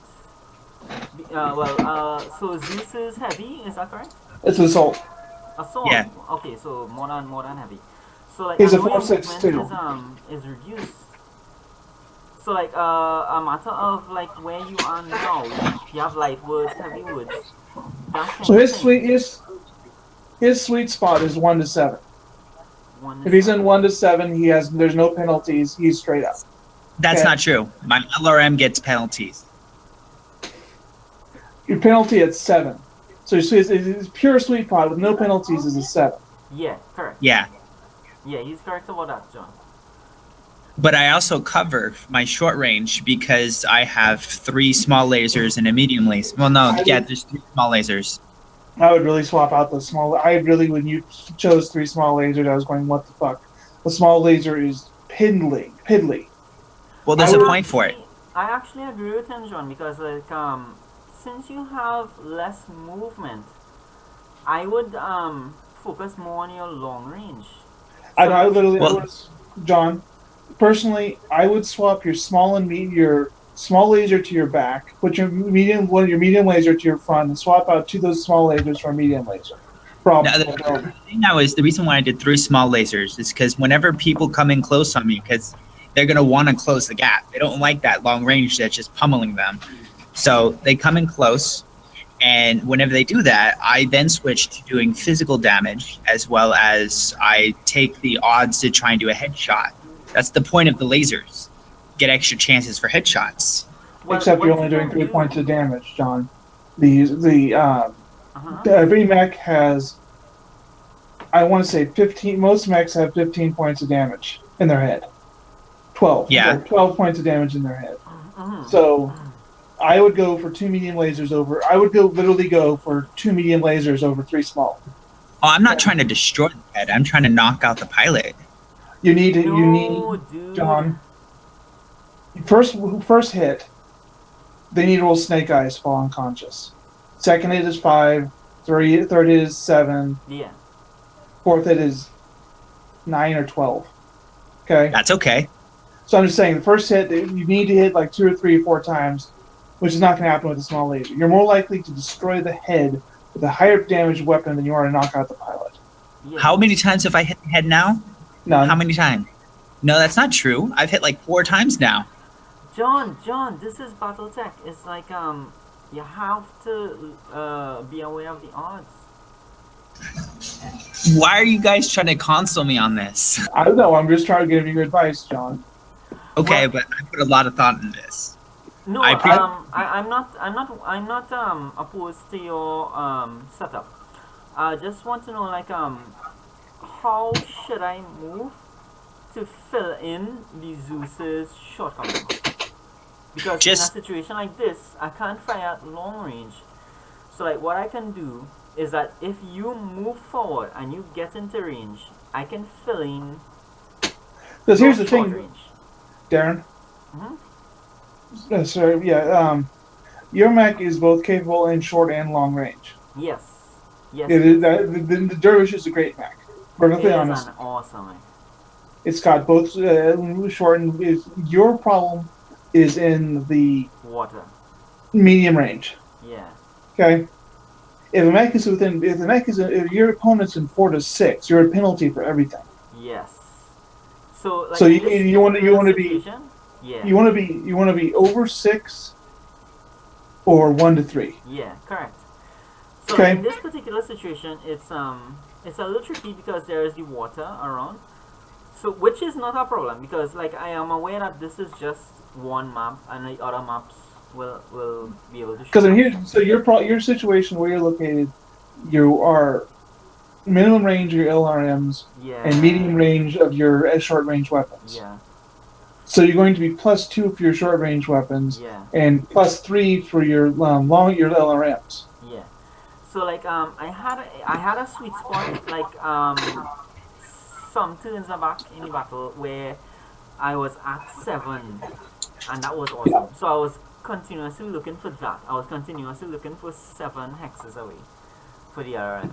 So Zeus is heavy, is that correct? It's assault. Assault. Yeah. Okay, so more than heavy. So like He's I a know your 4.6 movement is reduced. So like a matter of like where you are now, you have light woods, heavy woods. That kind So of his thing. his sweet spot is 1 to 7. One If he's in second. 1 to 7, there's no penalties. He's straight up. That's Okay. not true. My LRM gets penalties. Your penalty at 7. So his pure sweet spot with no penalties is a 7. Yeah, correct. Yeah. Yeah, he's correct about that, John. But I also cover my short range because I have 3 small lasers and a medium laser. Well, no, there's 3 small lasers. I would really swap out the small. When you chose 3 small lasers, I was going, what the fuck? The small laser is piddly. Well, there's a point for it. I actually agree with him, John, because like since you have less movement, I would focus more on your long range. John, personally, I would swap your your small laser to your back, put your medium laser to your front, and swap out 2 of those small lasers for a medium laser. Problem. The reason why I did 3 small lasers is because whenever people come in close on me, because they're going to want to close the gap. They don't like that long range that's just pummeling them. So they come in close, and whenever they do that, I then switch to doing physical damage, as well as I take the odds to try and do a headshot. That's the point of the lasers. Get extra chances for headshots. Well, Except what you're only you doing can 3 do- points of damage, John. The Uh-huh. every mech has, I want to say 15. Most mechs have 15 points of damage in their head. 12. Yeah. Sorry, 12 points of damage in their head. Mhm. So I would go for 2 medium lasers over. I would literally go for 2 medium lasers over 3 small. Oh, I'm not trying to destroy the head. I'm trying to knock out the pilot. You need No, dude. John. First hit, they need to roll snake eyes, fall unconscious. Second hit is 5. Third hit is 7. Yeah. Fourth hit is 9 or 12. Okay? That's okay. So I'm just saying, the first hit, you need to hit like 2 or 3 or 4 times, which is not going to happen with a small laser. You're more likely to destroy the head with a higher damage weapon than you are to knock out the pilot. Yeah. How many times have I hit the head now? None. How many times? No, that's not true. I've hit like 4 times now. John, this is Battletech. It's like you have to be aware of the odds. Why are you guys trying to console me on this? I don't know. I'm just trying to give you advice, John. Okay, Well- but I put a lot of thought in this. No, I pre- I'm not opposed to your setup. I just want to know like how should I move to fill in the Zeus's shortcomings? Because Just- in a situation like this, I can't fire at long range. So like what I can do is that if you move forward and you get into range, I can fill in Because here's your the short thing, range. Darren. Mhm. Sorry, yeah. Your mech is both capable in short and long range. Yes. Yes. It is, the Dervish is a great mech. it Perfectly is honest. an awesome mech. It's got both short and your problem is in the Water. medium range. Yeah. Okay. If if your opponent's in 4 to 6, you're a penalty for everything. Yes. So like So in you- this you wanna- you particular wanna be- situation, yeah. You want to be over 6 or 1 to 3. Yeah, correct. So Okay. in this particular situation, it's a little tricky because there is the water around. So which is not a problem because like I am aware that this is just one map and the other maps will be able to. Because show. here, so your situation where you're located, you are minimum range of your LRMs Yeah. and medium range of your short range weapons. Yeah. So you're going to be +2 for your short range weapons Yeah. and +3 for your your LRMs. Yeah. So like I had a sweet spot like some turns back in the battle where I was at 7 and that was awesome. So I was continuously looking for that. I was continuously looking for 7 hexes away for the RMs.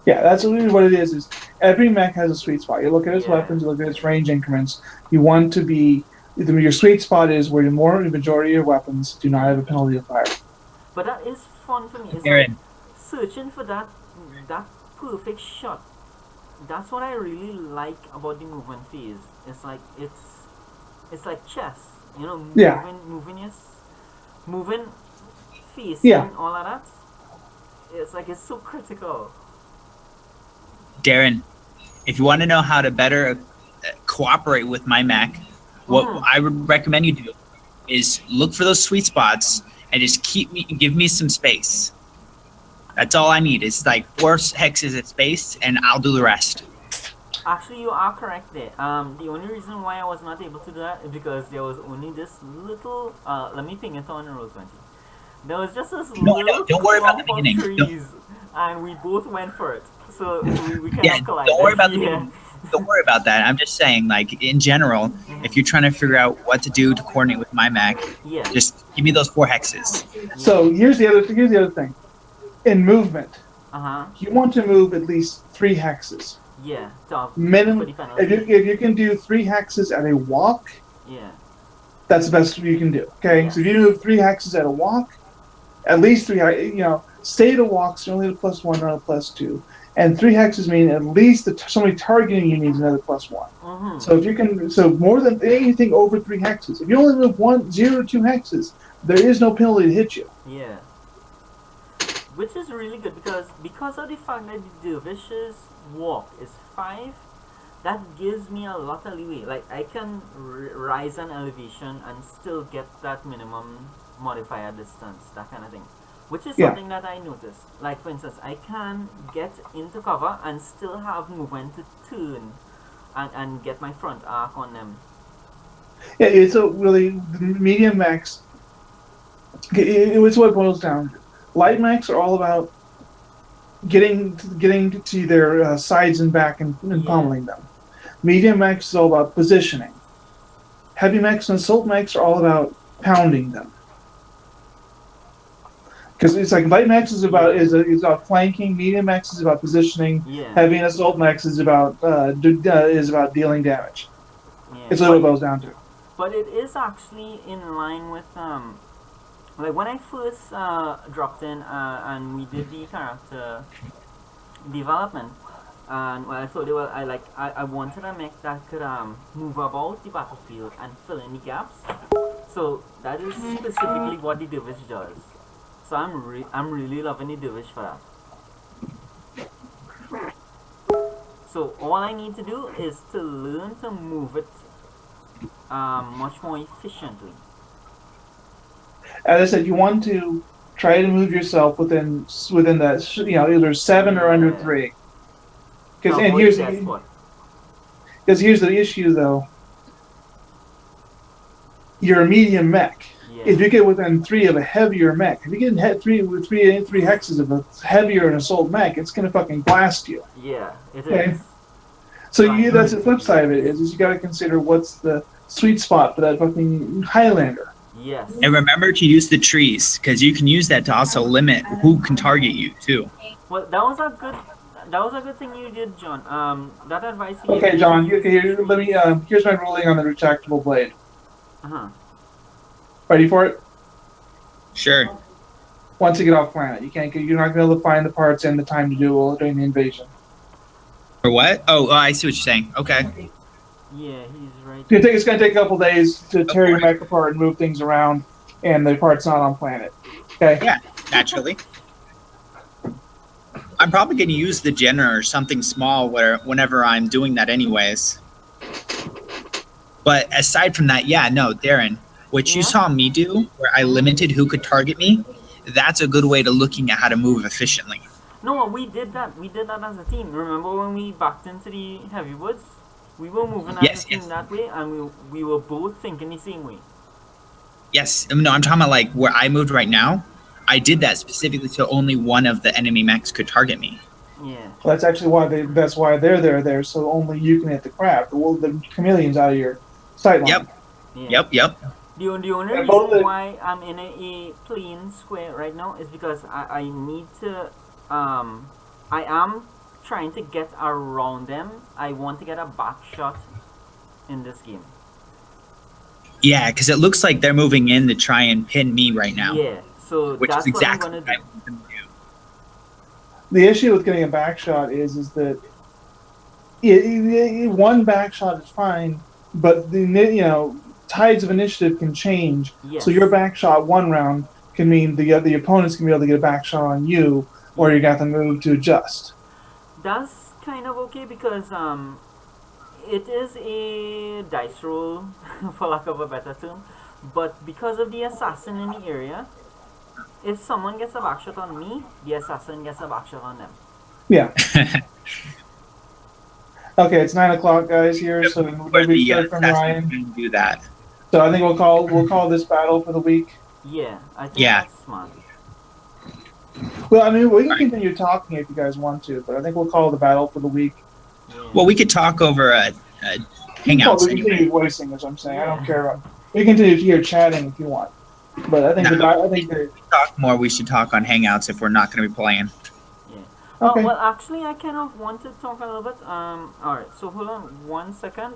Yeah, that's really what it is. Is every mech has a sweet spot. You look at its Yeah. weapons, you look at its range increments. You want to be your sweet spot is where the majority of your weapons do not have a penalty of fire. But that is fun for me. It's like Aaron, searching for that perfect shot. That's what I really like about the movement phase. It's like it's like chess, you know, Yeah. moving, facing, Yeah. all of that. It's like it's so critical. Darren, if you want to know how to better cooperate with my mech, what Mhm. I would recommend you do is look for those sweet spots and just give me some space. That's all I need. Is like 4 hexes at space, and I'll do the rest. Actually, you are correct there. The only reason why I was not able to do that is because there was only this little. Let me ping it on roll 20. There was just this No, little don't worry about the clump of beginning. Don't- trees, and we both went for it. So we cannot Yeah, collide. don't worry about the yeah. Don't worry about that. I'm just saying, like in general, if you're trying to figure out what to do to coordinate with my mech, Yeah. just give me those 4 hexes. So here's the other thing. In movement, Uh-huh. you want to move at least 3 hexes. Yeah. Top. Minimum. For the penalty. If you can do 3 hexes at a walk, Yeah. that's the best you can do. Okay, so if you move 3 hexes at a walk, at least 3. Stay at a walk, so only at a +1, not a +2. and 3 hexes mean at least somebody targeting you needs another +1. Mm-hmm. So if you can, so more than anything over 3 hexes. If you only move 0 to 2 hexes, there is no penalty to hit you. Yeah. Which is really good because of the fact that the dervish's walk is 5, that gives me a lot of leeway. Like I can rise an elevation and still get that minimum modifier distance, that kind of thing. Which is something that I noticed. Like for instance, I can get into cover and still have movement to turn and get my front arc on them. Yeah, it's a really medium max. It's what it boils down to. Light max are all about getting to their sides and back and pummeling them. Medium max is all about positioning. Heavy max and assault max are all about pounding them. Because it's like light max is about flanking, medium max is about positioning, heavy and assault max is about dealing damage. Yeah. It's what it boils down to. But it is actually in line with like when I first dropped in and we did the character development, and I told you, I wanted a mech that could move about the battlefield and fill in the gaps. So that is specifically what the dervish does. So I'm really loving the dervish for that. So all I need to do is to learn to move it much more efficiently. As I said, you want to try to move yourself within that, either 7 or under 3. Because here's the issue though. You're a medium mech. Yeah. If you get within 3 of a heavier mech, if you get in three hexes of a heavier and assault mech, it's gonna fucking blast you. Yeah, it is. So that's the flip side of it is you got to consider what's the sweet spot for that fucking Highlander. Yes. And remember to use the trees, because you can use that to also limit who can target you too. Well, that was a good thing you did, John. That advice. Okay, John. Let me. Here's my ruling on the retractable blade. Ready for it? Sure. Once you get off planet, you're not gonna be able to find the parts and the time to do it during the invasion. For what? Oh, I see what you're saying. Okay. Yeah, he's right. It's gonna take a couple days to tear your mech apart and move things around, and the part's not on planet. Okay. Yeah, naturally. I'm probably going to use the Jenner or something small whenever I'm doing that anyways. But aside from that, Darren, what you saw me do, where I limited who could target me, that's a good way to looking at how to move efficiently. No, we did that. We did that as a team. Remember when we backed into the heavy woods? We were moving as a team that way, and we were both thinking the same way. Yes. No, I'm talking about like where I moved right now. I did that specifically so only one of the enemy mechs could target me. Yeah. Well, that's actually why they're there, so only you can hit the crab. The chameleon's out of your sight line. Yep. Yeah. Yep. The only reason why I'm in a plain square right now is because I need to I am trying to get around them. I want to get a back shot in this game. Yeah, because it looks like they're moving in to try and pin me right now. Yeah, so which that's is exactly what I'm what gonna do. The issue with getting a back shot is that one back shot is fine, but the tides of initiative can change. Yes. So your back shot one round can mean the opponents can be able to get a back shot on you, or you got to move to adjust. That's kind of okay because it is a dice roll, for lack of a better term. But because of the assassin in the area, if someone gets a back shot on me, the assassin gets a back shot on them. Yeah. Okay, it's 9 o'clock, guys. Here, so we start from Ryan. Do that. So I think we'll call this battle for the week. Yeah, I think that's smart. Well, I mean, we can continue talking if you guys want to, but I think we'll call the battle for the week. Yeah. Well, we could talk over Hangouts. We can continue voicing, as I'm saying. I don't care about. We can continue here chatting if you want, but I think talk more. We should talk on Hangouts if we're not going to be playing. Yeah. Okay. Well, actually, I kind of want to talk a little bit. All right. So hold on 1 second.